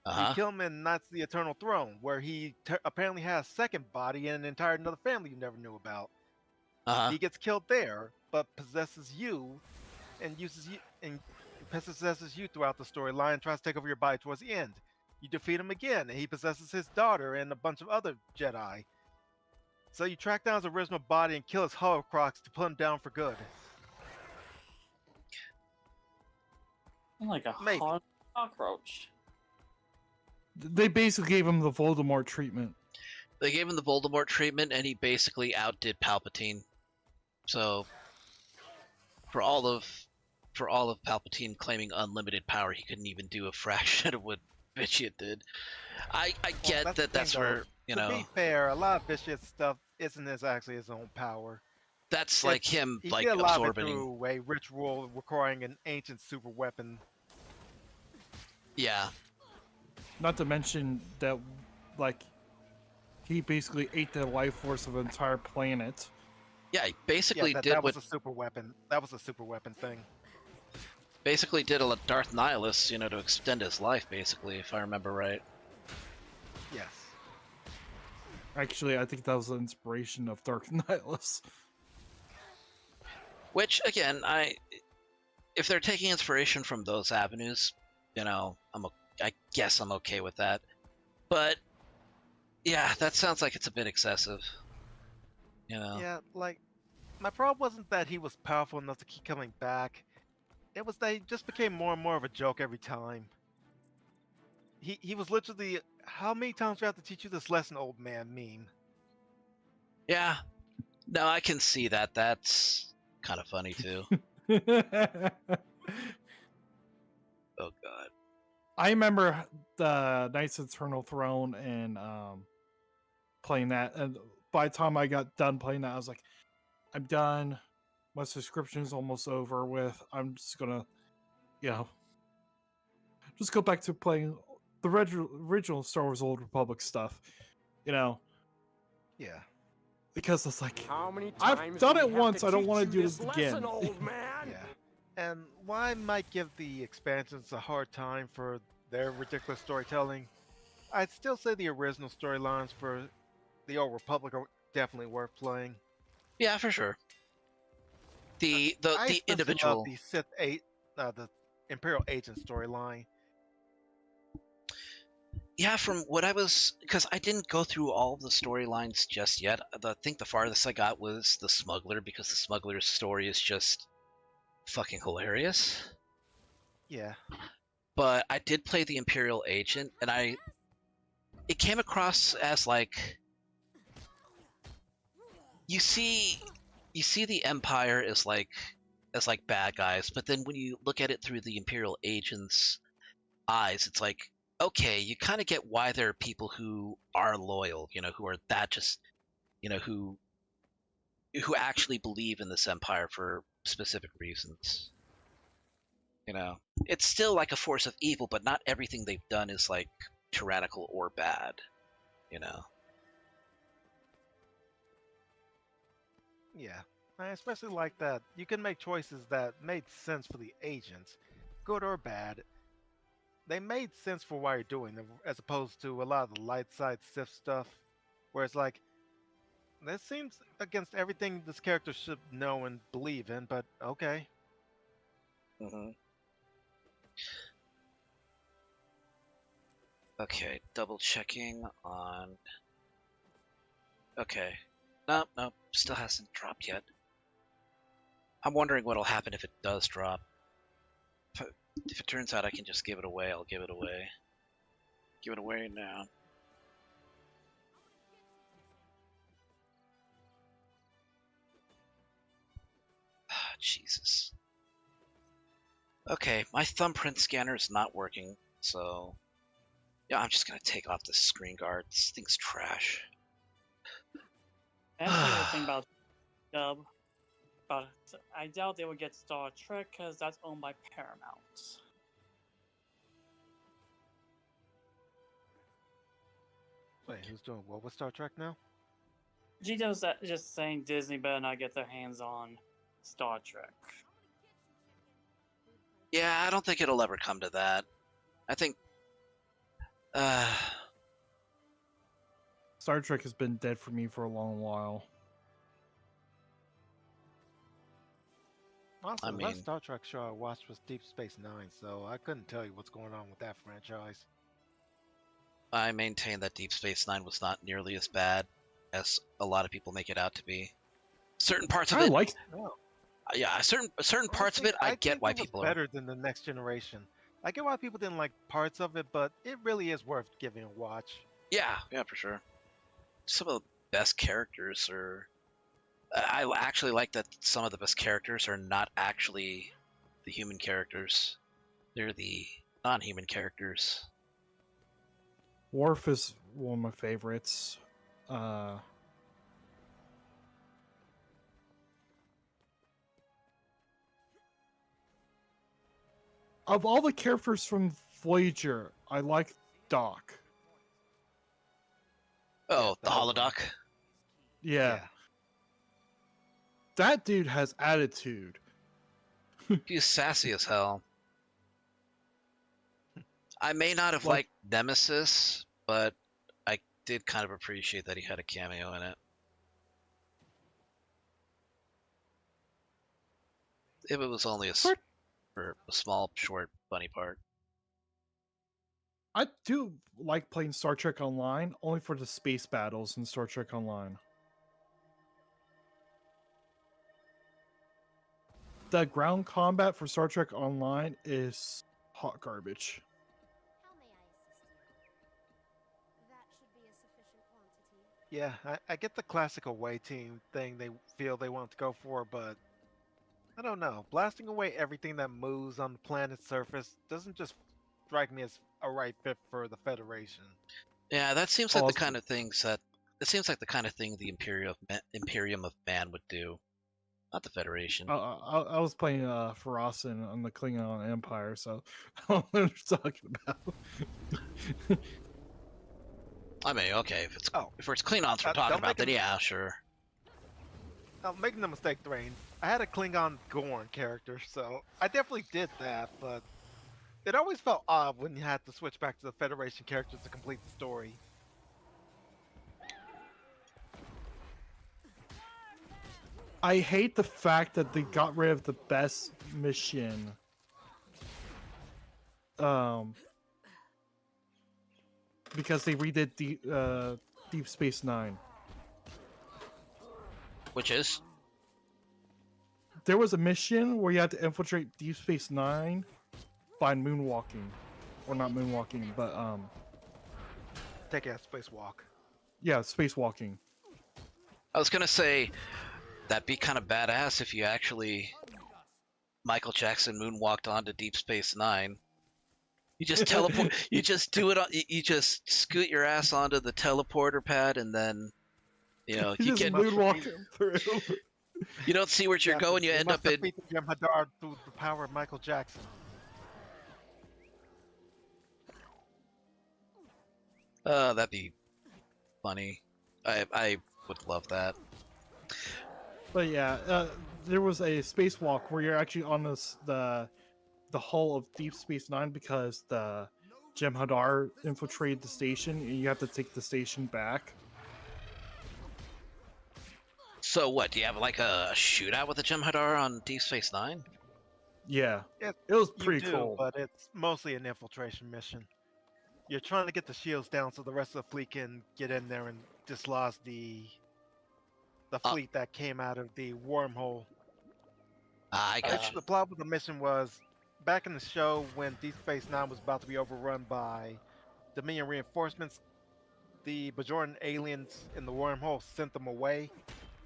You kill him in Knights of the Eternal Throne, where he apparently has a second body and an entire another family you never knew about. He gets killed there, but possesses you and possesses you throughout the storyline and tries to take over your body towards the end. You defeat him again, and he possesses his daughter and a bunch of other Jedi. So you track down his original body and kill his Holocrocs to put him down for good. Like a hot cockroach. They basically gave him the Voldemort treatment. They gave him the Voldemort treatment, and he basically outdid Palpatine. So, for all of for all of Palpatine claiming unlimited power, he couldn't even do a fraction of what Vitiate did. I get that's where, you know... To be fair, a lot of Vitiate's stuff isn't actually his own power. That's like him, he like, did a lot absorbing... of it through a ritual requiring an ancient super weapon. Yeah. Not to mention that, like, he basically ate the life force of an entire planet. Yeah, he basically did that what... was a super weapon. That was a super weapon thing. Basically did a Darth Nihilus, you know, to extend his life, basically, if I remember right. Yes. Actually, I think that was the inspiration of Darth Nihilus. Which, again, if they're taking inspiration from those avenues, you know, I guess I'm okay with that. But, yeah, that sounds like it's a bit excessive. You know? Yeah, like, my problem wasn't that he was powerful enough to keep coming back. It was that he just became more and more of a joke every time. He was literally, how many times do I have to teach you this lesson, old man meme? Yeah. No, I can see that. That's kind of funny, too. Oh, God. I remember the Knights of Eternal Throne and playing that, and by the time I got done playing that, I was like, I'm done. My subscription is almost over with. I'm just gonna, you know, just go back to playing the original Star Wars Old Republic stuff, you know. Yeah. Because it's like, How many I've times done do it we have once. to I don't teach want to you do this again. lesson, old man? Yeah. And while I might give the expansions a hard time for their ridiculous storytelling, I'd still say the original storylines for the Old Republic are definitely worth playing. Yeah, for sure. The individual... the Sith 8, the Imperial Agent storyline. Yeah, from what I was... Because I didn't go through all of the storylines just yet. I think the farthest I got was the Smuggler, because the Smuggler's story is just fucking hilarious. Yeah. But I did play the Imperial Agent, and it came across as like... You see the Empire as like bad guys, but then when you look at it through the Imperial Agent's eyes, it's like, okay, you kind of get why there are people who are loyal, you know, who are that just, you know, who actually believe in this empire for specific reasons. You know, it's still like a force of evil, but not everything they've done is like tyrannical or bad, you know. Yeah, I especially like that you can make choices that made sense for the agents, good or bad. They made sense for why you're doing them, as opposed to a lot of the light side Sith stuff, where it's like, this seems against everything this character should know and believe in, but okay. Mm-hmm. Okay, double checking on... Okay. Nope, still hasn't dropped yet. I'm wondering what'll happen if it does drop. If it turns out I can just give it away, I'll give it away. Give it away now. Ah, Jesus. Okay, my thumbprint scanner is not working, so... Yeah, I'm just gonna take off the screen guard. This thing's trash. That's the other thing about Dub. But I doubt they would get Star Trek because that's owned by Paramount. Wait, who's doing what with Star Trek now? Gito's just saying Disney better not get their hands on Star Trek. Yeah, I don't think it'll ever come to that. I think... Star Trek has been dead for me for a long while. Honestly, I the last mean- Star Trek show I watched was Deep Space Nine, so I couldn't tell you what's going on with that franchise. I maintain that Deep Space Nine was not nearly as bad as a lot of people make it out to be. Certain parts of it... Yeah, certain parts of it, I get why people are... better than the Next Generation. I get why people didn't like parts of it, but it really is worth giving a watch. Yeah, for sure. Some of the best characters are... I actually like that some of the best characters are not actually the human characters. They're the non-human characters. Worf is one of my favorites. Of all the characters from Voyager, I like Doc. Oh, the holodoc. Yeah. That dude has attitude. He's sassy as hell. I may not have liked Nemesis, but I did kind of appreciate that he had a cameo in it. If it was only a small, short, funny part. I do like playing Star Trek Online, only for the space battles in Star Trek Online. The ground combat for Star Trek Online is hot garbage. Yeah, I get the classic away team thing they feel they want to go for, but I don't know. Blasting away everything that moves on the planet's surface doesn't just strike me as a right fit for the Federation. Yeah, that seems like the kind of things that it seems like the kind of thing the Imperium of Man would do, not the Federation. I was playing Farasin on the Klingon Empire, so I don't know what you're talking about. I mean, okay, if it's Klingons we're talking about, then yeah, sure. Now, make no mistake, Thrain. I had a Klingon Gorn character, so I definitely did that, but it always felt odd when you had to switch back to the Federation characters to complete the story. I hate the fact that they got rid of the best mission. Because they redid Deep Space Nine. Which is? There was a mission where you had to infiltrate Deep Space Nine by moonwalking. Or not moonwalking, but take a spacewalk. Yeah, spacewalking. I was gonna say that'd be kind of badass if you actually Michael Jackson moonwalked onto Deep Space Nine. You just teleport. You just do it. You just scoot your ass onto the teleporter pad, and then you just get moonwalk through. You don't see where you're going. You end up in. Jem'Hadar through the power of Michael Jackson. That'd be funny. I would love that. But yeah, there was a spacewalk where you're actually on the hull of Deep Space Nine because the Jem'Hadar infiltrated the station, and you have to take the station back. So what? Do you have like a shootout with the Jem'Hadar on Deep Space Nine? Yeah, it was pretty cool. But it's mostly an infiltration mission. You're trying to get the shields down so the rest of the fleet can get in there and dislodge the fleet that came out of the wormhole. I got you. The plot of the mission was back in the show when Deep Space Nine was about to be overrun by Dominion reinforcements. The Bajoran aliens in the wormhole sent them away.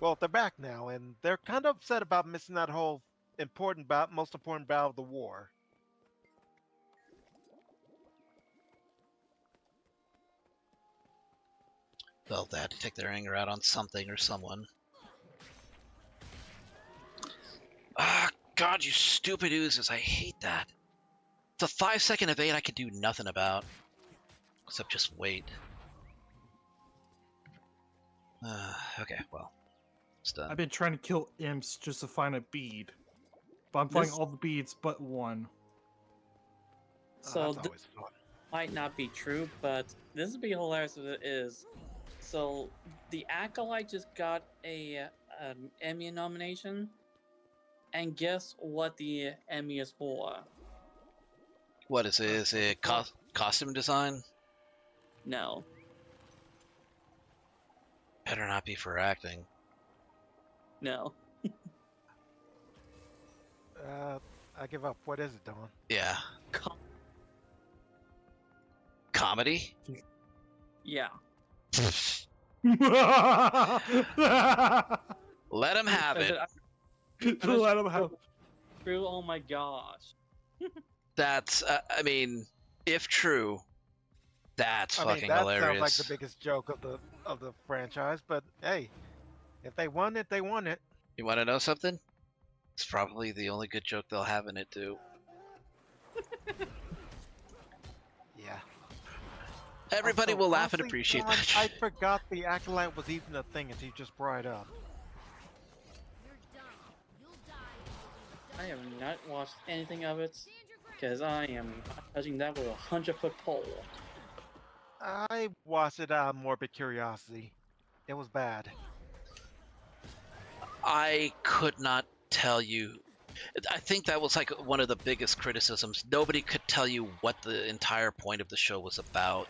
Well, they're back now, and they're kind of upset about missing that whole most important battle of the war. Well, they had to take their anger out on something or someone. Ah, God, you stupid oozes. I hate that. It's a 5-second evade I could do nothing about. Except just wait. Okay, well. It's done. I've been trying to kill imps just to find a bead. But I'm finding all the beads but one. So this might not be true, but this would be hilarious if it is. So the Acolyte just got a Emmy nomination, and guess what the Emmy is for? What is it? Is it costume design? No. Better not be for acting. No. I give up. What is it, Don? Yeah. Comedy? Yeah. Let him have it. Let him have it. true? Oh my gosh. That's, I mean, if true, that's I mean, fucking that hilarious. sounds like the biggest joke of the franchise. But hey, if they won it, they won it. You want to know something? It's probably the only good joke they'll have in it too. Yeah. Everybody Also, will laugh and honestly, appreciate John, that. I forgot the acolyte was even a thing until you just brought it up. I have not watched anything of it because I am not touching that with a 100-foot pole. I watched it out of morbid curiosity. It was bad. I could not tell you. I think that was like one of the biggest criticisms. Nobody could tell you what the entire point of the show was about.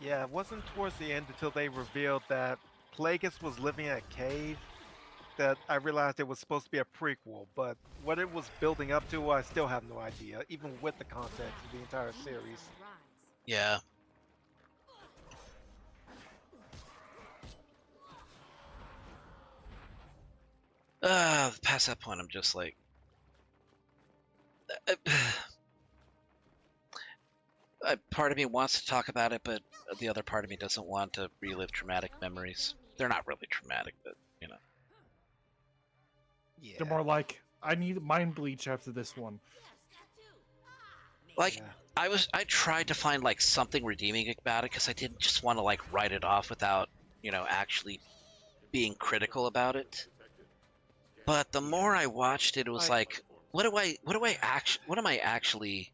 Yeah, it wasn't towards the end until they revealed that Plagueis was living in a cave that I realized it was supposed to be a prequel, but what it was building up to, I still have no idea, even with the context of the entire series. Yeah. Past that point, I'm just like... part of me wants to talk about it, but the other part of me doesn't want to relive traumatic memories. They're not really traumatic, but, you know. Yeah. They're more like, I need mind bleach after this one. Like, I tried to find, like, something redeeming about it, because I didn't just want to, like, write it off without, you know, actually being critical about it. But the more I watched it, it was like, what am I actually...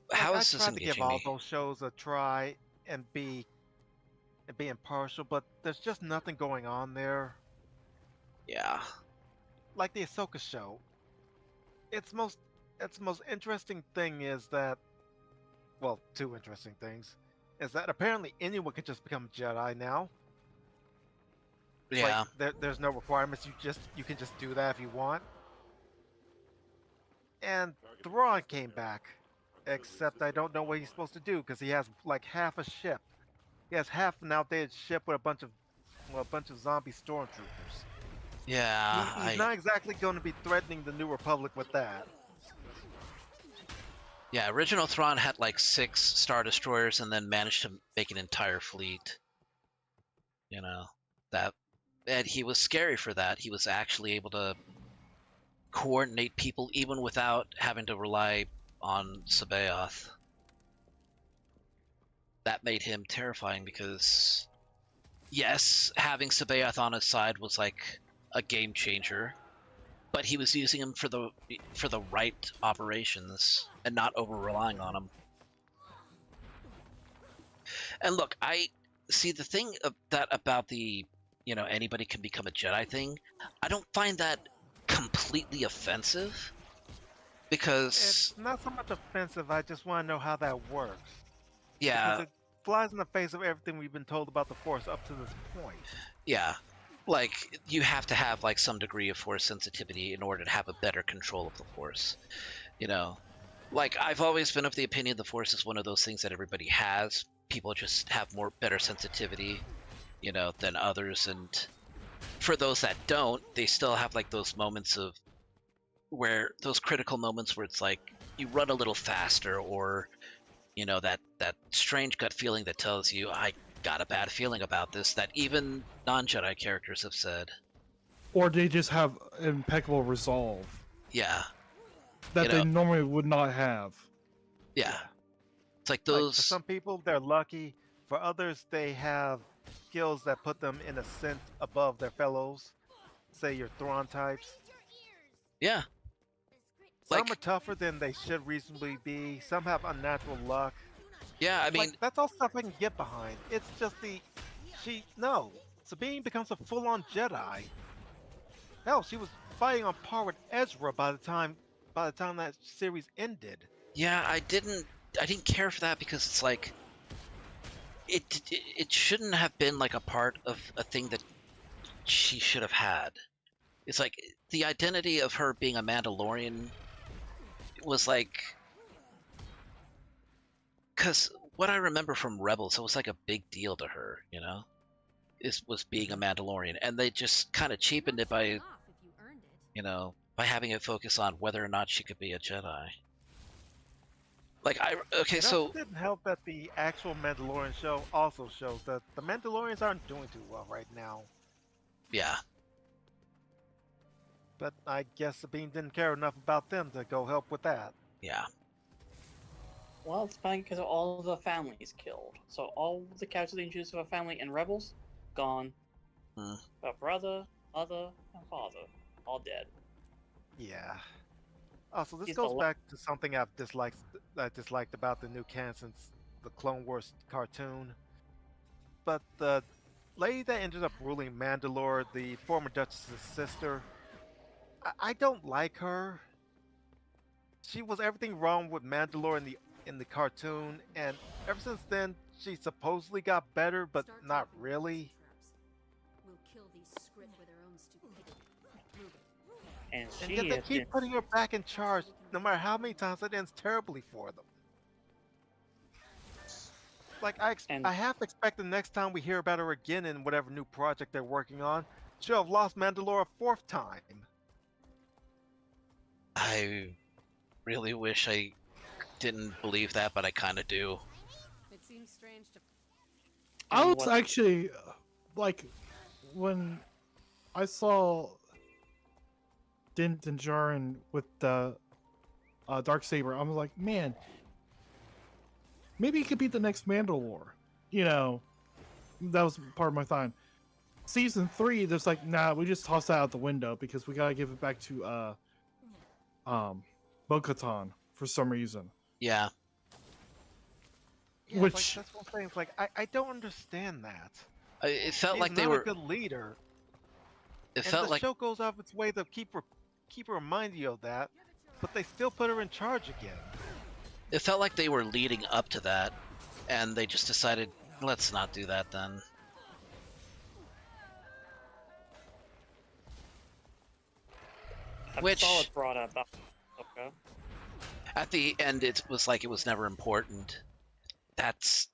How is this I tried to give engaging all me? those shows a try and be impartial, but there's just nothing going on there. Yeah. Like the Ahsoka show. Its most interesting thing is that, well, two interesting things, is that apparently anyone can just become a Jedi now. It's Yeah. like there's no requirements. You can just do that if you want. And Thrawn came back, except I don't know what he's supposed to do because he has like half a ship. He has half an outdated ship with a bunch of zombie stormtroopers. Yeah, He's not exactly going to be threatening the New Republic with that. Yeah, original Thrawn had like 6 Star Destroyers and then managed to make an entire fleet. You know, and he was scary for that. He was actually able to coordinate people even without having to rely on Sabaoth. That made him terrifying because, yes, having Sabaoth on his side was like a game changer, but he was using him for the right operations and not over relying on him. And look, I see the thing about the, you know, anybody can become a Jedi thing. I don't find that completely offensive because it's not so much offensive. I just want to know how that works. Yeah, because it flies in the face of everything we've been told about the Force up to this point. Yeah, like you have to have like some degree of Force sensitivity in order to have a better control of the Force. You know, like I've always been of the opinion the Force is one of those things that everybody has. People just have better sensitivity, you know, than others, and for those that don't, they still have like those moments of those critical moments where it's like you run a little faster, or you know, that strange gut feeling that tells you I got a bad feeling about this, that even non-Jedi characters have said. Or they just have impeccable resolve. Yeah. That they normally would not have. Yeah. It's like those... for some people, they're lucky. For others, they have skills that put them in a sense above their fellows. Say your Thrawn types. Yeah. Some are tougher than they should reasonably be. Some have unnatural luck. Yeah, I mean... that's all stuff I can get behind. It's just Sabine becomes a full-on Jedi. Hell, she was fighting on par with Ezra by the time that series ended. Yeah, I didn't care for that because it's like it shouldn't have been like a part of a thing that she should have had. It's like the identity of her being a Mandalorian was like, because what I remember from Rebels, it was like a big deal to her, you know, was being a Mandalorian, and they just kind of cheapened it by you know, by having it focus on whether or not she could be a Jedi. Like, okay, It so also didn't help that the actual Mandalorian show also shows that the Mandalorians aren't doing too well right now. yeah, But I guess Sabine didn't care enough about them to go help with that. yeah. Well, it's fine because all of the families killed. So all the characters introduced of a family in Rebels, gone. Hmm. A brother, mother, and father, all dead. Yeah. Also, this He's goes the back to something I disliked about the new canon since the Clone Wars cartoon. But the lady that ended up ruling Mandalore, the former Duchess's sister, I don't like her. She was everything wrong with Mandalore in the cartoon, and ever since then, she supposedly got better, but not really. We'll kill these scripts with their own stupidity. Move it. And And she yet they has keep been putting her back in charge, no matter how many times it ends terribly for them. Like, I half expect the next time we hear about her again in whatever new project they're working on, she'll have lost Mandalore a fourth time. I really wish I didn't believe that, but I kind of do. It seems strange to. I was actually like when I saw Din Djarin with the Darksaber, I was like, man, maybe he could be the next Mandalore. You know, that was part of my thought. Season 3, there's like, nah, we just tossed that out the window because we gotta give it back to Bo-Katan for some reason. Yeah. Yeah, Which like, that's one thing. It's like I don't understand that. It felt She's like they not were. a good leader. It And felt the like show goes out of its way to keep reminding you of that, but they still put her in charge again. it felt like they were leading up to that, and they just decided, let's not do that then. Which saw it brought up. Okay. At the end, it was like it was never important. That's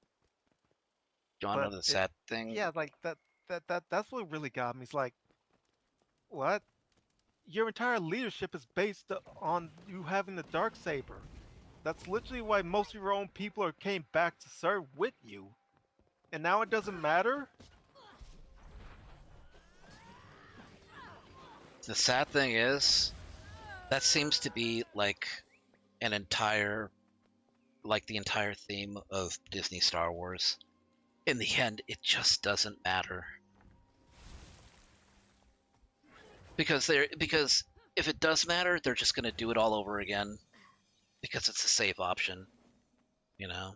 you want to know the sad thing? Yeah, like that's what really got me. It's like, what? Your entire leadership is based on you having the Darksaber. That's literally why most of your own people came back to serve with you. And now it doesn't matter? The sad thing is, that seems to be like an entire, like the entire theme of Disney Star Wars. In the end, it just doesn't matter. Because if it does matter, they're just going to do it all over again. Because it's a safe option, you know?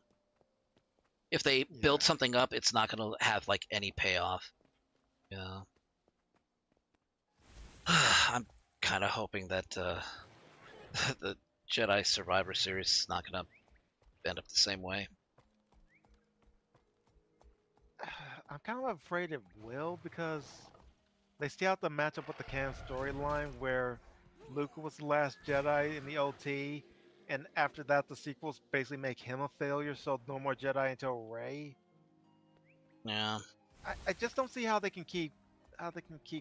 If they build something up, it's not going to have like any payoff, you know? I'm kind of hoping that the Jedi Survivor Series is not going to end up the same way. I'm kind of afraid it will because they still have to match up with the canon storyline where Luke was the last Jedi in the OT, and after that the sequels basically make him a failure, so no more Jedi until Rey. Yeah. I just don't see how they can keep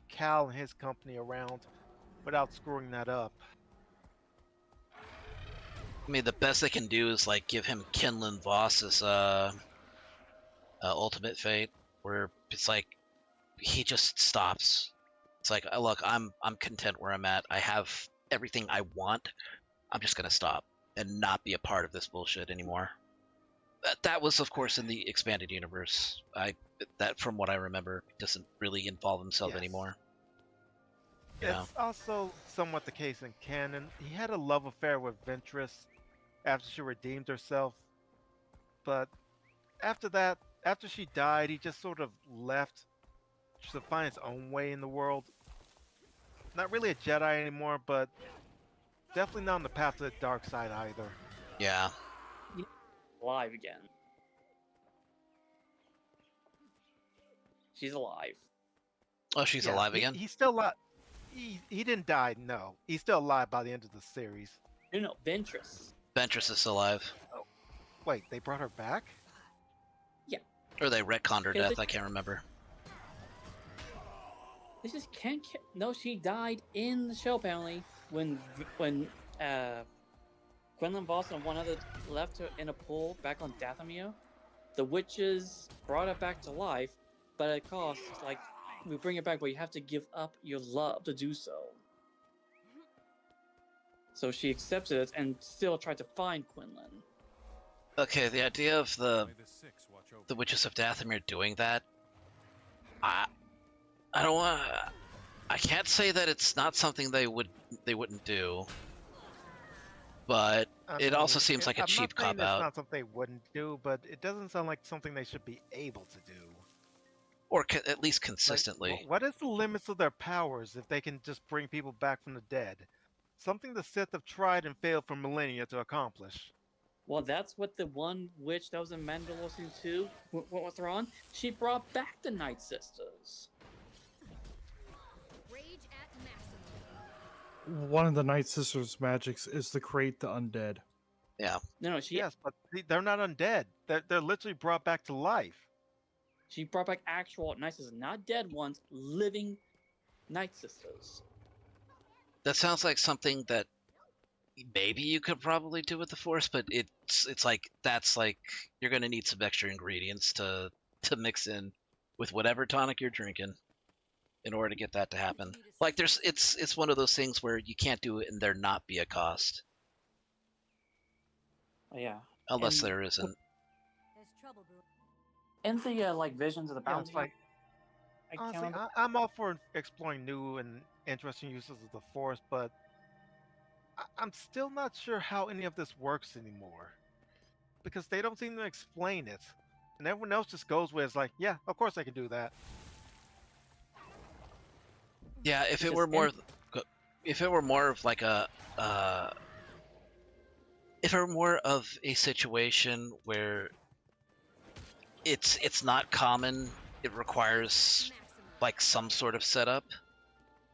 Cal and his company around without screwing that up. I mean, the best they can do is like give him Kinlan Voss's Ultimate Fate, where it's like he just stops. It's like, look, I'm content where I'm at. I have everything I want. I'm just gonna stop and not be a part of this bullshit anymore. That was, of course, in the expanded universe. That, from what I remember, doesn't really involve himself anymore. It's also somewhat the case in canon. He had a love affair with Ventress after she redeemed herself, but after that, after she died, he just sort of left to find his own way in the world. Not really a Jedi anymore, but definitely not on the path to the dark side either. Yeah. Alive again. She's alive. Oh, she's alive again? He's still alive. He didn't die, no. He's still alive by the end of the series. No, Ventress. Ventress is alive. Oh, wait, they brought her back? Yeah. Or they retconned her death, I can't remember. They just can't. No, she died in the show apparently when Quinlan Voss and one other left her in a pool back on Dathomir. The witches brought her back to life, but at cost. Like, we bring it back, but you have to give up your love to do so. So she accepted it and still tried to find Quinlan. Okay, the idea of the Witches of Dathomir doing that, I don't want. I can't say that it's not something they wouldn't do, but it also seems like a cheap cop out. It's not something they wouldn't do, but it doesn't sound like something they should be able to do, or at least consistently. Like, what is the limits of their powers if they can just bring people back from the dead? Something the Sith have tried and failed for millennia to accomplish. Well, that's what the one witch that was in Mandalore Season 2, what was Thrawn? She brought back the Night Sisters. Rage at maximum. One of the Night Sisters' magics is to create the undead. Yeah. No, she. Yes, but they're not undead. They're literally brought back to life. She brought back actual Night Sisters, not dead ones, living Night Sisters. That sounds like something that maybe you could probably do with the Force, but it's like that's like you're gonna need some extra ingredients to mix in with whatever tonic you're drinking in order to get that to happen. Like it's one of those things where you can't do it and there not be a cost. Yeah. Unless there isn't. There's trouble brewing. And the like visions of the bounty. Like, honestly, I'm all for exploring new and interesting uses of the Force, but I'm still not sure how any of this works anymore. Because they don't seem to explain it. And everyone else just goes with it's like, yeah, of course I can do that. Yeah, if it were more of like if it were more of a situation where it's not common, it requires like some sort of setup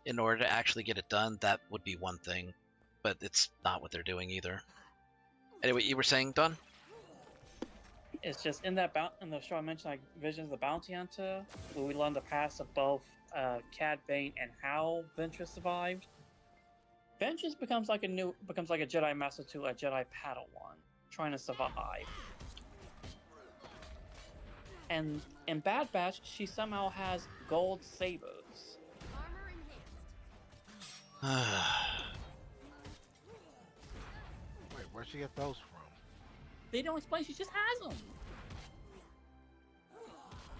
in order to actually get it done, that would be one thing. But it's not what they're doing either. Anyway, you were saying, Don? It's just in the show I mentioned, like Visions of the Bounty Hunter, where we learn the past of both Cad Bane and how Ventress survived. Ventress becomes like a Jedi Master to a Jedi Padawan, trying to survive. And in Bad Batch, she somehow has gold sabers. Wait, where'd she get those from? They don't explain, she just has them.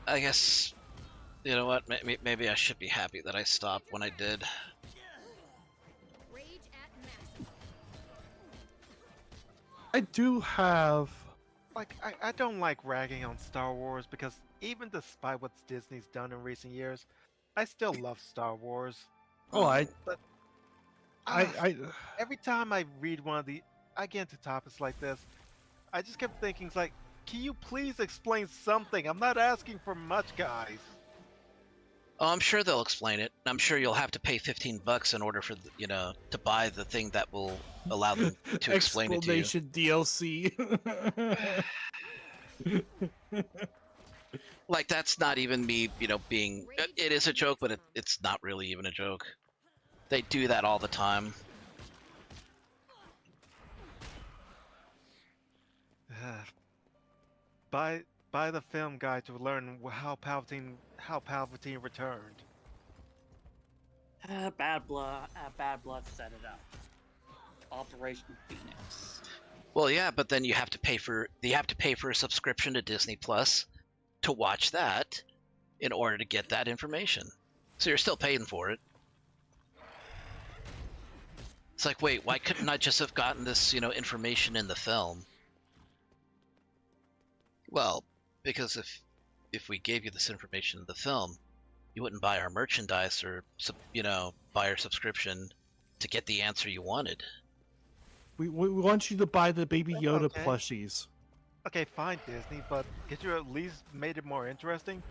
I guess, you know what, maybe I should be happy that I stopped when I did. I do have... Like, I don't like ragging on Star Wars because even despite what Disney's done in recent years, I still love Star Wars. Oh, But every time I read one of I get into topics like this, I just kept thinking, it's like, can you please explain something? I'm not asking for much, guys. Oh, I'm sure they'll explain it. I'm sure you'll have to pay $15 in order for to buy the thing that will allow them to explain it to you. Explanation DLC. Like, that's not even me, being... It is a joke, but it's not really even a joke. They do that all the time. Buy the film guide to learn how Palpatine returned. Bad Blood set it up. Operation Phoenix. Well, yeah, but then you have to pay for a subscription to Disney Plus to watch that in order to get that information. So you're still paying for it. It's like, wait, why couldn't I just have gotten this, information in the film? Well, because if we gave you this information in the film, you wouldn't buy our merchandise or, buy our subscription to get the answer you wanted. We want you to buy the Baby Yoda plushies. Okay, fine, Disney, but could you at least made it more interesting?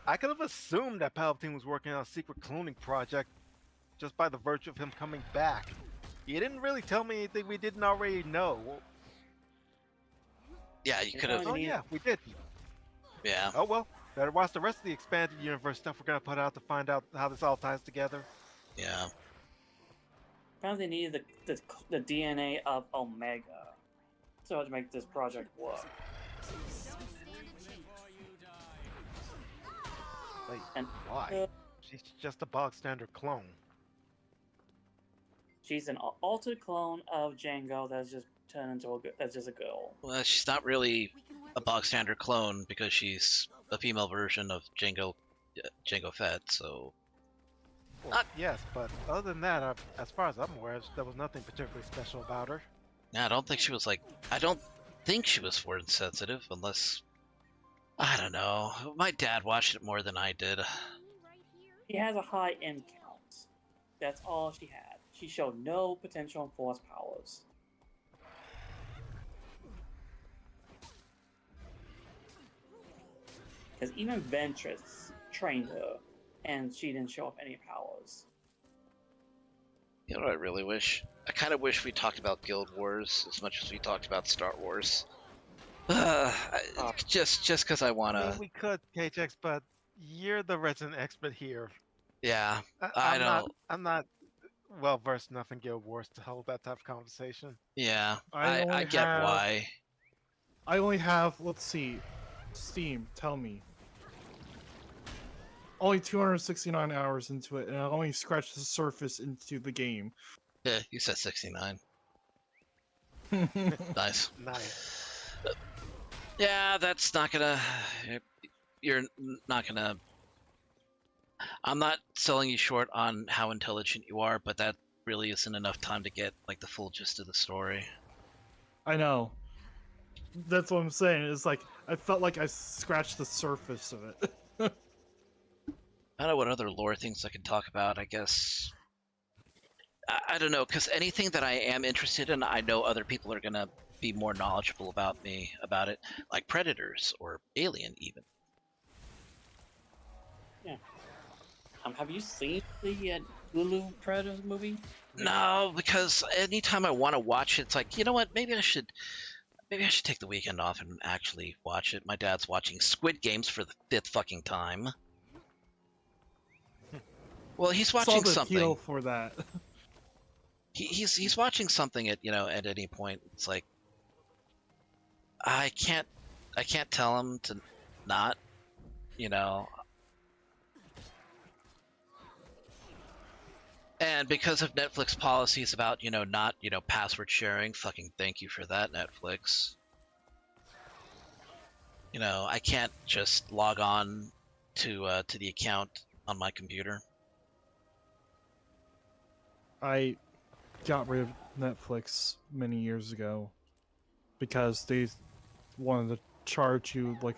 I could have assumed that Palpatine was working on a secret cloning project just by the virtue of him coming back. You didn't really tell me anything we didn't already know. Yeah, you could have. Oh yeah, we did. Yeah. Oh well, Better watch the rest of the expanded universe stuff we're gonna put out to find out how this all ties together. Yeah. Apparently, they needed the DNA of Omega to make this project work. Wait, And why? She's just a bog standard clone. She's an altered clone of Django that's just turned into that's just a girl. Well, she's not really a bog standard clone because she's a female version of Jango Fett. So. Well, yes, but other than that, as far as I'm aware, there was nothing particularly special about her. Yeah, I don't think she was like. I don't think she was force sensitive, unless. I don't know. My dad watched it more than I did. She has a high M count. That's all she had. She showed no potential in force powers. Because even Ventress trained her, and she didn't show off any powers. You know what I really wish? I kind of wish we talked about Guild Wars as much as we talked about Star Wars. Just because I want to... I mean, we could, KJX, but you're the resident expert here. Yeah, I don't... I'm not well-versed enough in Guild Wars to hold that type of conversation. Yeah, I get why. I only have, let's see, Steam, tell me. Only 269 hours into it, and I only scratched the surface into the game. Yeah, you said 69. Nice. Nice. Yeah, that's not gonna... You're not gonna... I'm not selling you short on how intelligent you are, but that really isn't enough time to get like the full gist of the story. I know. That's what I'm saying. It's like, I felt like I scratched the surface of it. I don't know what other lore things I can talk about, I guess. I don't know, because anything that I am interested in, I know other people are going to be more knowledgeable about it, like Predators or Alien even. Yeah. Have you seen the Lulu Predators movie? No, because anytime I want to watch it, it's like, you know what, maybe I should take the weekend off and actually watch it. My dad's watching Squid Games for the 5th fucking time. Well, he's watching something. Appeal for that. He's watching something at any point. It's like I can't tell him to not, And because of Netflix policies about not password sharing, fucking thank you for that, Netflix. I can't just log on to the account on my computer. I got rid of Netflix many years ago because they wanted to charge you like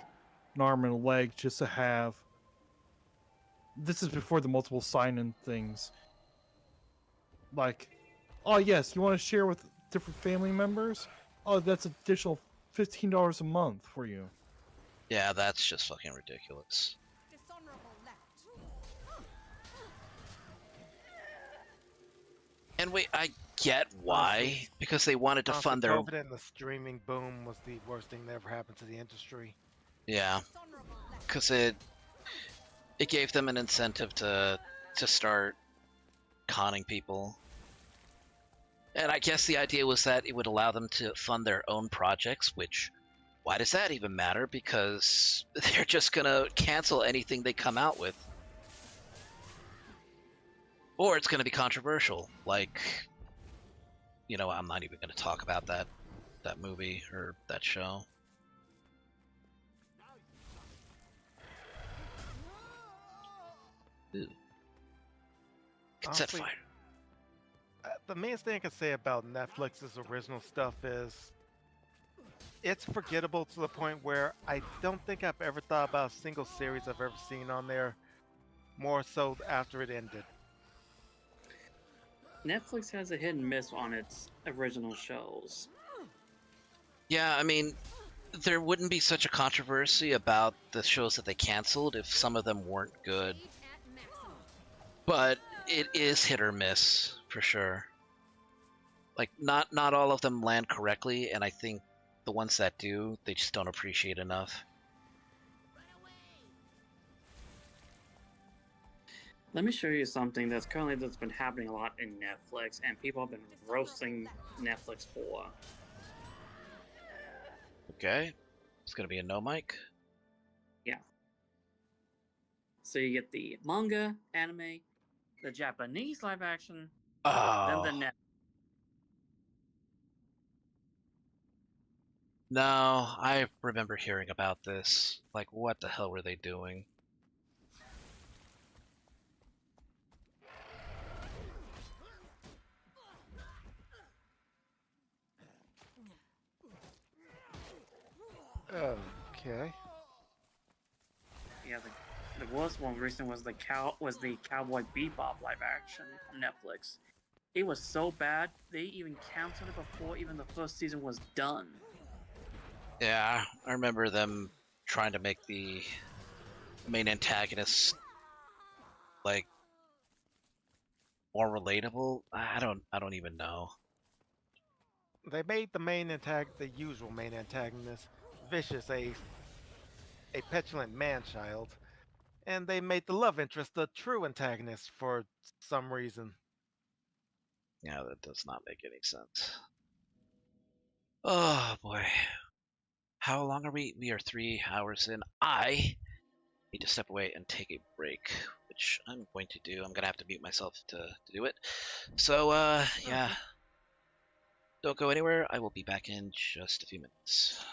an arm and a leg just to have. This is before the multiple sign-in things. Like, oh yes, you want to share with different family members? Oh, that's additional $15 a month for you. Yeah, that's just fucking ridiculous. And wait, I get why. Because they wanted to fund their... COVID and the streaming boom was the worst thing that ever happened to the industry. Yeah. Because it gave them an incentive to start conning people. And I guess the idea was that it would allow them to fund their own projects, which... Why does that even matter? Because they're just gonna cancel anything they come out with. Or it's going to be controversial, like, I'm not even going to talk about that movie or that show. Ooh. Cassette Honestly, fire. The main thing I can say about Netflix's original stuff is it's forgettable to the point where I don't think I've ever thought about a single series I've ever seen on there, more so after it ended. Netflix has a hit and miss on its original shows. Yeah, I mean, there wouldn't be such a controversy about the shows that they canceled if some of them weren't good. But it is hit or miss, for sure. Like, not all of them land correctly, and I think the ones that do, they just don't appreciate enough. Let me show you something that's been happening a lot in Netflix, and people have been roasting Netflix for. Okay. It's gonna be a no mic. Yeah. So you get the manga, anime, the Japanese live action, then the Oh. net. No, I remember hearing about this. Like, what the hell were they doing? Okay. Yeah, the worst one recent was the Cowboy Bebop live action on Netflix. It was so bad they even canceled it before even the first season was done. Yeah, I remember them trying to make the main antagonist like more relatable. I don't even know. They made the usual main antagonist, Vicious, a petulant man-child, and they made the love interest the true antagonist for some reason. Yeah, that does not make any sense. Oh boy. How long are we? We are 3 hours in. I need to step away and take a break, which I'm going to do. I'm gonna have to mute myself to do it. So yeah. Don't go anywhere. I will be back in just a few minutes.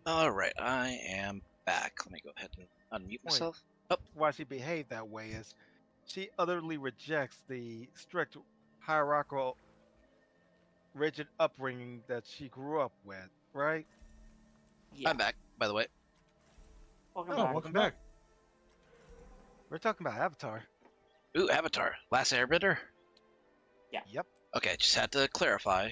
All right, I am back. Let me go ahead and unmute Point. myself. Oh, Why she behaved that way is she utterly rejects the strict hierarchical, rigid upbringing that she grew up with, right? Yeah. I'm back, by the way. Welcome Oh, back. welcome back. We're talking about Avatar. Ooh, Avatar, Last Airbender. Yeah. Yep. Okay, just had to clarify.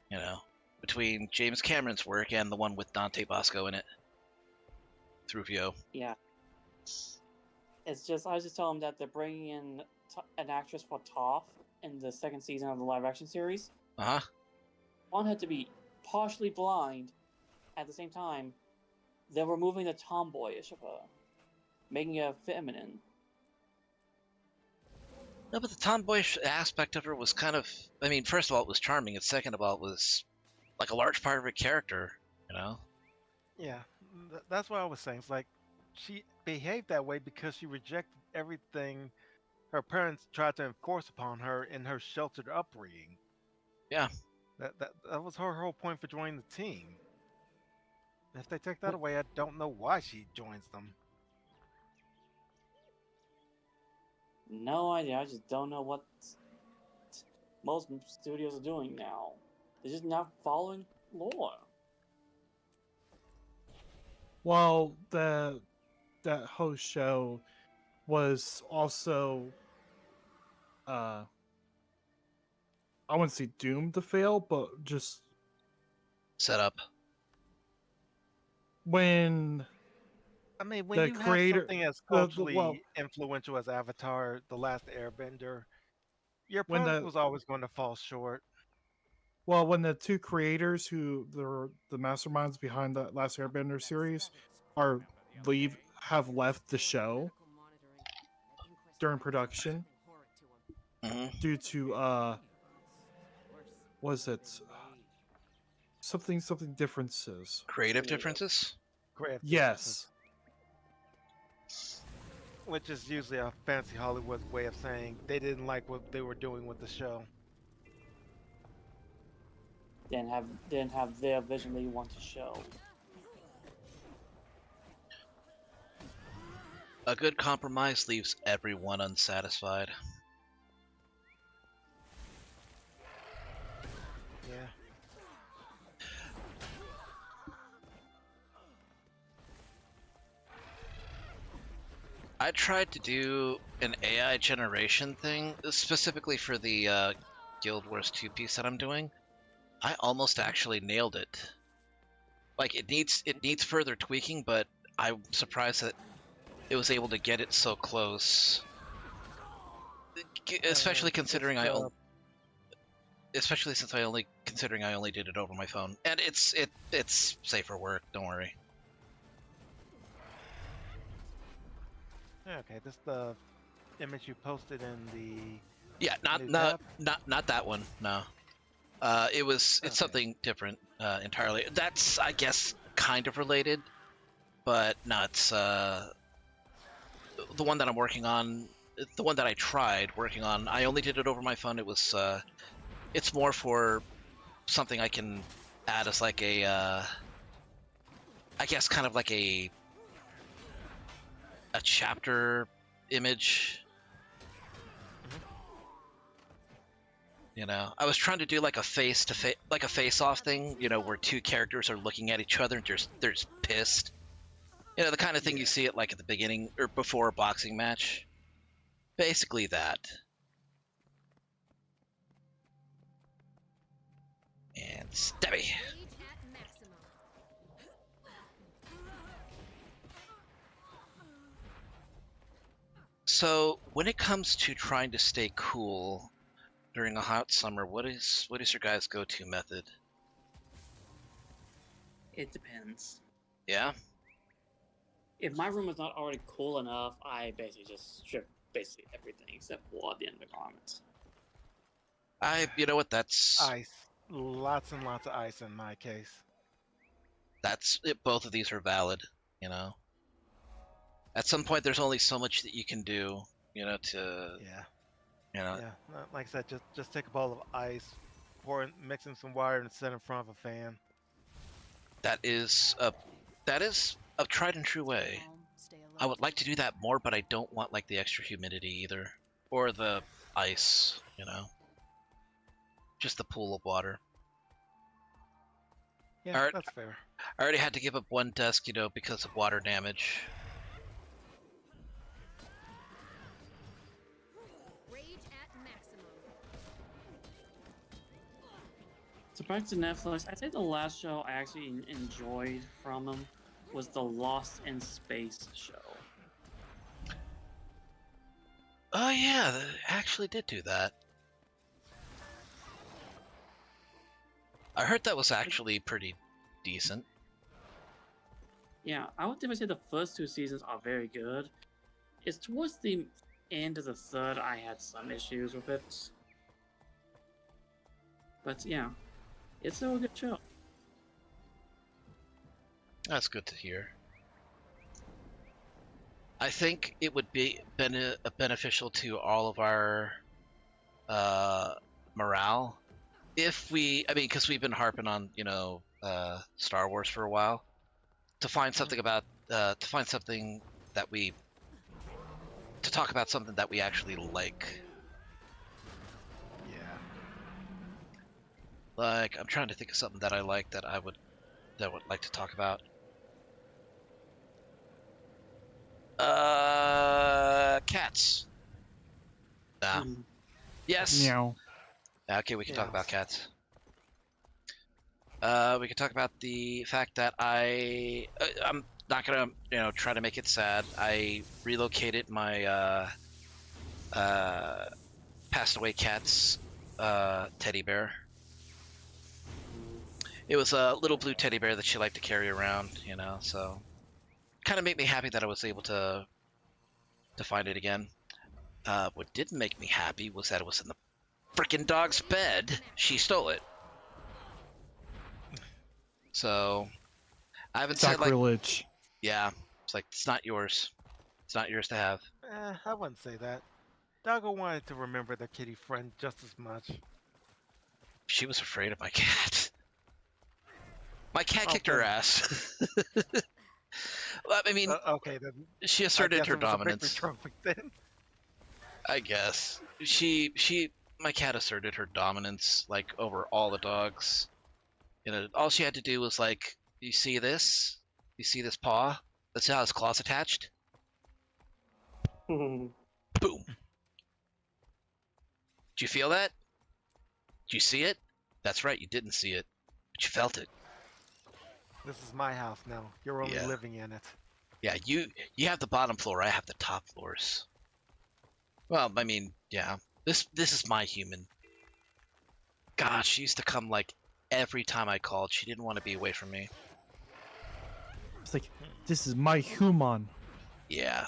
You know, between James Cameron's work and the one with Dante Bosco in it. Through Vio. Yeah. It's just, I was just telling him that they're bringing in an actress for Toph in the second season of the live action series. Uh huh. One had to be partially blind. At the same time, they're removing the tomboyish of her, making her feminine. No, but the tomboyish aspect of her was kind of. I mean, first of all, it was charming, and second of all, it was like a large part of her character. You know. Yeah, that's what I was saying. It's like she behaved that way because she rejected everything her parents tried to enforce upon her in her sheltered upbringing. Yeah. That was her whole point for joining the team. If they take that away, I don't know why she joins them. No idea. I just don't know what most studios are doing now. They're just not following lore. Well, that whole show was also I wouldn't say doomed to fail, but just set up. When the you creator, have something as culturally influential as Avatar: The Last Airbender, your product was always going to fall short. Well, when the two creators who the masterminds behind the Last Airbender series have left the show during production due to was it something differences? Creative differences? Creative yes. Differences. Which is usually a fancy Hollywood way of saying they didn't like what they were doing with the show. Didn't have their vision they want to show. A good compromise leaves everyone unsatisfied. Yeah. I tried to do an AI generation thing, specifically for the Guild Wars 2 piece that I'm doing. I almost actually nailed it. Like, it needs further tweaking, but I'm surprised that it was able to get it so close. Especially considering especially since I only did it over my phone, and it's safe for work. Don't worry. Okay, this the image you posted in the. Yeah, not that one. No, it's something different entirely. That's, I guess, kind of related, but not the one that I'm working on. The one that I tried working on, I only did it over my phone. It was it's more for something I can add as like a I guess kind of like a chapter image. You know, I was trying to do like a face-off thing, you know, where two characters are looking at each other and they're pissed. You know, the kind of thing you see it like at the beginning or before a boxing match. Basically that. And stabby. So, when it comes to trying to stay cool during a hot summer, what is your guys' go-to method? It depends. Yeah? If my room is not already cool enough, I basically just strip basically everything except for the undergarments. You know what, that's... Ice. Lots and lots of ice in my case. That's it. Both of these are valid, you know? At some point, there's only so much that you can do, you know, to... Yeah. You know? Yeah, like I said, just take a bowl of ice, mix in some water, and set in front of a fan. That is a tried and true way. I would like to do that more, but I don't want like the extra humidity either, or the ice. You know, just the pool of water. Yeah, that's fair. I already had to give up one desk, you know, because of water damage. Rage at maximum. So back to Netflix, I'd say the last show I actually enjoyed from them was the Lost in Space show. Oh yeah, they actually did do that. I heard that was actually pretty decent. Yeah, I would definitely say the first 2 seasons are very good. It's towards the end of the third I had some issues with it. But yeah, it's still a good show. That's good to hear. I think it would be beneficial to all of our morale if we, I mean, because we've been harping on, you know, Star Wars for a while, to find something about, to talk about something that we actually like. Yeah. Like, I'm trying to think of something that I like that I would like to talk about. Cats. Nah. Yes. Meow. Okay, we can talk about cats. We can talk about the fact that I'm not gonna, you know, try to make it sad. I relocated my passed away cat's teddy bear. It was a little blue teddy bear that she liked to carry around, you know, so kind of made me happy that I was able to find it again. What didn't make me happy was that it was in the freaking dog's bed. She stole it. So I haven't said like, Sacrilege. yeah, it's like, it's not yours. It's not yours to have. I wouldn't say that. Doggo wanted to remember their kitty friend just as much. She was afraid of my cat. My cat kicked her ass. Well, I mean, okay, then she asserted her dominance. Trophy, then. I guess my cat asserted her dominance like over all the dogs. You know, all she had to do was like, you see this? You see this paw? Let's see how his claw's attached. Boom. Did you feel that? Did you see it? That's right, you didn't see it, but you felt it. This is my house now. You're only living in it. Yeah, you have the bottom floor. I have the top floors. Well, I mean, yeah. This is my human. Gosh, she used to come like every time I called. She didn't want to be away from me. It's like, this is my human. Yeah.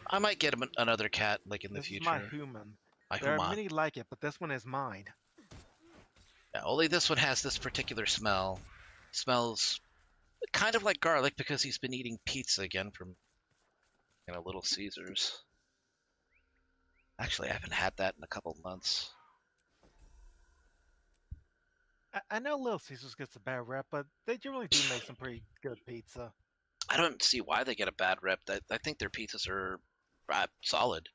I might get him another cat like in the future. This is my human. My there human. are many like it, but this one is mine. Yeah, only this one has this particular smell. It smells kind of like garlic because he's been eating pizza again from, you know, Little Caesars. Actually, I haven't had that in a couple months. I know Little Caesars gets a bad rep, but they generally do make some pretty good pizza. I don't see why they get a bad rep. I think their pizzas are solid.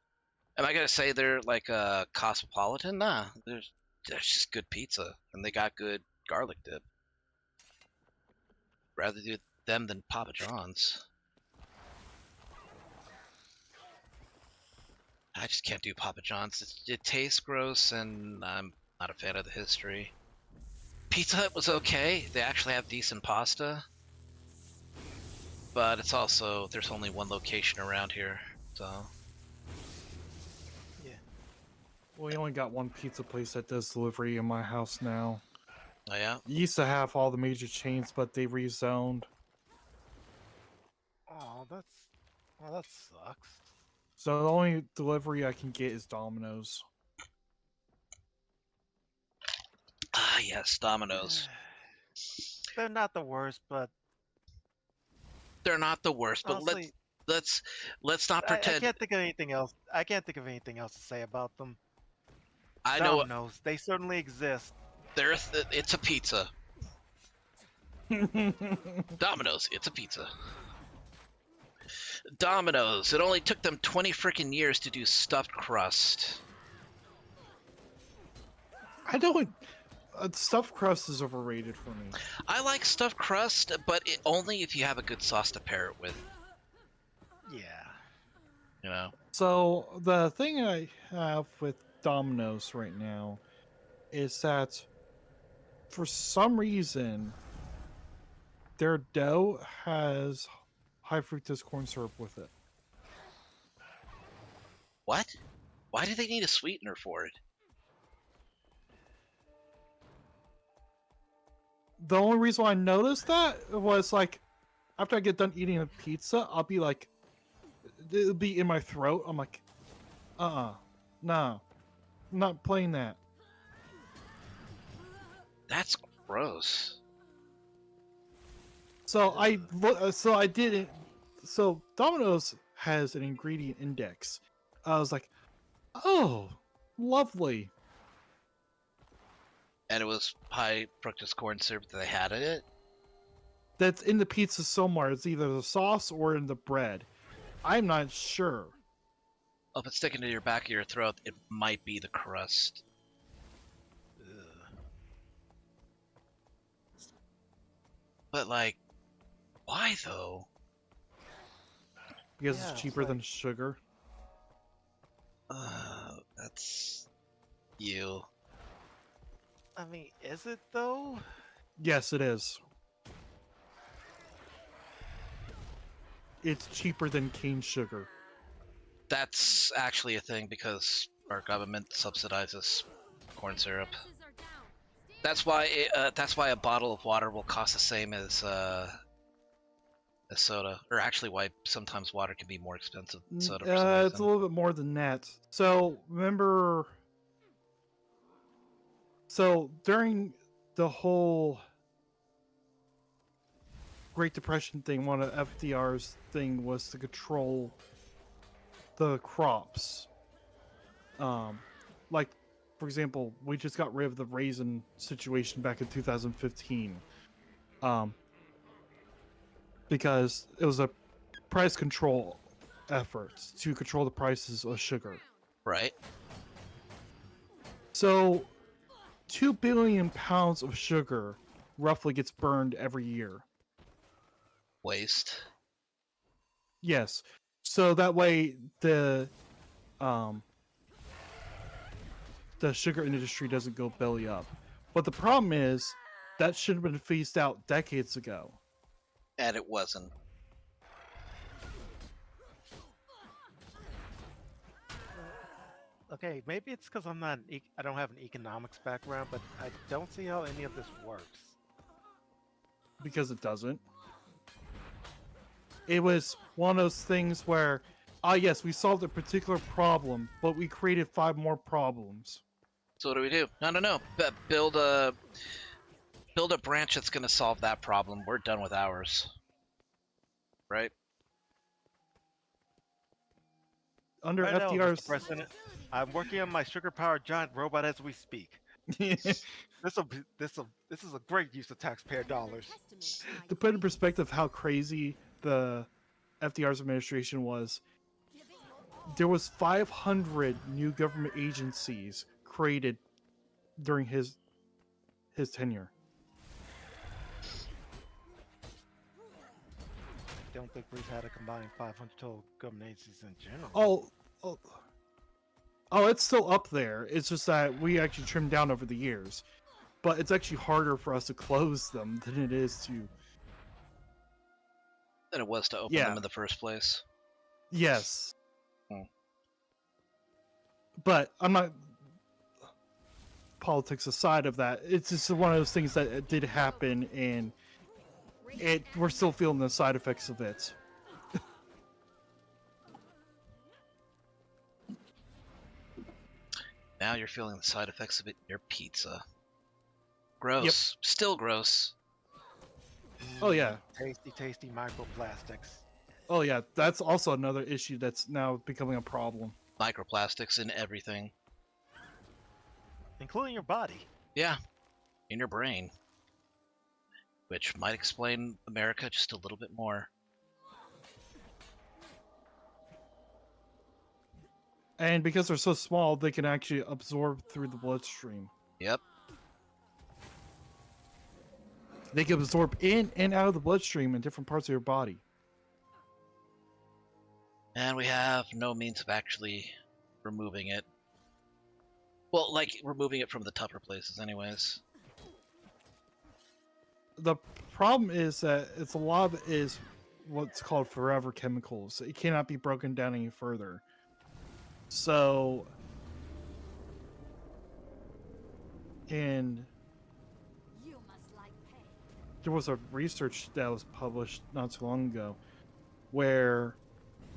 Am I gonna say they're like a cosmopolitan? Nah, they're just good pizza, and they got good garlic dip. Rather do them than Papa John's. I just can't do Papa John's. It tastes gross, and I'm not a fan of the history. Pizza Hut was okay. They actually have decent pasta. But it's also, there's only one location around here, so. Yeah. We only got one pizza place that does delivery in my house now. Oh yeah? You used to have all the major chains, but they rezoned. Oh, that sucks. So the only delivery I can get is Domino's. Ah, yes, Domino's. They're not the worst, but they're not the worst. But honestly, let's not pretend. I can't think of anything else. I can't think of anything else to say about them. I know Domino's, they certainly exist. It's a pizza. Domino's, it's a pizza. Domino's, it only took them 20 freaking years to do stuffed crust. I don't. Stuffed crust is overrated for me. I like stuffed crust, but only if you have a good sauce to pair it with. Yeah. You know? So, the thing I have with Domino's right now is that for some reason, their dough has high fructose corn syrup with it. What? Why do they need a sweetener for it? The only reason I noticed that was like, after I get done eating a pizza, I'll be like, it'll be in my throat. I'm like, nah, I'm not playing that. That's gross. So So Domino's has an ingredient index. I was like, oh, lovely. And it was high fructose corn syrup that they had in it? That's in the pizza somewhere. It's either the sauce or in the bread. I'm not sure. Oh, if it's sticking to your back of your throat, it might be the crust. Ugh. But like, why though? Because it's cheaper than sugar. That's you. I mean, is it though? Yes, it is. It's cheaper than cane sugar. That's actually a thing because our government subsidizes corn syrup. That's why a bottle of water will cost the same as soda, or actually why sometimes water can be more expensive than soda. For some It's a little bit more than that. So remember, during the whole Great Depression thing, one of FDR's thing was to control the crops. Like, for example, we just got rid of the raisin situation back in 2015. Because it was a price control effort to control the prices of sugar. Right. So, 2 billion pounds of sugar roughly gets burned every year. Waste. Yes. So that way the sugar industry doesn't go belly up. But the problem is that should have been phased out decades ago. And it wasn't. Okay, maybe it's because I don't have an economics background, but I don't see how any of this works. Because it doesn't. It was one of those things where, yes, we solved a particular problem, but we created 5 more problems. So what do we do? No. Build a branch that's going to solve that problem. We're done with ours. Right? Under I know, FDR's... Mr. President, I'm working on my sugar-powered giant robot as we speak. This is a great use of taxpayer dollars. To put in perspective how crazy the FDR's administration was, there was 500 new government agencies created during his tenure. I don't think we've had a combined 500 total government agencies in general. Oh, it's still up there. It's just that we actually trimmed down over the years. But it's actually harder for us to close them than it is to... Than it was to open them in the first place. Yes. But I'm not... Politics aside of that, it's just one of those things that did happen, and we're still feeling the side effects of it. Now you're feeling the side effects of it in your pizza. Gross. Yep. Still gross. Oh yeah. Tasty microplastics. Oh yeah, that's also another issue that's now becoming a problem. Microplastics in everything. Including your body. Yeah. In your brain. which might explain America just a little bit more. And because they're so small, they can actually absorb through the bloodstream. Yep. They can absorb in and out of the bloodstream in different parts of your body. And we have no means of actually removing it. Well, like, removing it from the tougher places anyways. The problem is that a lot of it is what's called forever chemicals. It cannot be broken down any further. So, and there was a research that was published not too long ago where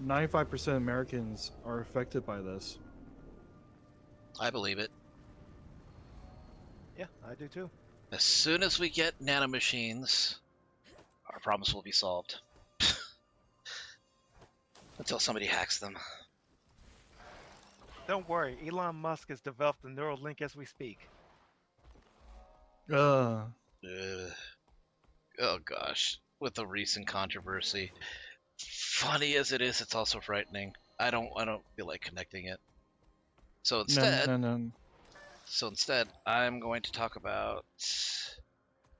95% of Americans are affected by this. I believe it. Yeah, I do too. As soon as we get nanomachines, our problems will be solved. Until somebody hacks them. Don't worry, Elon Musk has developed a neural link as we speak. Oh gosh, with the recent controversy. Funny as it is, it's also frightening. I don't feel like connecting it. So instead, So instead, I'm going to talk about...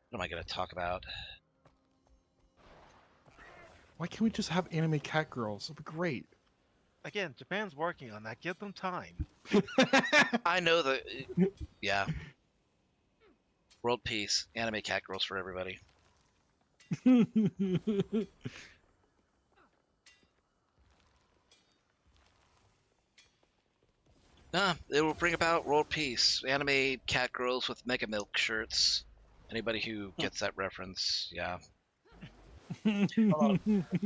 What am I going to talk about? Why can't we just have anime cat girls? It'd be great. Again, Japan's working on that. Give them time. I know that... Yeah. World peace. Anime cat girls for everybody. It will bring about world peace. Anime cat girls with Mega Milk shirts. Anybody who gets that reference, yeah.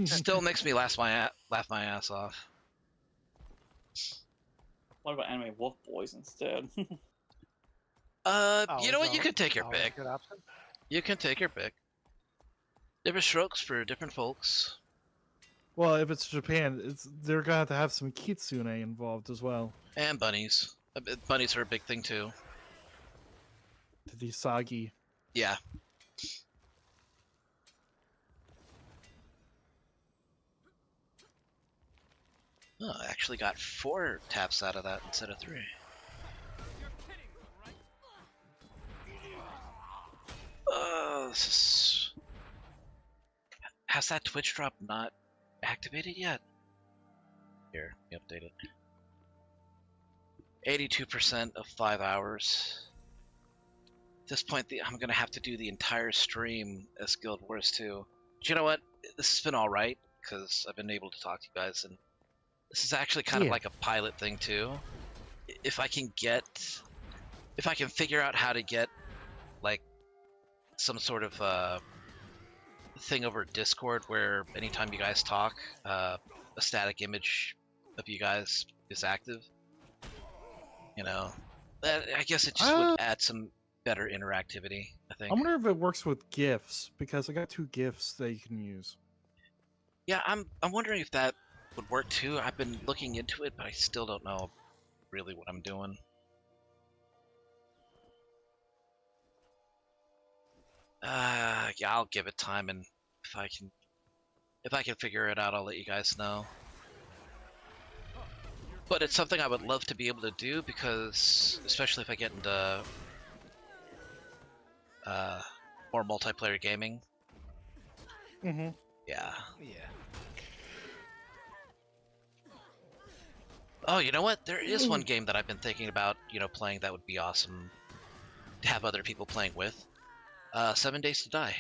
Still makes me laugh my ass off. What about anime wolf boys instead? You know what? You can take your pick. You can take your pick. Different strokes for different folks. Well, if it's Japan, they're gonna have to have some kitsune involved as well. And bunnies. Bunnies are a big thing too. The soggy. Yeah. Oh, I actually got 4 taps out of that instead of 3. This is... Has that Twitch drop not activated yet? Here, let me update it. 82% of 5 hours. At this point, I'm going to have to do the entire stream as Guild Wars 2. But you know what? This has been alright, because I've been able to talk to you guys, and this is actually kind of like a pilot thing, too. If I can figure out how to get, like, some sort of, thing over Discord where anytime you guys talk, a static image of you guys is active. You know, I guess it just would add some better interactivity, I think. I wonder if it works with GIFs, because I got 2 GIFs that you can use. Yeah, I'm wondering if that would work too. I've been looking into it, but I still don't know really what I'm doing. Yeah, I'll give it time, and if I can figure it out, I'll let you guys know. But it's something I would love to be able to do, because especially if I get into more multiplayer gaming. Mm-hmm. Yeah. Yeah. Oh, you know what? There is one game that I've been thinking about, playing that would be awesome to have other people playing with. 7 Days to Die.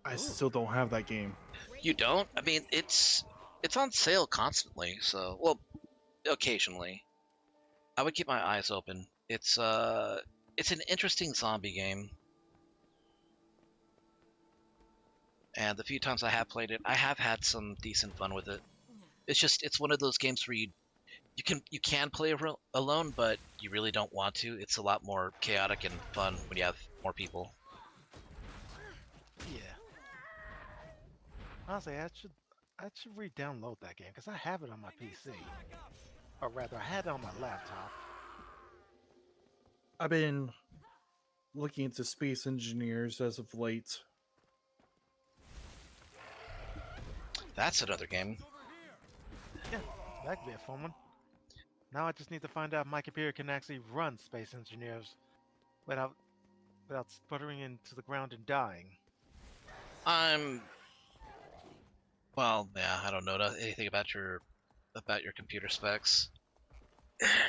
I still don't have that game. You don't? I mean, it's on sale constantly, so, well, occasionally. I would keep my eyes open. It's an interesting zombie game. And the few times I have played it, I have had some decent fun with it. It's one of those games where you can play alone, but you really don't want to. It's a lot more chaotic and fun when you have more people. Yeah. Honestly, I should re-download that game because I have it on my PC, or rather, I had it on my laptop. I've been looking into space engineers as of late. That's another game. Yeah, that could be a fun one. Now I just need to find out if my computer can actually run Space Engineers without sputtering into the ground and dying. Well, yeah, I don't know anything about your computer specs.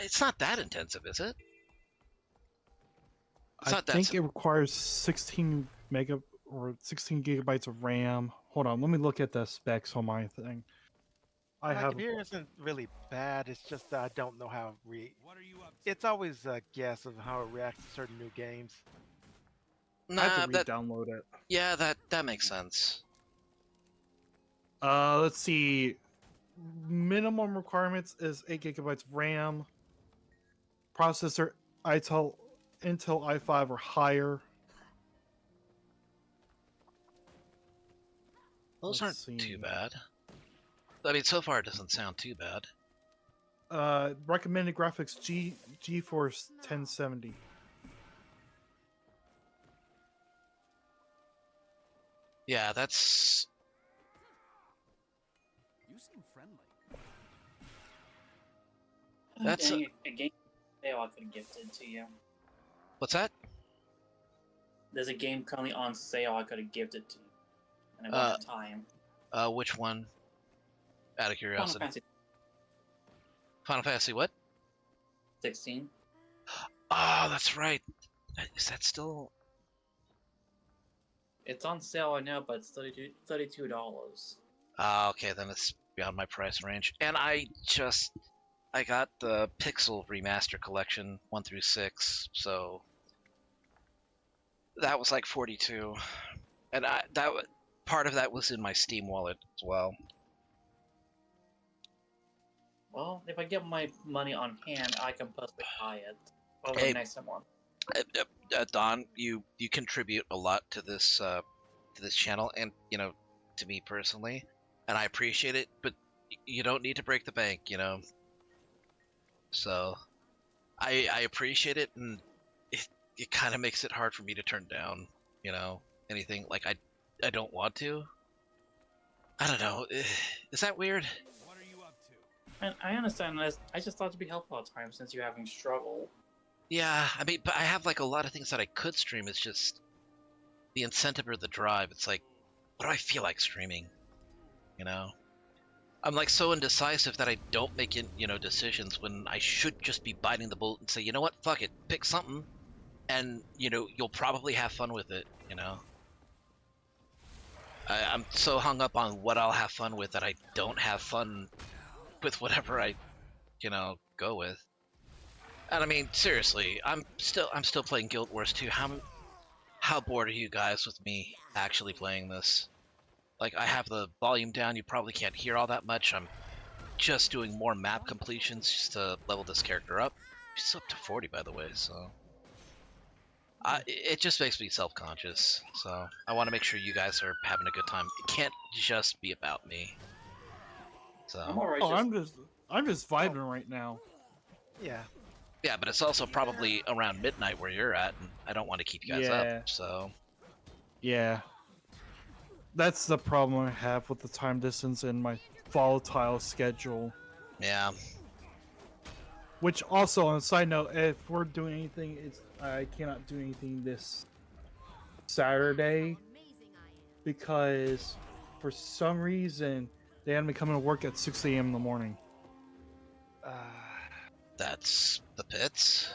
It's not that intensive, is it? I think it requires 16 mega or 16 gigabytes of RAM. Hold on, let me look at the specs on my thing. My computer isn't really bad. It's just that I don't know how it's always a guess of how it reacts to certain new games. I have to re-download it. Yeah, that makes sense. Let's see. Minimum requirements is 8 gigabytes of RAM. Processor Intel i5 or higher. Those aren't too bad. I mean, so far it doesn't sound too bad. Recommended graphics GeForce 1070. Yeah, that's. You seem friendly. That's a game sale I could have gifted to you. What's that? There's a game currently on sale I could have gifted to you. And I won't have time. Which one? Out of curiosity. Final Fantasy what? 16. Oh, that's right. Is that still? It's on sale right now, but it's $32. Okay, then it's beyond my price range. And I got the Pixel Remaster Collection 1 through 6, so that was like 42, and part of that was in my Steam wallet as well. Well, if I get my money on hand, I can possibly buy it. Over the next one. Don, you contribute a lot to this channel, and to me personally, and I appreciate it. But you don't need to break the bank, So, I appreciate it, and it kind of makes it hard for me to turn down, anything like I don't want to. I don't know. Is that weird? And I understand this. I just thought it'd be helpful at times since you're having struggle. Yeah, I mean, but I have like a lot of things that I could stream. It's just the incentive or the drive. It's like, what do I feel like streaming? I'm like so indecisive that I don't make decisions when I should just be biting the bullet and say, you know what, fuck it, pick something, and you'll probably have fun with it. I'm so hung up on what I'll have fun with that I don't have fun with whatever I, go with. And I mean, seriously, I'm still playing Guild Wars 2. How bored are you guys with me actually playing this? Like, I have the volume down. You probably can't hear all that much. I'm just doing more map completions just to level this character up. She's up to 40, by the way, so it just makes me self-conscious. So I want to make sure you guys are having a good time. It can't just be about me. So I'm just vibing right now. Yeah. Yeah, but it's also probably around midnight where you're at, and I don't want to keep you guys up. So. Yeah. That's the problem I have with the time distance and my volatile schedule. Yeah. Which also, on a side note, if we're doing anything, I cannot do anything this Saturday because for some reason they had me coming to work at 6 a.m. in the morning. That's the pits.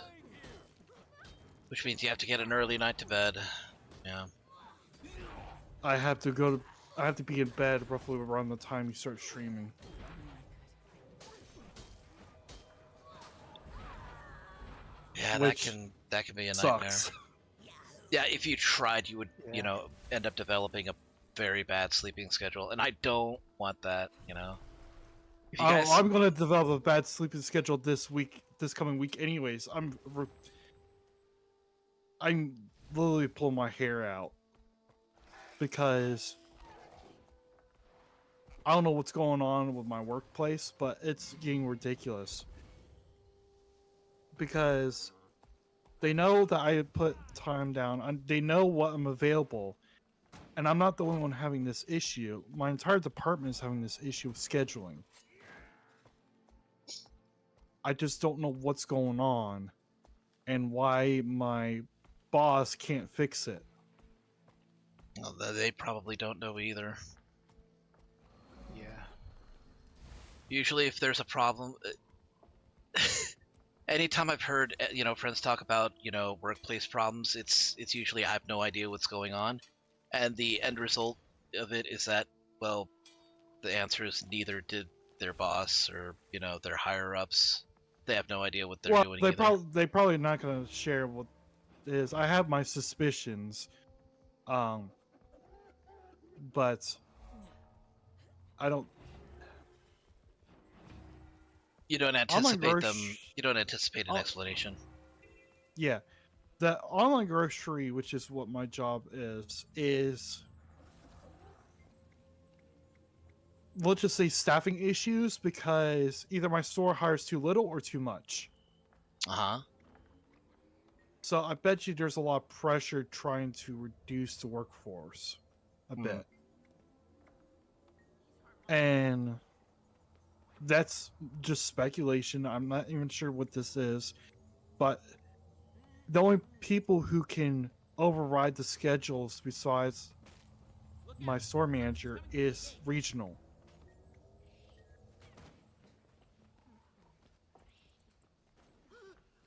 Which means you have to get an early night to bed. Yeah. I have to be in bed roughly around the time you start streaming. Yeah, that can be a nightmare. Yeah, if you tried, you would, end up developing a very bad sleeping schedule, and I don't want that, I'm gonna develop a bad sleeping schedule this coming week, anyways. I'm literally pulling my hair out because I don't know what's going on with my workplace, but it's getting ridiculous. Because They know that I put time down. They know what I'm available. And I'm not the only one having this issue. My entire department is having this issue with scheduling. I just don't know what's going on and why my boss can't fix it. Well, they probably don't know either. Yeah. Usually if there's a problem, anytime I've heard friends talk about workplace problems, it's usually I have no idea what's going on, and the end result of it is that, well, the answer is neither did their boss or their higher ups. They have no idea what they're doing either. They probably not going to share what it is. I have my suspicions, but I don't. You don't anticipate them. You don't anticipate an explanation. Yeah, the online grocery, which is what my job is let's just say staffing issues because either my store hires too little or too much. Uh-huh. So I bet you there's a lot of pressure trying to reduce the workforce a bit. And that's just speculation. I'm not even sure what this is. But the only people who can override the schedules besides my store manager is regional.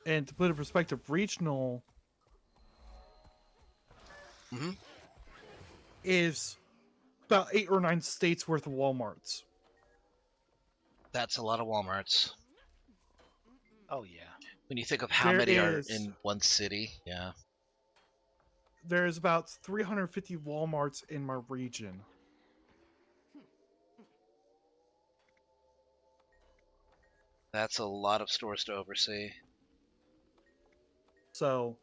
And to put in perspective, regional is about 8 or 9 states worth of Walmarts. That's a lot of Walmarts. Oh yeah. When you think of how many are in one city, yeah. There's about 350 Walmarts in my region. That's a lot of stores to oversee. So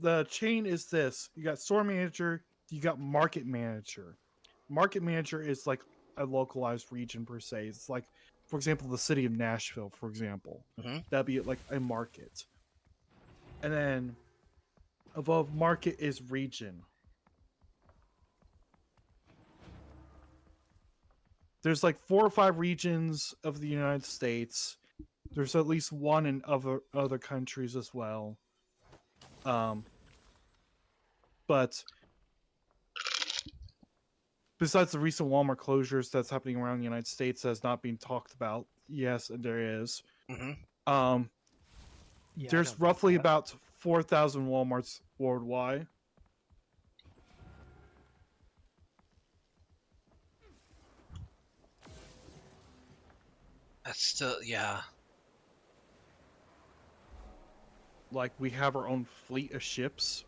the chain is this. You got store manager, you got market manager. Market manager is like a localized region per se. It's like, for example, the city of Nashville, for example. That'd be like a market. And then above market is region. There's like 4 or 5 regions of the United States. There's at least one in other countries as well. But besides the recent Walmart closures that's happening around the United States that's not being talked about, yes, there is. There's roughly about 4,000 Walmarts worldwide. That's still, yeah. Like, we have our own fleet of ships.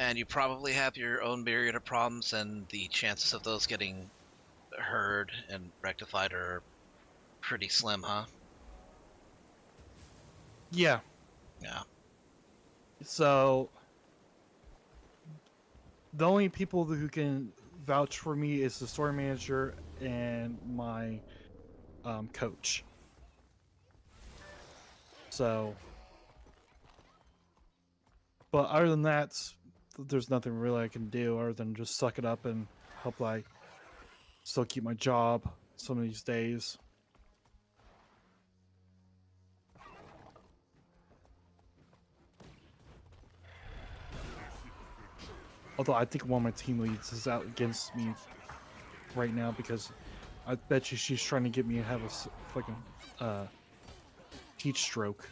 And you probably have your own myriad of problems, and the chances of those getting heard and rectified are pretty slim, huh? Yeah. Yeah. So, the only people who can vouch for me is the store manager and my coach. So, but other than that, there's nothing really I can do other than just suck it up and hope I still keep my job some of these days. Although I think one of my team leads is out against me right now because I bet you she's trying to get me to have a fucking heat stroke.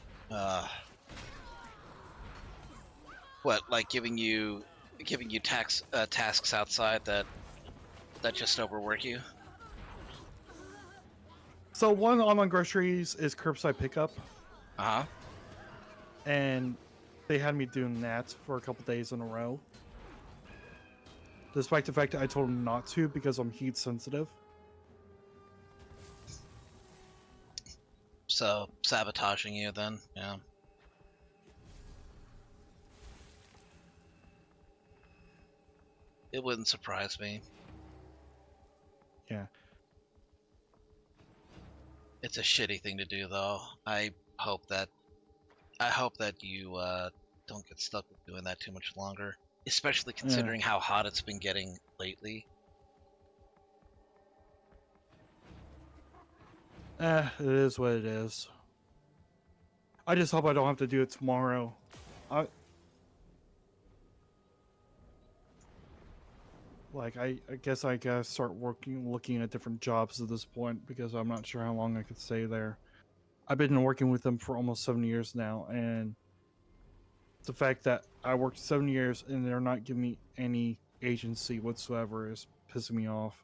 What, like giving you tasks outside that just overwork you? So one online groceries is curbside pickup. And they had me doing that for a couple days in a row. Despite the fact that I told them not to because I'm heat sensitive. So, sabotaging you then, yeah. It wouldn't surprise me. Yeah. It's a shitty thing to do, though. I hope that I hope that you don't get stuck with doing that too much longer, especially considering how hot it's been getting lately. It is what it is. I just hope I don't have to do it tomorrow. I guess I gotta start looking at different jobs at this point because I'm not sure how long I could stay there. I've been working with them for almost 7 years now, and the fact that I worked 7 years and they're not giving me any agency whatsoever is pissing me off.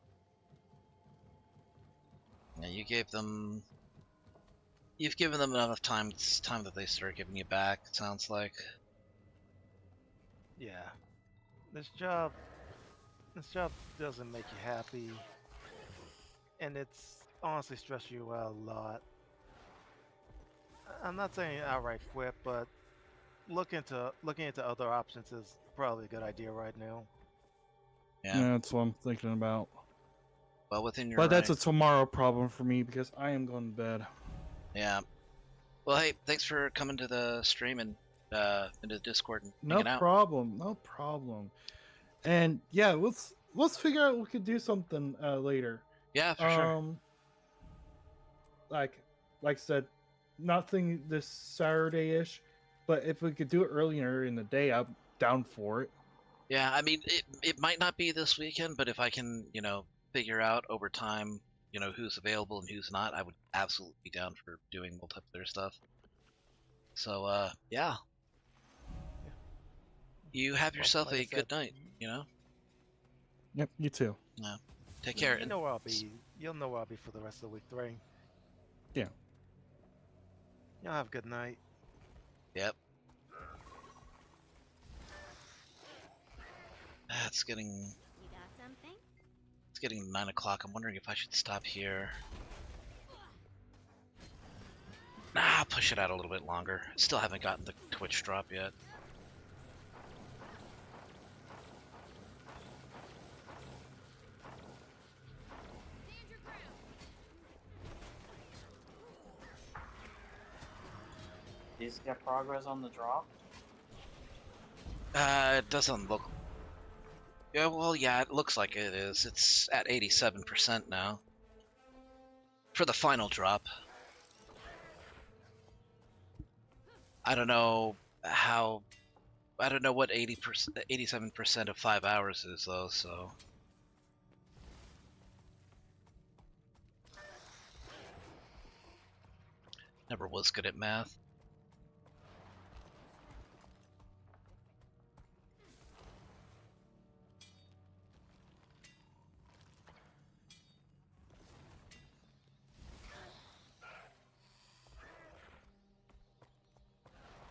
Yeah, you've given them enough time. It's time that they start giving you back, it sounds like. Yeah. This job doesn't make you happy, and it's honestly stressed you out a lot. I'm not saying outright quit, but looking into other options is probably a good idea right now. Yeah, that's what I'm thinking about. Well, within your But that's a right. tomorrow problem for me because I am going to bed. Yeah. Well, hey, thanks for coming to the stream and into Discord and No hanging out. problem, no problem. And yeah, let's figure out we could do something later. Yeah, for sure. Like I said, nothing this Saturday-ish, but if we could do it earlier in the day, I'm down for it. Yeah, I mean, it might not be this weekend, but if I can, figure out over time, who's available and who's not, I would absolutely be down for doing multiplayer stuff. So, yeah. You have yourself Like I a said, good night, Yep, you too. Yeah. Take care. You know where I'll be. You'll know where I'll be for the rest of the week 3. Yeah. Y'all have a good night. Yep. It's getting... You got something? It's getting 9 o'clock. I'm wondering if I should stop here. Nah, I'll push it out a little bit longer. Still haven't gotten the Twitch drop yet. Do you get progress on the drop? It doesn't look... Yeah, well, yeah, it looks like it is. It's at 87% now. For the final drop. I don't know how... I don't know what 87% of 5 hours is, though, so... Never was good at math.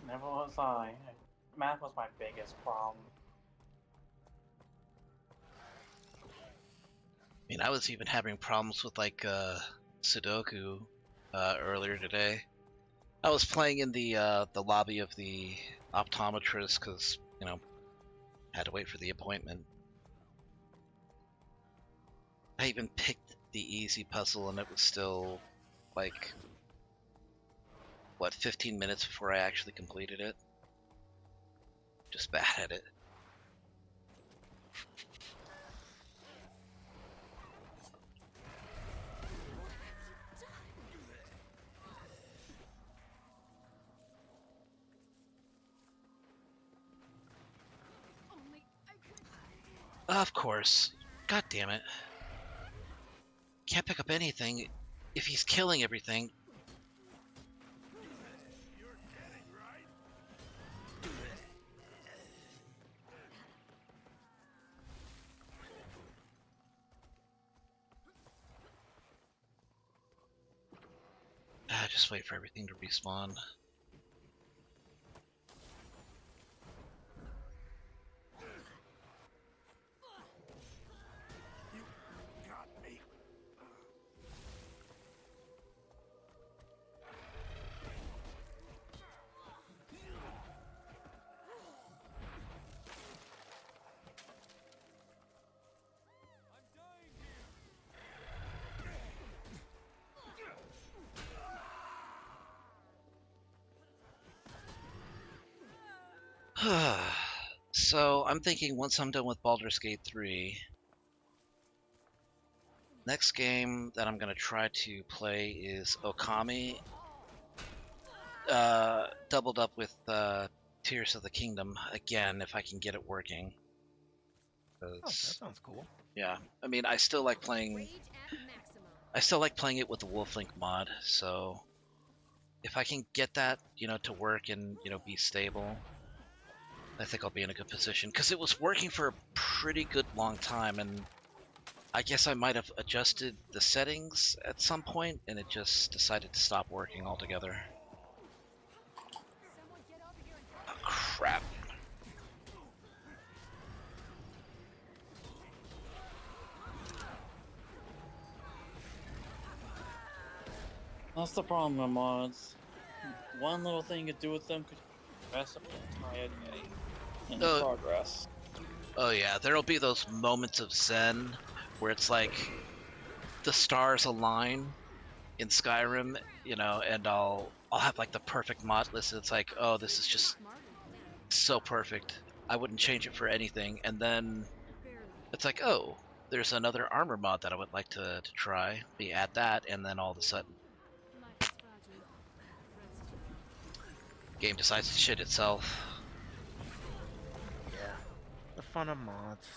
Never was I. Math was my biggest problem. I mean, I was even having problems with, like, Sudoku earlier today. I was playing in the lobby of the optometrist because, had to wait for the appointment. I even picked the easy puzzle and it was still, like, what, 15 minutes before I actually completed it? Just bad at it. Of course. God damn it. Can't pick up anything if he's killing everything. Just wait for everything to respawn. So I'm thinking once I'm done with Baldur's Gate 3, next game that I'm gonna try to play is Okami, doubled up with Tears of the Kingdom again if I can get it working. Oh, that sounds cool. Yeah, I mean I still like playing. It with the Wolf Link mod, so if I can get that, to work and, be stable, I think I'll be in a good position. Because it was working for a pretty good long time, and I guess I might have adjusted the settings at some point, and it just decided to stop working altogether. Oh, crap. That's the problem with mods. One little thing you do with them could mess up the entire game in progress. Oh yeah, there'll be those moments of zen where it's like the stars align in Skyrim, and I'll have like the perfect mod list. It's like, oh, this is just so perfect. I wouldn't change it for anything. And then it's like, oh, there's another armor mod that I would like to try. We add that, and then all of a sudden, game decides to shit itself. Yeah, the fun of mods.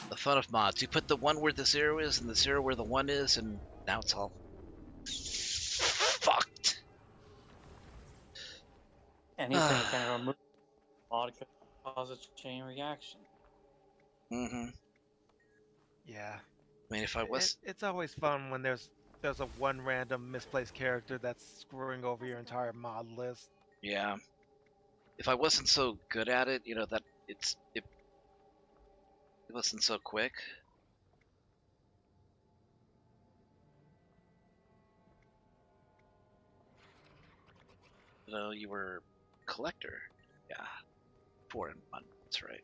The fun of mods. You put the 1 where the 0 is and the 0 where the 1 is, and now it's all fucked. Anything can remove mod could cause a chain reaction. Yeah. I mean, if I was... It's always fun when there's a one random misplaced character that's screwing over your entire mod list. Yeah. If I wasn't so good at it, that it wasn't so quick. You were collector. Yeah. 4 and 1. That's right.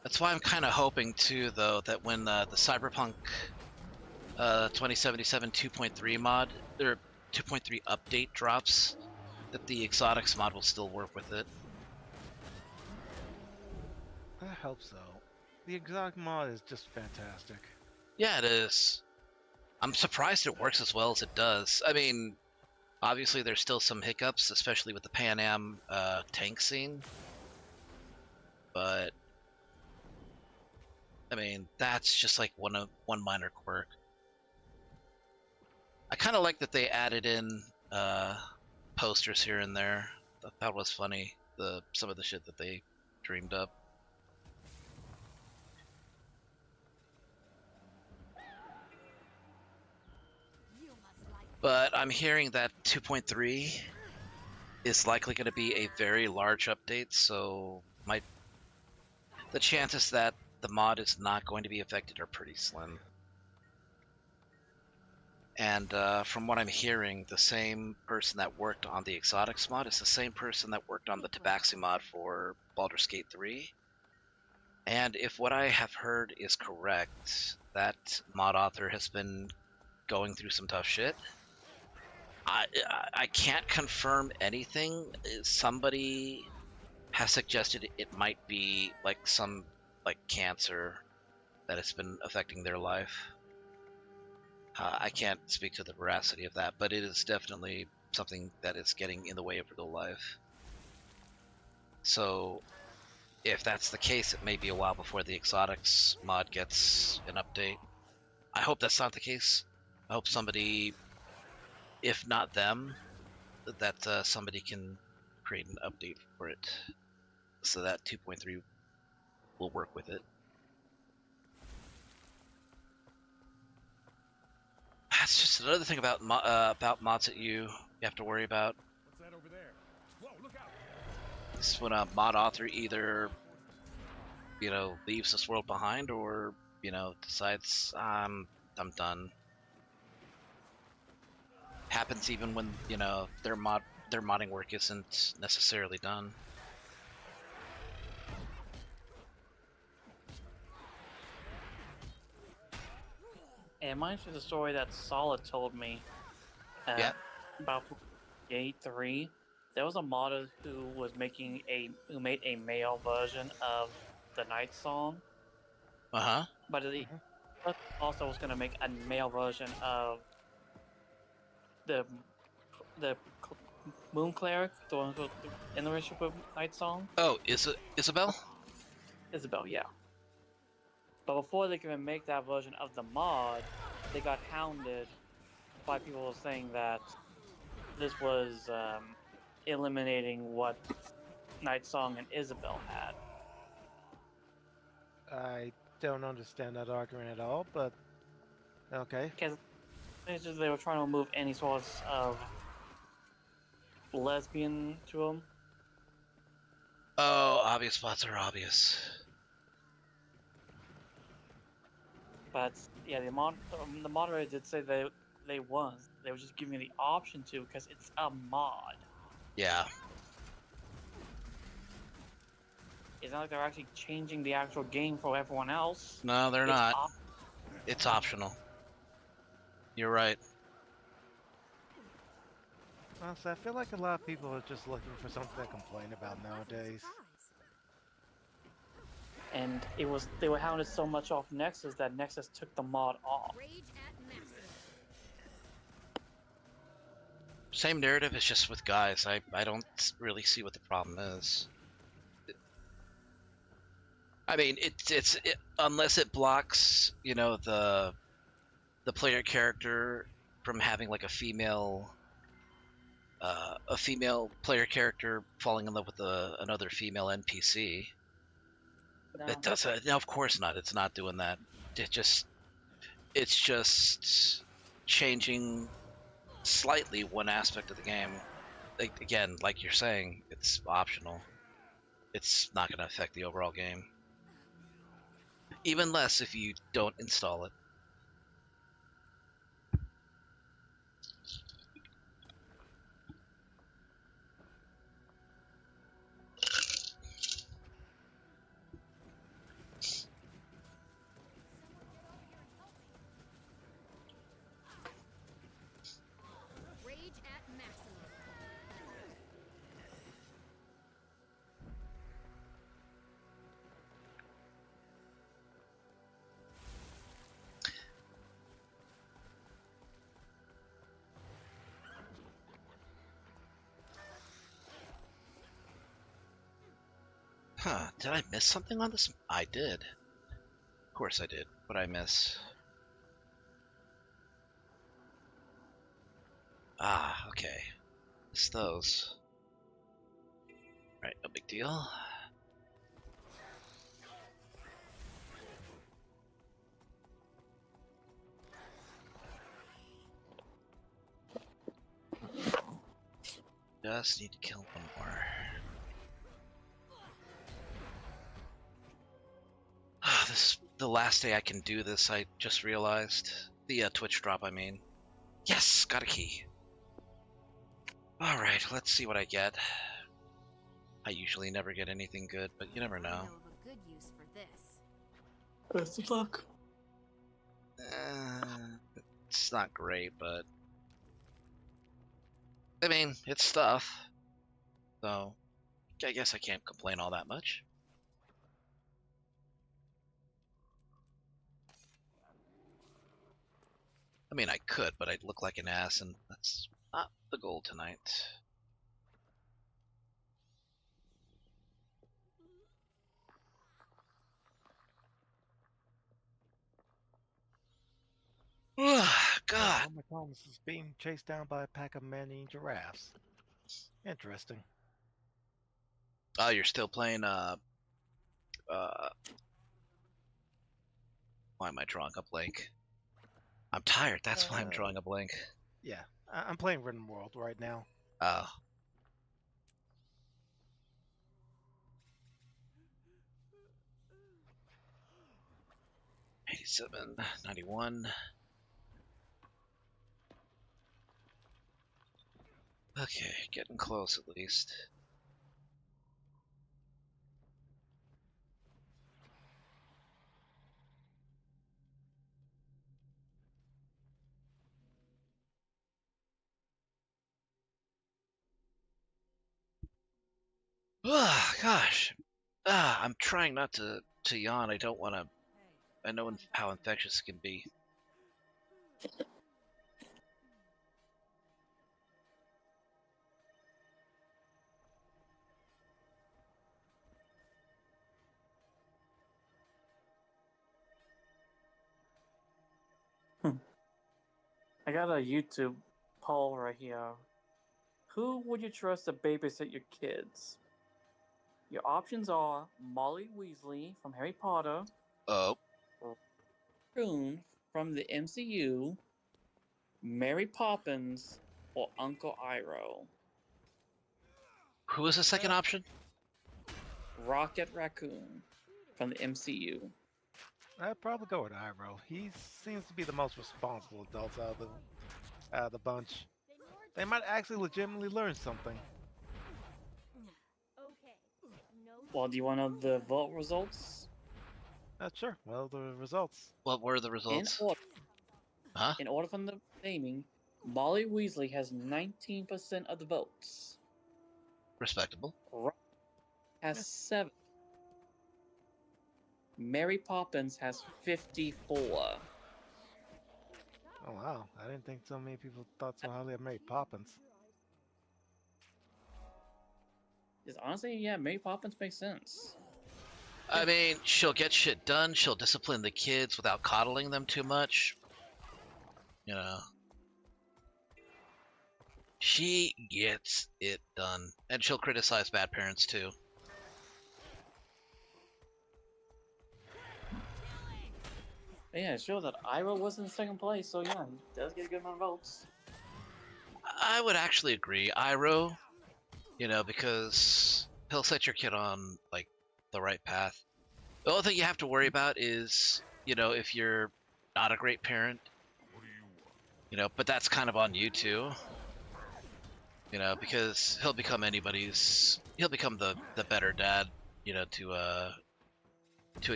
That's why I'm kind of hoping too, though, that when the Cyberpunk 2077 2.3 mod or 2.3 update drops, that the exotics mod will still work with it. I hope so. The exotic mod is just fantastic. Yeah, it is. I'm surprised it works as well as it does. I mean, obviously there's still some hiccups, especially with the Pan Am tank scene. But I mean, that's just like one minor quirk. I kind of like that they added in posters here and there. That was funny. Some of the shit that they dreamed up. But I'm hearing that 2.3 is likely going to be a very large update, so the chances that the mod is not going to be affected are pretty slim. And from what I'm hearing, the same person that worked on the exotics mod is the same person that worked on the Tabaxi mod for Baldur's Gate 3. And if what I have heard is correct, that mod author has been going through some tough shit. I can't confirm anything. Somebody has suggested it might be like some cancer that has been affecting their life. I can't speak to the veracity of that, but it is definitely something that is getting in the way of real life. So if that's the case, it may be a while before the exotics mod gets an update. I hope that's not the case. I hope somebody, if not them, that somebody can create an update for it so that 2.3 will work with it. That's just another thing about mods that you have to worry about. What's that over there? Whoa, look out! Is when a mod author either leaves this world behind, or decides I'm done. Happens even when their modding work isn't necessarily done. It reminds me of the story that Solid told me about Gate 3. There was a modder who made a male version of the Night Song. But he also was going to make a male version of the Moon Cleric, the one who's in the relationship with Night Song. Oh, is it Isabel? Isabel, yeah. But before they could even make that version of the mod, they got hounded by people saying that this was eliminating what Night Song and Isabel had. I don't understand that argument at all, but okay. Because they were trying to remove any source of lesbian to them. Oh, obvious spots are obvious. But yeah, the moderator did say they were just giving the option to because it's a mod. Yeah. It's not like they're actually changing the actual game for everyone else. No, they're not. It's optional. You're right. Honestly, I feel like a lot of people are just looking for something to complain about nowadays. And they were hounded so much off Nexus that Nexus took the mod off. Same narrative, it's just with guys. I don't really see what the problem is. I mean, it's unless it blocks, the player character from having like a female player character falling in love with another female NPC. No. It doesn't. No, of course not. It's not doing that. It's just changing slightly one aspect of the game. Again, like you're saying, it's optional. It's not going to affect the overall game. Even less if you don't install it. Huh, did I miss something on this? I did. Of course I did. What did I miss? Ah, okay. It's those. Right, no big deal. Just need to kill one more. This is the last day I can do this, I just realized. The Twitch drop, I mean. Yes, got a key. Alright, let's see what I get. I usually never get anything good, but you never know. I know of a good use for this. Best of luck. It's not great, but... I mean, it's stuff. So, I guess I can't complain all that much. I mean, I could, but I'd look like an ass, and that's not the goal tonight. God. Oh, Thomas is being chased down by a pack of man-eating giraffes. Interesting. Oh, you're still playing, why am I drawing a blank? I'm tired, that's why I'm drawing a blank. Yeah, I'm playing Rhythm World right now. Oh. 87, 91. Okay, getting close at least. Gosh. I'm trying not to yawn. I don't want to. I know how infectious it can be. I got a YouTube poll right here. Who would you trust to babysit your kids? Your options are Molly Weasley from Harry Potter. Oh. Raccoon from the MCU. Mary Poppins or Uncle Iroh. Who was the second option? Rocket Raccoon from the MCU. I'd probably go with Iroh. He seems to be the most responsible adult out of the bunch. They might actually legitimately learn something. Well, do you want to know the vote results? Sure. Well, the results. What were the results? In order from the naming, Molly Weasley has 19% of the votes. Respectable. Has 7. Mary Poppins has 54. Oh wow! I didn't think so many people thought so highly of Mary Poppins. Because honestly, yeah, Mary Poppins makes sense. I mean, she'll get shit done. She'll discipline the kids without coddling them too much. You know. She gets it done. And she'll criticize bad parents too. Yeah, it shows that Iroh was in second place, so yeah, he does get a good amount of votes. I would actually agree. Iroh, you know, because he'll set your kid on, like, the right path. The only thing you have to worry about is, you know, if you're not a great parent, you know, but that's kind of on you too. You know, because he'll become the better dad, you know, to a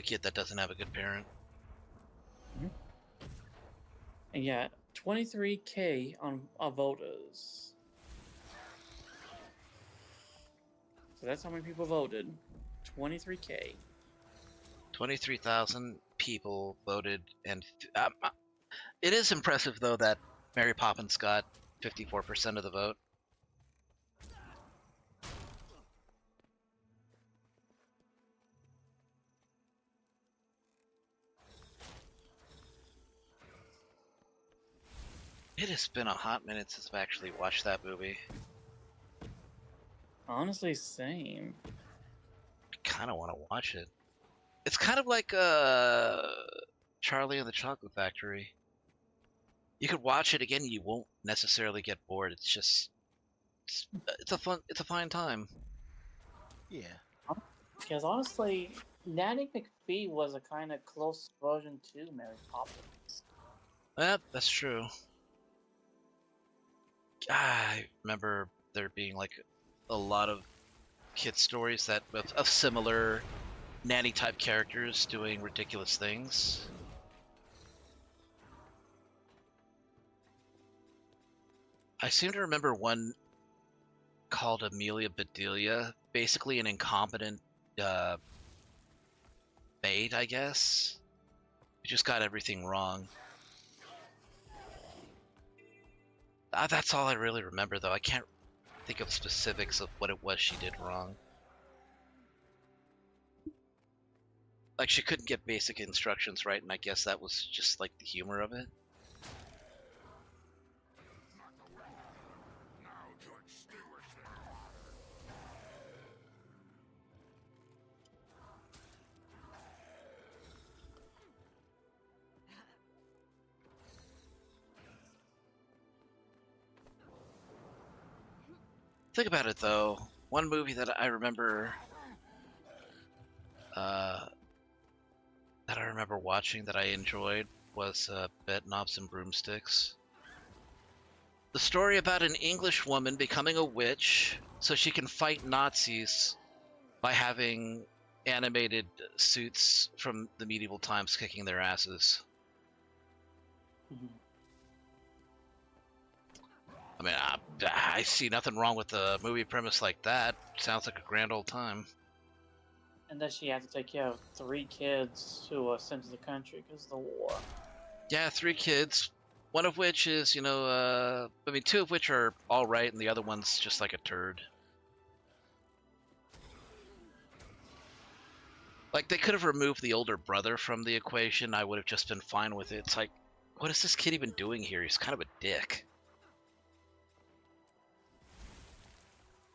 kid that doesn't have a good parent. And yeah, 23K on voters. So that's how many people voted. 23K. 23,000 people voted, and it is impressive though that Mary Poppins got 54% of the vote. It has been a hot minute since I've actually watched that movie. Honestly, same. I kind of want to watch it. It's kind of like Charlie and the Chocolate Factory. You could watch it again, and you won't necessarily get bored. It's just, it's a fine time. Yeah. Because honestly, Nanny McPhee was a kind of close version to Mary Poppins. Yep, that's true. I remember there being like a lot of kid stories that of similar nanny type characters doing ridiculous things. I seem to remember one called Amelia Bedelia, basically an incompetent maid, I guess. Who just got everything wrong. That's all I really remember, though. I can't think of specifics of what it was she did wrong. Like, she couldn't get basic instructions right, and I guess that was just, like, the humor of it. Think about it, though. One movie that I remember that I remember watching that I enjoyed was Bed Knobs and Broomsticks. The story about an English woman becoming a witch so she can fight Nazis by having animated suits from the medieval times kicking their asses. I mean, I see nothing wrong with a movie premise like that. Sounds like a grand old time. And then she had to take care of 3 kids who were sent to the country because of the war. Yeah, 3 kids. One of which is, you know, I mean, 2 of which are all right, and the other one's just like a turd. Like, they could have removed the older brother from the equation. I would have just been fine with it. It's like, what is this kid even doing here? He's kind of a dick.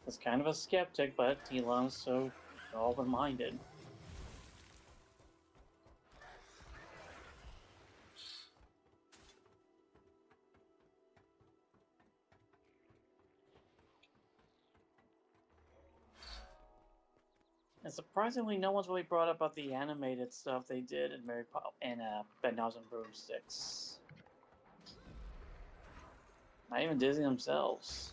He's kind of a skeptic, but Elon's so open-minded. And surprisingly, no one's really brought up about the animated stuff they did in Bed Knobs and Broomsticks. Not even Disney themselves.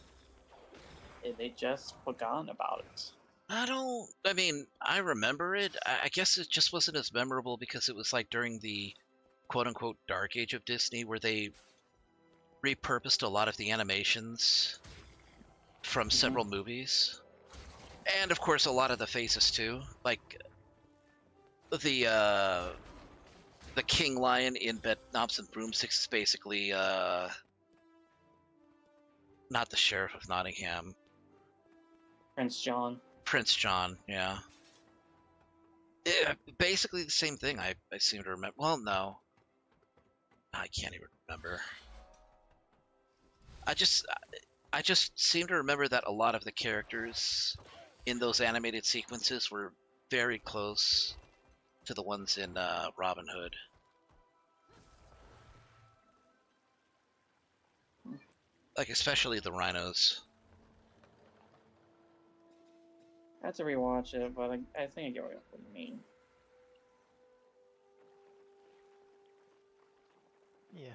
They just forgotten about it. I mean, I remember it. I guess it just wasn't as memorable because it was like during the quote-unquote dark age of Disney where they repurposed a lot of the animations from several movies. And of course, a lot of the faces too, like the King Lion in Bed Knobs and Broomsticks is basically not the Sheriff of Nottingham, Prince John. Prince John, yeah. Basically the same thing. I seem to remember. Well, no, I can't even remember. I just seem to remember that a lot of the characters in those animated sequences were very close to the ones in Robin Hood. Like, especially the rhinos. I have to rewatch it, but I think I get what you mean. Yeah.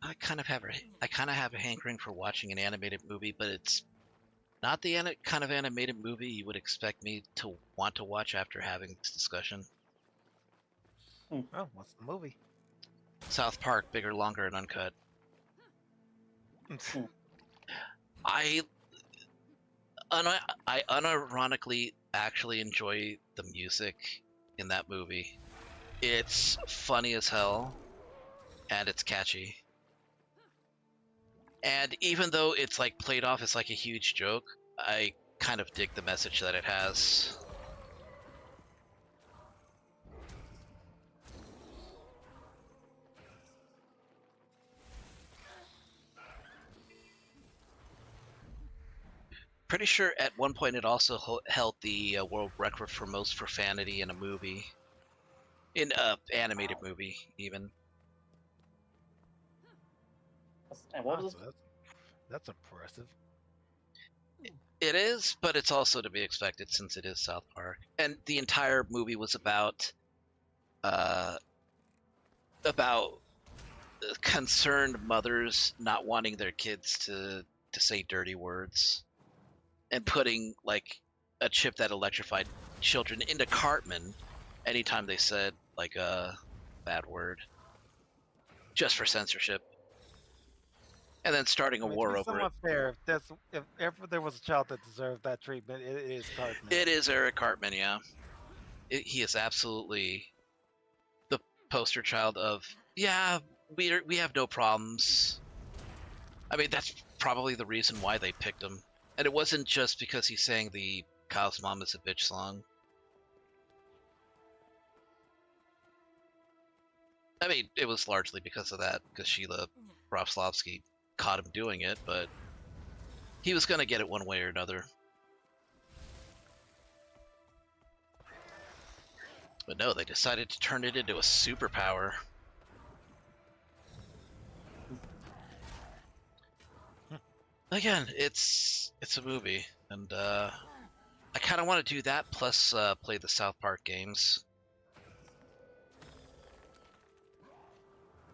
I kind of have a hankering for watching an animated movie, but it's not the kind of animated movie you would expect me to want to watch after having this discussion. Oh, what's the movie? South Park, bigger, longer, and uncut. I unironically actually enjoy the music in that movie. It's funny as hell, and it's catchy. And even though it's like played off as like a huge joke, I kind of dig the message that it has. Pretty sure at one point it also held the world record for most profanity in a movie. In a animated movie, even. And what was That's impressive. It is, but it's also to be expected since it is South Park. And the entire movie was about concerned mothers not wanting their kids to say dirty words and putting like a chip that electrified children into Cartman anytime they said like a bad word, just for censorship. And then starting a war over it. Fair, if ever there was a child that deserved that treatment, it is Cartman. It is Eric Cartman, yeah. He is absolutely the poster child of, yeah, we have no problems. I mean, that's probably the reason why they picked him. And it wasn't just because he sang the Kyle's Mom is a Bitch song. I mean, it was largely because of that, because Sheila Brofslavsky caught him doing it, but he was going to get it one way or another. But no, they decided to turn it into a superpower. Again, it's a movie, and I kind of want to do that plus play the South Park games.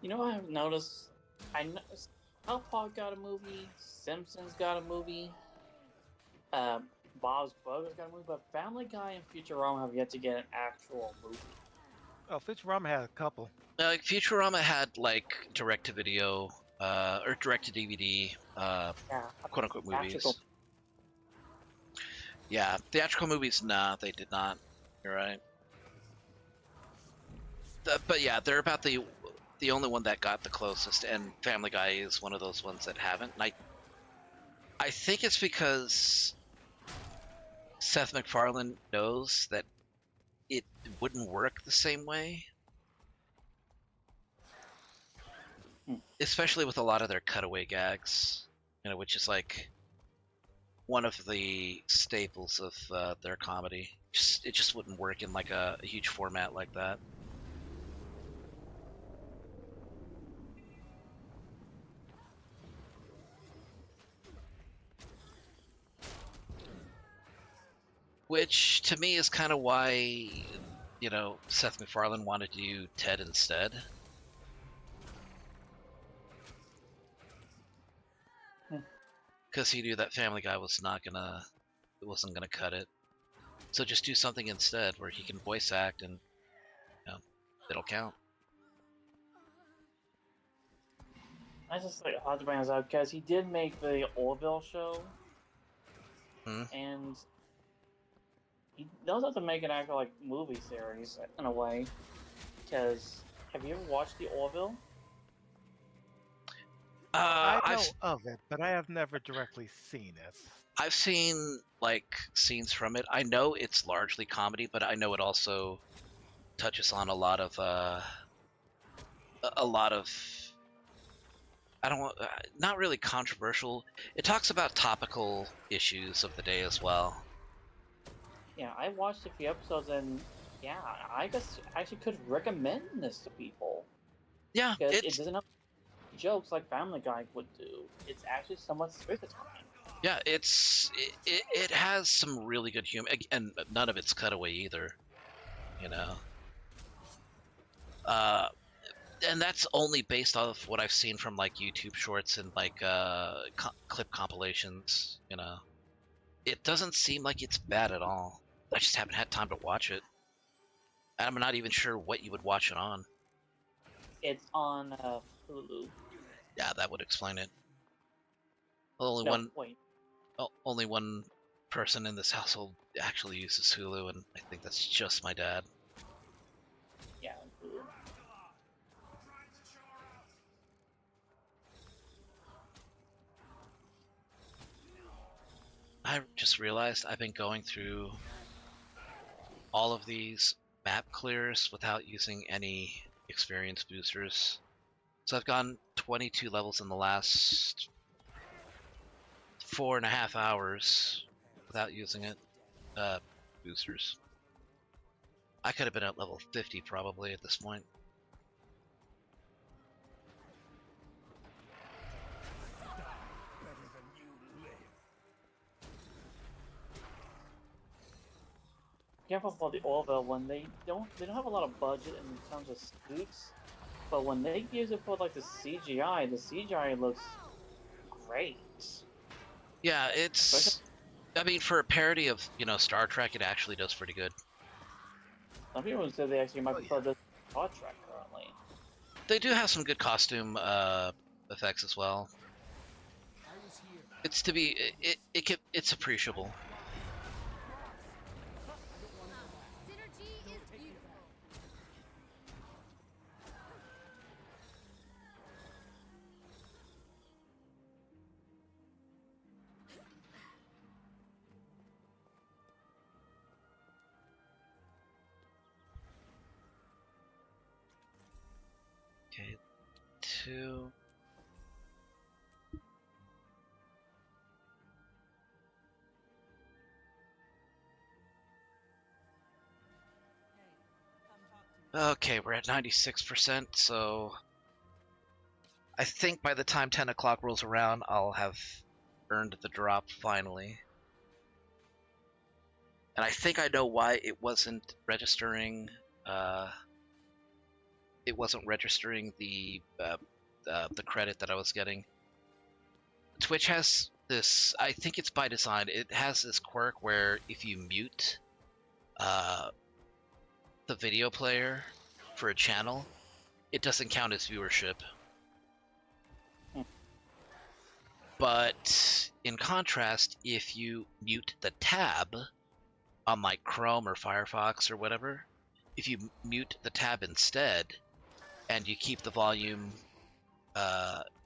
You know what I've noticed? I noticed South Park got a movie, Simpsons got a movie, Bob's Burgers got a movie, but Family Guy and Futurama have yet to get an actual movie. Oh, Futurama had a couple. Futurama had like direct-to-video or direct-to-DVD, quote-unquote movies. Theatrical. Yeah, theatrical movies, nah, they did not. You're right. But yeah, they're about the only one that got the closest, and Family Guy is one of those ones that haven't. And I think it's because Seth MacFarlane knows that it wouldn't work the same way. Especially with a lot of their cutaway gags, you know, which is like one of the staples of their comedy. It just wouldn't work in like a huge format like that. Which to me is kind of why, you know, Seth MacFarlane wanted to do Ted instead. Because he knew that Family Guy wasn't gonna cut it. So just do something instead where he can voice act and, you know, it'll count. I just like hard to bring this up because he did make the Orville show, and he does have to make an actual like movie series in a way. Because have you ever watched the Orville? I know of it, but I have never directly seen it. I've seen like scenes from it. I know it's largely comedy, but I know it also touches on a lot of I don't want not really controversial. It talks about topical issues of the day as well. Yeah, I watched a few episodes, and yeah, I guess I actually could recommend this to people. Yeah, it doesn't have jokes like Family Guy would do. It's actually somewhat satisfying. Yeah, it has some really good humor, and none of it's cutaway either. You know, and that's only based off what I've seen from like YouTube shorts and like clip compilations. You know, it doesn't seem like it's bad at all. I just haven't had time to watch it. I'm not even sure what you would watch it on. It's on Hulu. Yeah, that would explain it. Only one person in this household actually uses Hulu, and I think that's just my dad. Yeah, Hulu. I just realized I've been going through all of these map clears without using any experience boosters. So I've gone 22 levels in the last 4.5 hours without using it. Boosters. I could have been at level 50 probably at this point. Careful for the Orville when they don't have a lot of budget in terms of suits, but when they use it for like the CGI looks great. Yeah, it's. I mean, for a parody of Star Trek, it actually does pretty good. Some people say they actually might prefer this to Star Trek currently. They do have some good costume effects as well. It's it's appreciable. Okay, 2. Okay, we're at 96%, so I think by the time 10 o'clock rolls around, I'll have earned the drop finally. And I think I know why it wasn't registering. It wasn't registering the credit that I was getting. Twitch has this. I think it's by design. It has this quirk where if you mute the video player for a channel, it doesn't count as viewership. But in contrast, if you mute the tab on like Chrome or Firefox or whatever, if you mute the tab instead and you keep the volume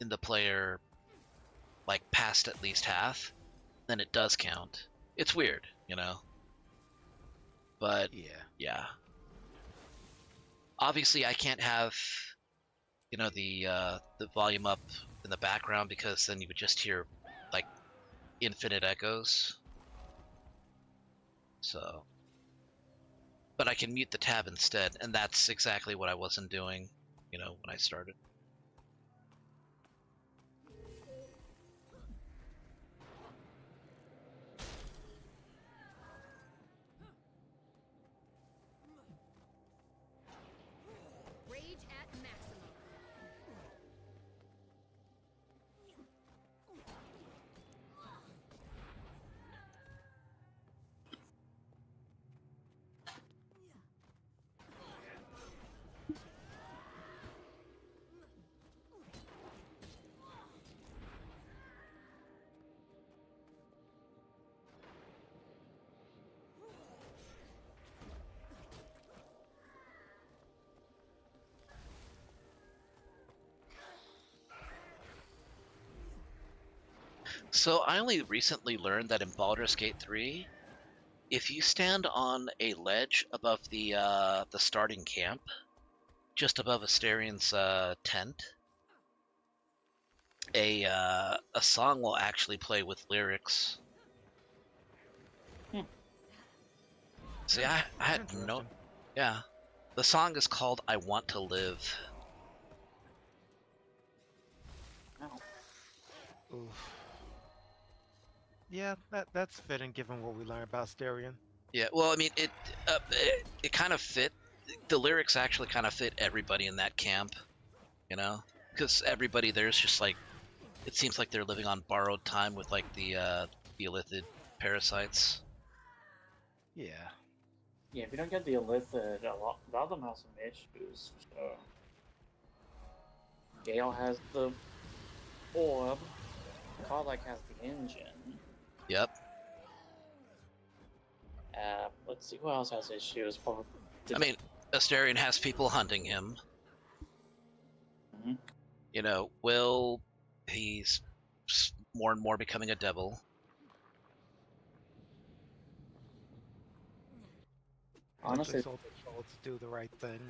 in the player like past at least half, then it does count. It's weird, you know? But yeah. Obviously I can't have, you know, the volume up in the background because then you would just hear like infinite echoes. So, but I can mute the tab instead, and that's exactly what I wasn't doing, you know, when I started. Rage at maximum. So I only recently learned that in Baldur's Gate 3, if you stand on a ledge above the starting camp, just above Asterian's tent, a song will actually play with lyrics. See, I had no... Yeah. The song is called I Want to Live. Oof. Yeah, that's fitting given what we learned about Asterion. Yeah, well, I mean, it kind of fit. The lyrics actually kind of fit everybody in that camp, you know? Because everybody there's just like... It seems like they're living on borrowed time with like the illithid parasites. Yeah, if you don't get the illicit, a lot of them have some issues. So Gale has the orb. Karlach has the engine. Yep. Let's see who else has issues. Probably. I mean, Asterion has people hunting him. Mm-hmm. You know, he's more and more becoming a devil. Honestly, sold their soul to do the right thing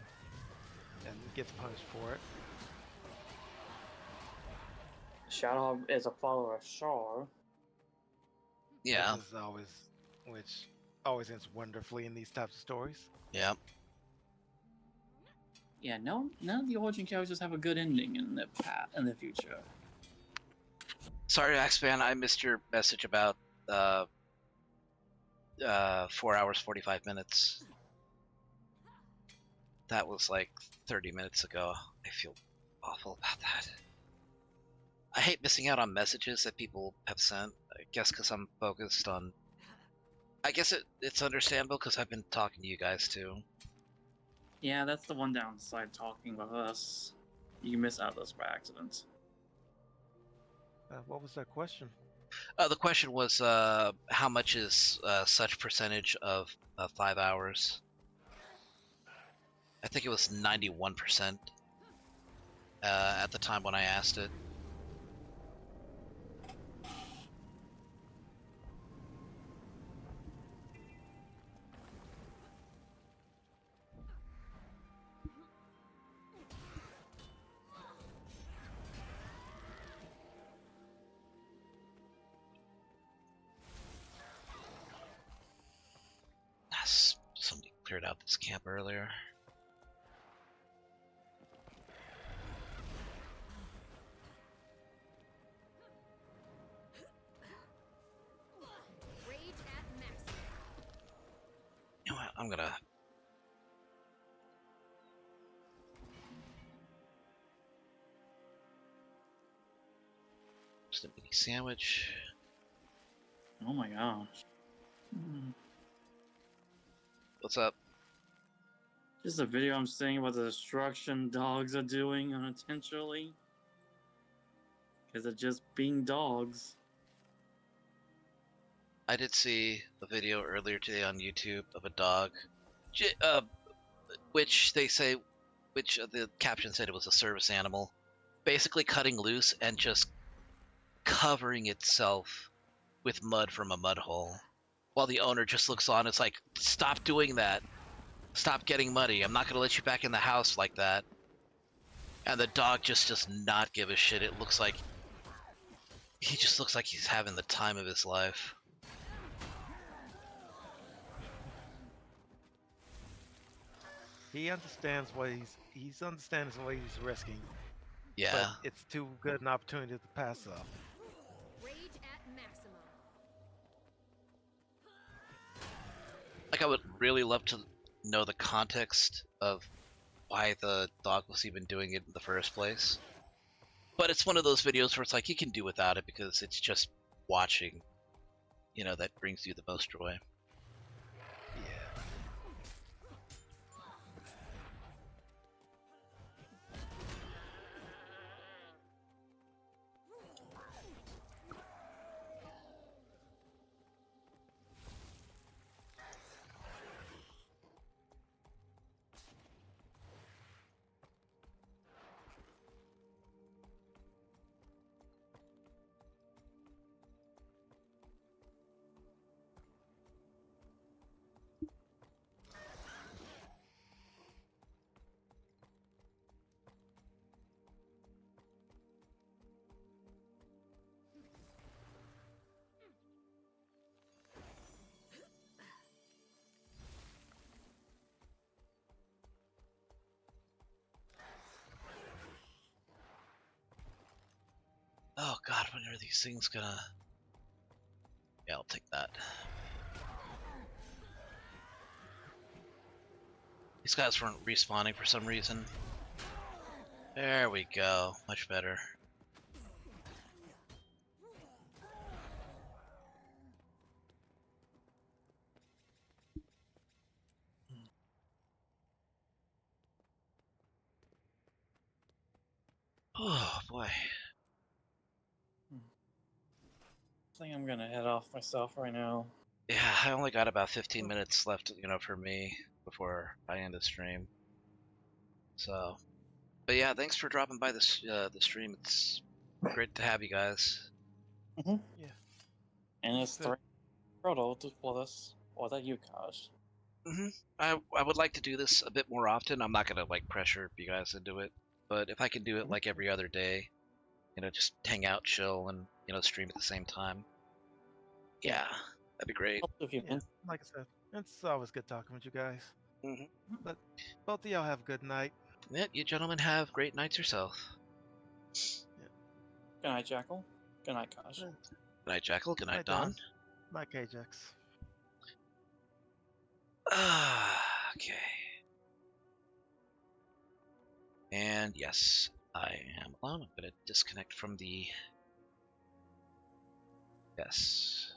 and gets punished for it. Shadow is a follower of Shar. Yeah. Which always ends wonderfully in these types of stories. Yeah. Yeah, none of the origin characters have a good ending in the future. Sorry, Axeman, I missed your message about 4 hours 45 minutes. That was like 30 minutes ago. I feel awful about that. I hate missing out on messages that people have sent. I guess because I'm focused on... I guess it's understandable because I've been talking to you guys too. Yeah, that's the one downside talking with us. You miss out those by accident. What was that question? The question was, how much is such percentage of 5 hours? I think it was 91% at the time when I asked it. Somebody cleared out this camp earlier. I'm gonna. Just a mini sandwich. Oh my gosh. What's up? Just a video I'm seeing about the destruction dogs are doing unintentionally. Because they're just being dogs. I did see a video earlier today on YouTube of a dog, which they say, which the caption said it was a service animal, basically cutting loose and just covering itself with mud from a mud hole, while the owner just looks on. It's like, stop doing that. Stop getting muddy. I'm not going to let you back in the house like that. And the dog just does not give a shit. It looks like he just looks like he's having the time of his life. He understands what he's understands what he's risking. Yeah. But it's too good an opportunity to pass up. Rage at maximum. Like, I would really love to know the context of why the dog was even doing it in the first place. But it's one of those videos where it's like, you can do without it because it's just watching, you know, that brings you the most joy. Oh god, when are these things gonna... Yeah, I'll take that. These guys weren't respawning for some reason. There we go, much better. Oh boy. I think I'm gonna head off myself right now. Yeah, I only got about 15 minutes left, you know, for me before I end the stream. So, but yeah, thanks for dropping by this the stream. It's great to have you guys. Mm-hmm. Yeah. And it's 3 total for this, or that you caused. I would like to do this a bit more often. I'm not gonna like pressure you guys into it, but if I can do it like every other day, you know, just hang out, chill, and you know, stream at the same time. Yeah, that'd be great. Yeah, like I said, it's always good talking with you guys. But both of y'all have a good night. Yeah, you gentlemen have great nights yourself. Good night, Jackal. Good night, Kosh. Good night, Jackal. Good night, Don. Don. Night, Ajax. Okay. And yes, I am alone. I'm going to disconnect from the... Yes.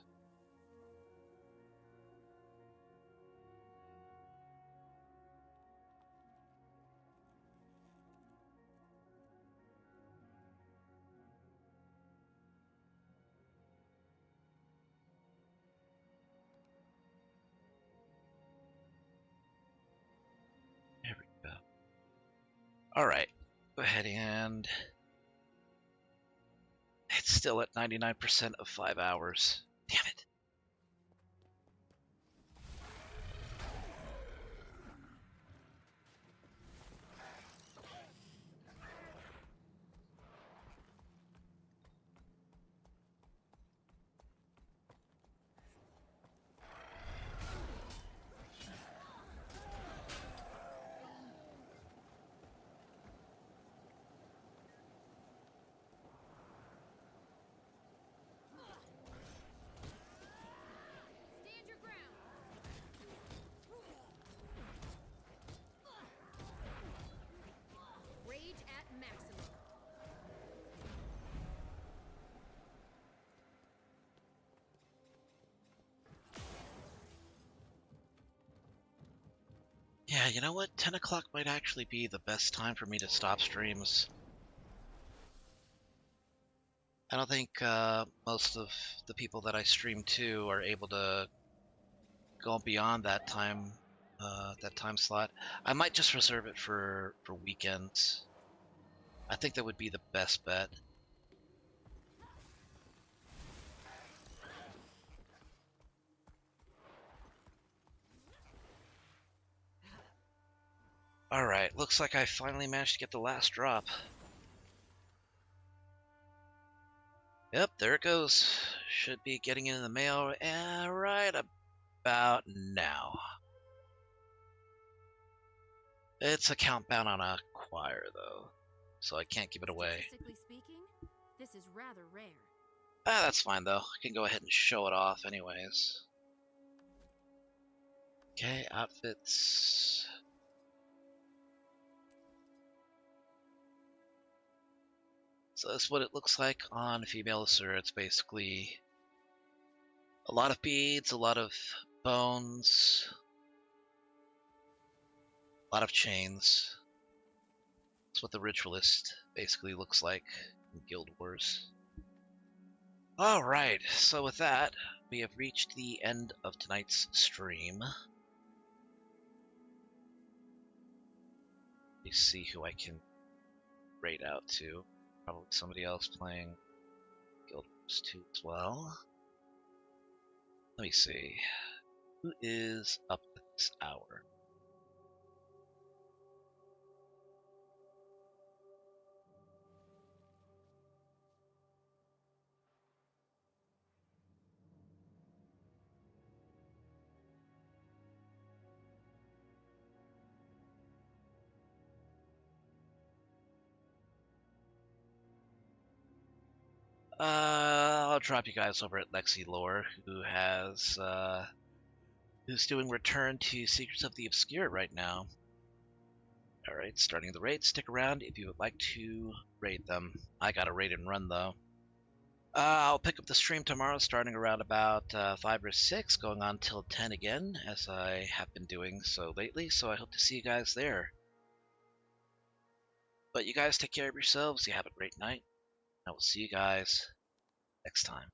There we go. Alright. Go ahead and... It's still at 99% of 5 hours. Damn it. Yeah, you know what? 10 o'clock might actually be the best time for me to stop streams. I don't think most of the people that I stream to are able to go beyond that time slot. I might just reserve it for weekends. I think that would be the best bet. Alright, looks like I finally managed to get the last drop. Yep, there it goes. Should be getting it in the mail right about now. It's account bound on a choir, though, so I can't give it away. Statistically speaking, this is rather rare. Ah, that's fine, though. I can go ahead and show it off anyways. Okay, outfits. So that's what it looks like on female Asura. It's basically a lot of beads, a lot of bones, a lot of chains. That's what the ritualist basically looks like in Guild Wars. Alright, so with that, we have reached the end of tonight's stream. Let me see who I can raid out to. Probably somebody else playing Guild Wars 2 as well. Let me see. Who is up at this hour? I'll drop you guys over at Lexi Lore, who's doing Return to Secrets of the Obscure right now. Alright, starting the raid. Stick around if you would like to raid them. I gotta raid and run, though. I'll pick up the stream tomorrow, starting around about 5 or 6, going on till 10 again, as I have been doing so lately, so I hope to see you guys there. But you guys take care of yourselves, you have a great night. I will see you guys next time.